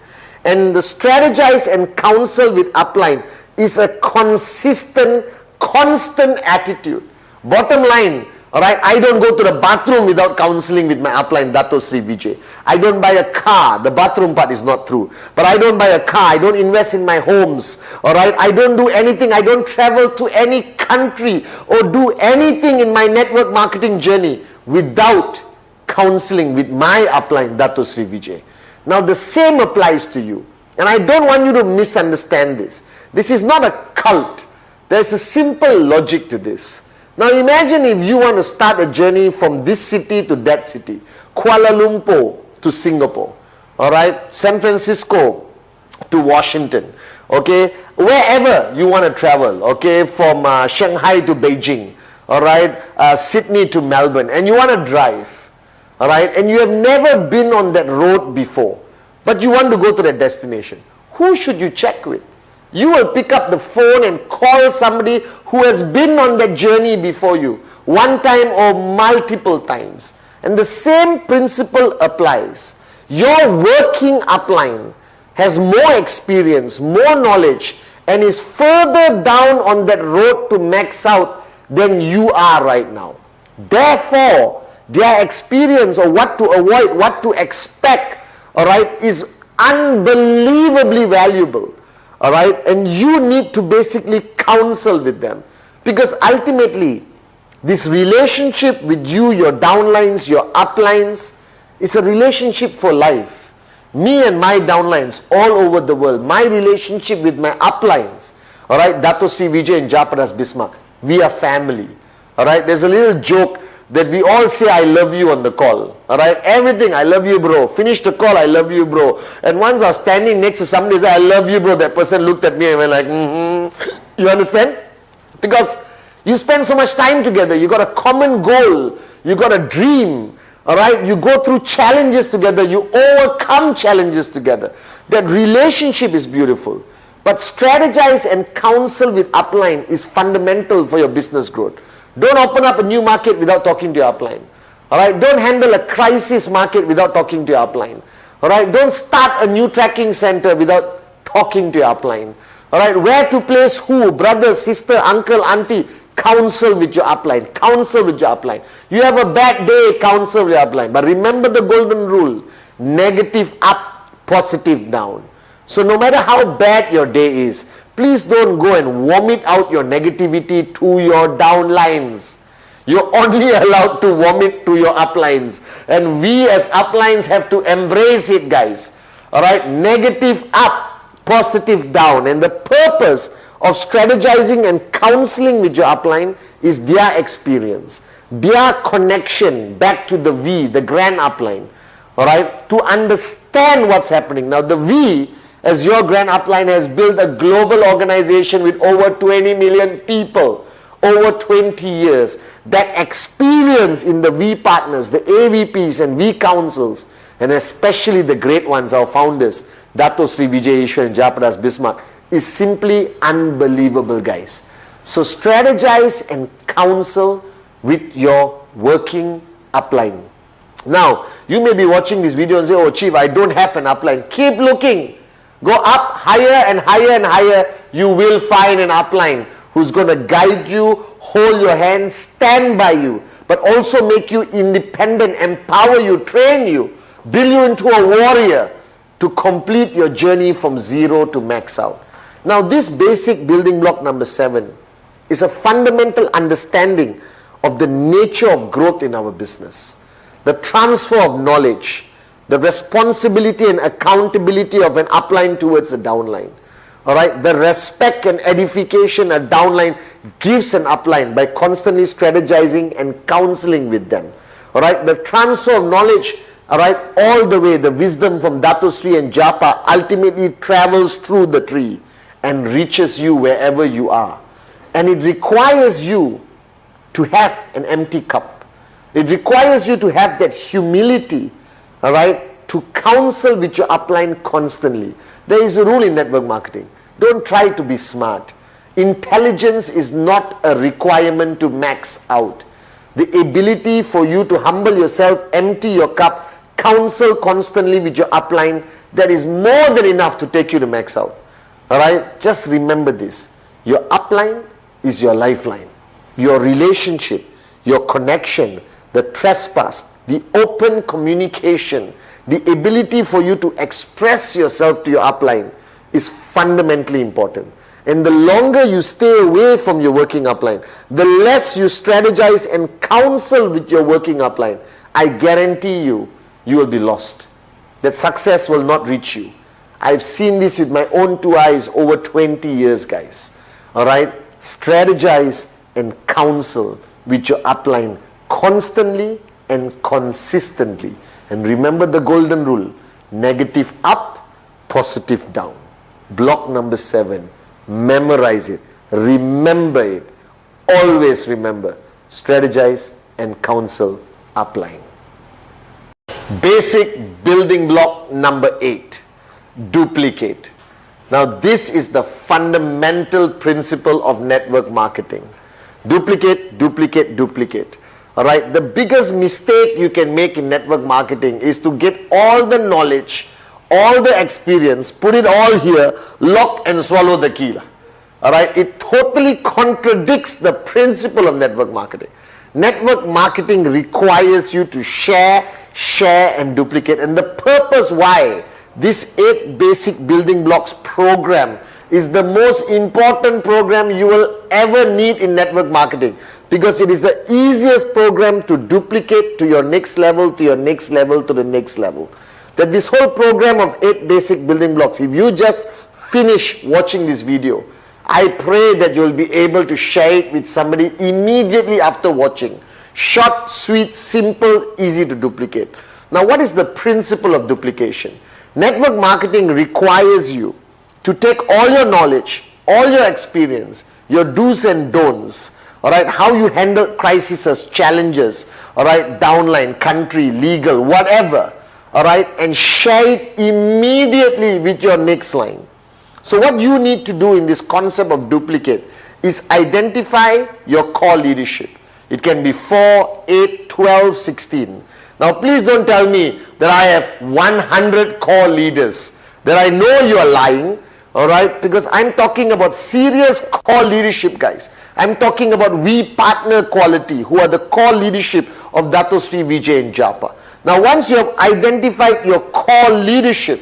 And the strategize and counsel with upline is a consistent, constant attitude. Bottom line, alright, I don't go to the bathroom without counseling with my upline, Dato Sri Vijay. I don't buy a car, the bathroom part is not true. But I don't buy a car, I don't invest in my homes, alright, I don't do anything, I don't travel to any country or do anything in my network marketing journey without counseling with my upline, Dato Sri Vijay. Now the same applies to you. And I don't want you to misunderstand this. This is not a cult. There's a simple logic to this. Now imagine if you want to start a journey from this city to that city, Kuala Lumpur to Singapore, all right, San Francisco to Washington, okay, wherever you want to travel, okay, from Shanghai to Beijing, all right, Sydney to Melbourne, and you want to drive, all right, and you have never been on that road before, but you want to go to that destination. Who should you check with? You will pick up the phone and call somebody who has been on that journey before you, one time or multiple times. And the same principle applies. Your working upline has more experience, more knowledge, and is further down on that road to max out than you are right now. Therefore, their experience of what to avoid, what to expect, all right, is unbelievably valuable. All right, and you need to basically counsel with them, because ultimately this relationship with you, your downlines, your uplines, is a relationship for life. Me and my downlines all over the world, my relationship with my uplines, all right, Dato Sri Vijay and Japadas Bismarck, we are family. All right, there's a little joke that we all say I love you on the call, all right, everything, I love you bro, finish the call, I love you bro. And once I was standing next to somebody say I love you bro, that person looked at me and went like, You understand? Because you spend so much time together, you got a common goal, you got a dream, all right, you go through challenges together, you overcome challenges together. That relationship is beautiful. But strategize and counsel with upline is fundamental for your business growth. Don't open up a new market without talking to your upline. All right, don't handle a crisis market without talking to your upline. All right, don't start a new tracking center without talking to your upline. All right, where to place who, brother, sister, uncle, auntie, counsel with your upline. Counsel with your upline. You have a bad day, counsel with your upline. But remember the golden rule, negative up, positive down. So no matter how bad your day is, please don't go and vomit out your negativity to your downlines. You're only allowed to vomit to your uplines. And we as uplines have to embrace it, guys. Alright, negative up, positive down. And the purpose of strategizing and counseling with your upline is their experience, their connection back to the V, the grand upline. Alright, to understand what's happening. Now the V, as your grand upline, has built a global organization with over 20 million people over 20 years. That experience in the V partners, the AVPs and V councils, and especially the great ones, our founders, Dato Sri Vijay Ishwar and Japadas Bismarck, is simply unbelievable, guys. So strategize and counsel with your working upline. Now, you may be watching this video and say, oh Chief, I don't have an upline. Keep looking. Go up higher and higher and higher. You will find an upline who's going to guide you, hold your hand, stand by you, but also make you independent, empower you, train you, build you into a warrior to complete your journey from zero to max out. Now this basic building block number 7 is a fundamental understanding of the nature of growth in our business. The transfer of knowledge, the responsibility and accountability of an upline towards a downline. Alright, the respect and edification a downline gives an upline by constantly strategizing and counseling with them. Alright, the transfer of knowledge, alright, all the way, the wisdom from Dato Sri and Japa ultimately travels through the tree and reaches you wherever you are. And it requires you to have an empty cup. It requires you to have that humility, all right, to counsel with your upline constantly. There is a rule in network marketing. Don't try to be smart. Intelligence is not a requirement to max out. the ability for you to humble yourself, empty your cup, counsel constantly with your upline, that is more than enough to take you to max out. Alright, just remember this. Your upline is your lifeline. Your relationship, your connection, the trespass, the open communication, the ability for you to express yourself to your upline is fundamentally important. And the longer you stay away from your working upline, the less you strategize and counsel with your working upline, I guarantee you, you will be lost. That success will not reach you. I've seen this with my own two eyes over 20 years, guys. Alright? Strategize and counsel with your upline constantly and consistently. And remember the golden rule: negative up, positive down. Block number 7. Memorize it. Remember it. Always remember. Strategize and counsel upline. Basic building block number 8. Duplicate. Now this is the fundamental principle of network marketing. Duplicate, duplicate, duplicate. Alright, the biggest mistake you can make in network marketing is to get all the knowledge, all the experience, put it all here, lock and swallow the key. Alright, it totally contradicts the principle of network marketing. Network marketing requires you to share and duplicate. And the purpose why this 8 basic building blocks program is the most important program you will ever need in network marketing, because it is the easiest program to duplicate to your next level, to your next level, to the next level. That this whole program of 8 basic building blocks, if you just finish watching this video, I pray that you will be able to share it with somebody immediately after watching. Short, sweet, simple, easy to duplicate. Now, what is the principle of duplication? Network marketing requires you to take all your knowledge, all your experience, your do's and don'ts, alright, how you handle crises, challenges, alright, downline, country, legal, whatever, alright, and share it immediately with your next line. So what you need to do in this concept of duplicate is identify your core leadership. It can be 4, 8, 12, 16. Now please don't tell me that I have 100 core leaders, that I know you are lying, alright, because I'm talking about serious core leadership, guys. I'm talking about we partner quality, who are the core leadership of Dato Sri Vijay and Japa. Now once you have identified your core leadership,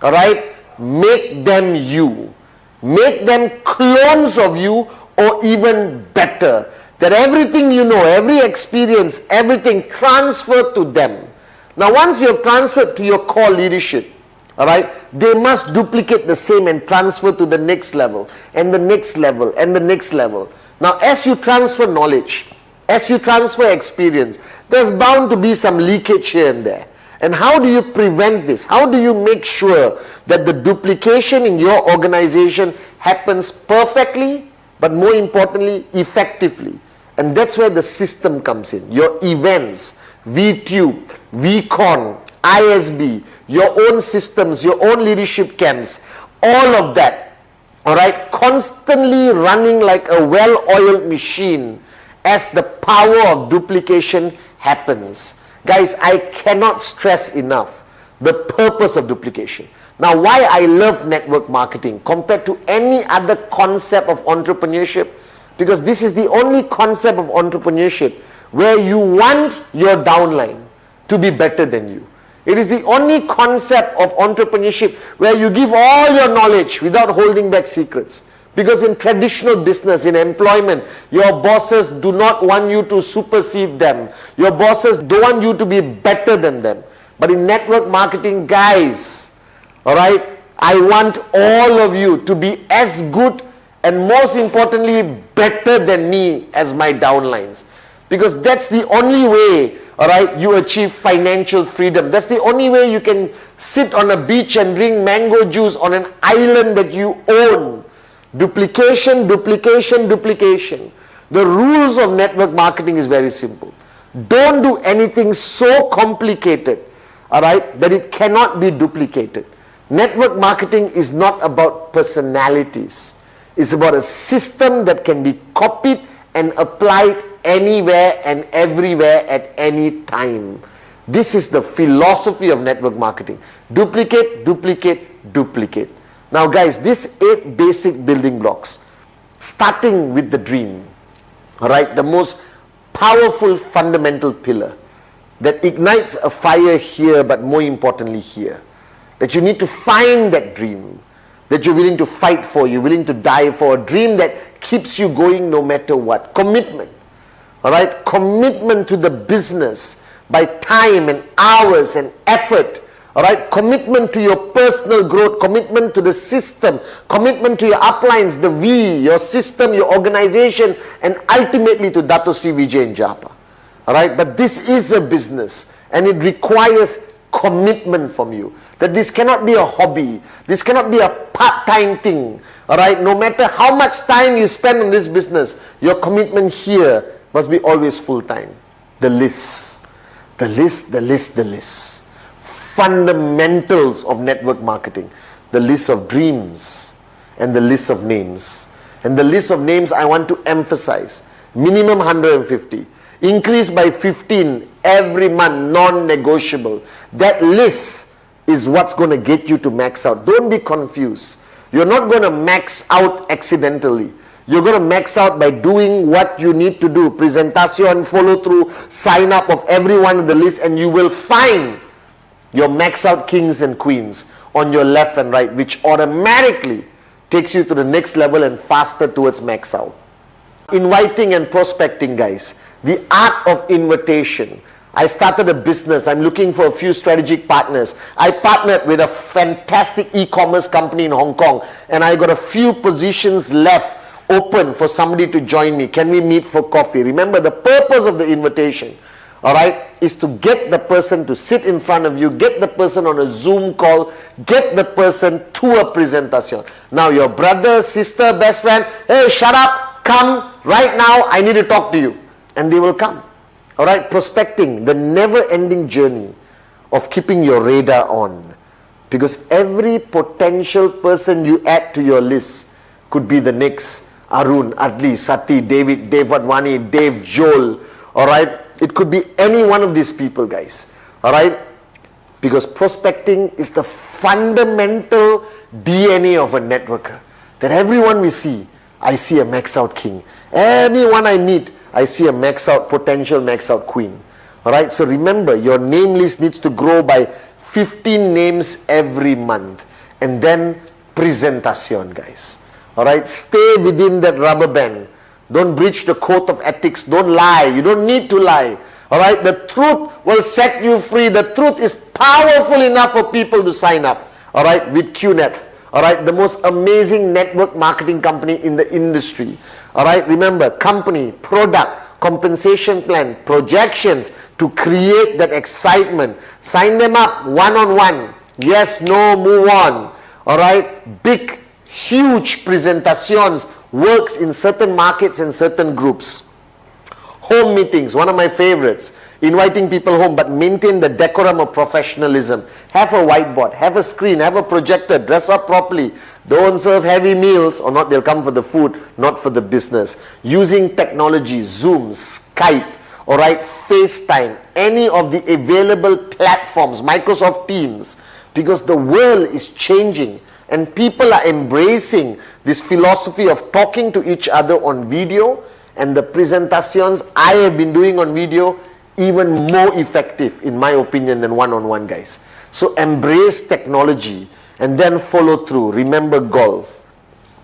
alright, make them you. Make them clones of you, or even better. That everything you know, every experience, everything transfer to them. Now once you have transferred to your core leadership, alright, they must duplicate the same and transfer to the next level, and the next level, and the next level. Now as you transfer knowledge, as you transfer experience, there's bound to be some leakage here and there. And how do you prevent this? How do you make sure that the duplication in your organization happens perfectly, but more importantly, effectively? And that's where the system comes in. Your events, VTube, VCon, ISB, your own systems, your own leadership camps, all of that, alright, constantly running like a well-oiled machine as the power of duplication happens. Guys, I cannot stress enough the purpose of duplication. Now, why I love network marketing compared to any other concept of entrepreneurship, because this is the only concept of entrepreneurship where you want your downline to be better than you. It is the only concept of entrepreneurship where you give all your knowledge without holding back secrets. Because in traditional business, in employment, your bosses do not want you to supersede them. Your bosses don't want you to be better than them. But in network marketing, guys, alright, I want all of you to be as good and most importantly, better than me as my downlines. Because that's the only way, alright, you achieve financial freedom. That's the only way you can sit on a beach and drink mango juice on an island that you own. Duplication, duplication, duplication. The rules of network marketing is very simple. Don't do anything so complicated, alright, that it cannot be duplicated. Network marketing is not about personalities. It's about a system that can be copied and applied anywhere and everywhere at any time. This is the philosophy of network marketing. Duplicate, duplicate, duplicate. Now guys, these 8 basic building blocks, starting with the dream, all right, the most powerful fundamental pillar that ignites a fire here, but more importantly here, that you need to find that dream, that you're willing to fight for, you're willing to die for, a dream that keeps you going no matter what. Commitment, all right, commitment to the business by time and hours and effort. All right, commitment to your personal growth, commitment to the system, commitment to your uplines, the V, your system, your organization, and ultimately to Dato Sri Vijay and Japa. All right, but this is a business and it requires commitment from you. That this cannot be a hobby, this cannot be a part-time thing. All right, no matter how much time you spend on this business, your commitment here must be always full-time. The list, the list, the list, the list. Fundamentals of network marketing, the list of dreams and the list of names. And the list of names I want to emphasize, minimum 150, increase by 15 every month, non-negotiable. That list is what's going to get you to max out. Don't be confused. You're not going to max out accidentally. You're going to max out by doing what you need to do. Presentation, follow through, sign up of everyone on the list, and you will find your max out kings and queens on your left and right, which automatically takes you to the next level and faster towards max out. Inviting and prospecting, guys. The art of invitation. I started a business. I'm looking for a few strategic partners. I partnered with a fantastic e-commerce company in Hong Kong, and I got a few positions left open for somebody to join me. Can we meet for coffee? Remember, the purpose of the invitation, all right, is to get the person to sit in front of you, get the person on a Zoom call, get the person to a presentation. Now your brother, sister, best friend, hey, shut up, come right now, I need to talk to you. And they will come. All right, prospecting, the never-ending journey of keeping your radar on. Because every potential person you add to your list could be the next Arun, Adli, Sati, David, Dave Wadwani, Dave, Joel, all right? It could be any one of these people, guys, all right? Because prospecting is the fundamental DNA of a networker. That everyone we see, I see a max out king. Anyone I meet, I see a max out, potential max out queen. All right, so remember, your name list needs to grow by 15 names every month. And then presentation, guys. All right, stay within that rubber band. Don't breach the code of ethics. Don't lie. You don't need to lie. All right, the truth will set you free. The truth is powerful enough for people to sign up. All right, with QNet. All right, the most amazing network marketing company in the industry. All right, remember, company, product, compensation plan, projections to create that excitement. Sign them up one-on-one. Yes, no, move on. All right, big, huge presentations works in certain markets and certain groups. Home meetings, one of my favorites. Inviting people home, but maintain the decorum of professionalism. Have a whiteboard, have a screen, have a projector, dress up properly. Don't serve heavy meals, or not they'll come for the food, not for the business. Using technology, Zoom, Skype, all right, FaceTime, any of the available platforms, Microsoft Teams, because the world is changing and people are embracing this philosophy of talking to each other on video, and the presentations I have been doing on video even more effective in my opinion than one-on-one, guys. So embrace technology and then follow through. Remember golf.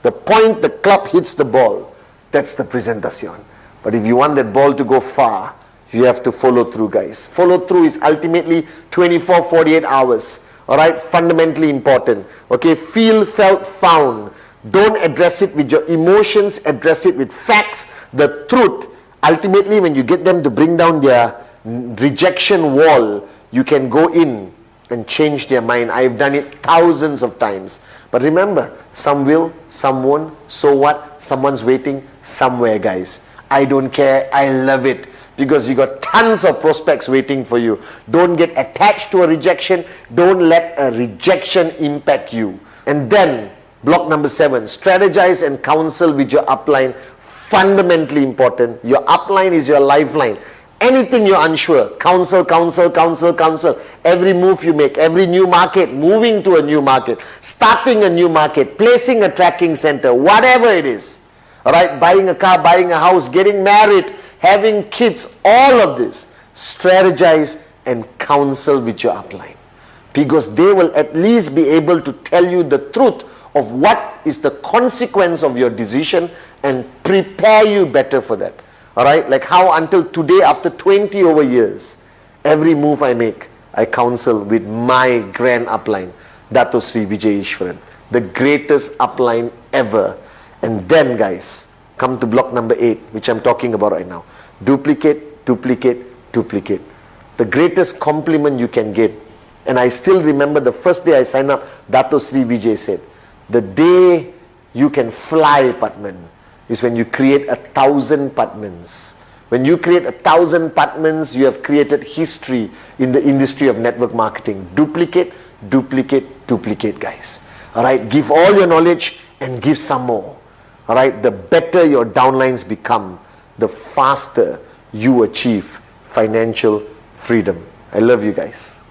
The point the club hits the ball, that's the presentation. But if you want that ball to go far, you have to follow through, guys. Follow through is ultimately 24, 48 hours. All right, fundamentally important. Okay, feel, felt, found. Don't address it with your emotions, address it with facts, the truth. Ultimately, when you get them to bring down their rejection wall, you can go in and change their mind. I've done it thousands of times. But remember, some will, some won't. So what? Someone's waiting somewhere, guys. I don't care. I love it. Because you got tons of prospects waiting for you. Don't get attached to a rejection. Don't let a rejection impact you. And then, block number 7, strategize and counsel with your upline fundamentally important. Your upline is your lifeline. Anything you're unsure, counsel. Every move you make, every new market, moving to a new market, starting a new market, placing a tracking center, whatever it is. All right, buying a car, buying a house, getting married, having kids, all of this, strategize and counsel with your upline. Because they will at least be able to tell you the truth of what is the consequence of your decision and prepare you better for that. All right, like how until today, after 20 over years, every move I make, I counsel with my grand upline, Dato Sri Vijay Ishwaran, the greatest upline ever. And then guys, come to block number 8, which I'm talking about right now. Duplicate, duplicate, duplicate. The greatest compliment you can get. And I still remember the first day I signed up, Dato Sri Vijay said, the day you can fly, Pathman, is when you create 1,000 Pathmans. When you create 1,000 Pathmans, you have created history in the industry of network marketing. Duplicate, duplicate, duplicate, guys. All right, give all your knowledge and give some more. All right, the better your downlines become, the faster you achieve financial freedom. I love you guys.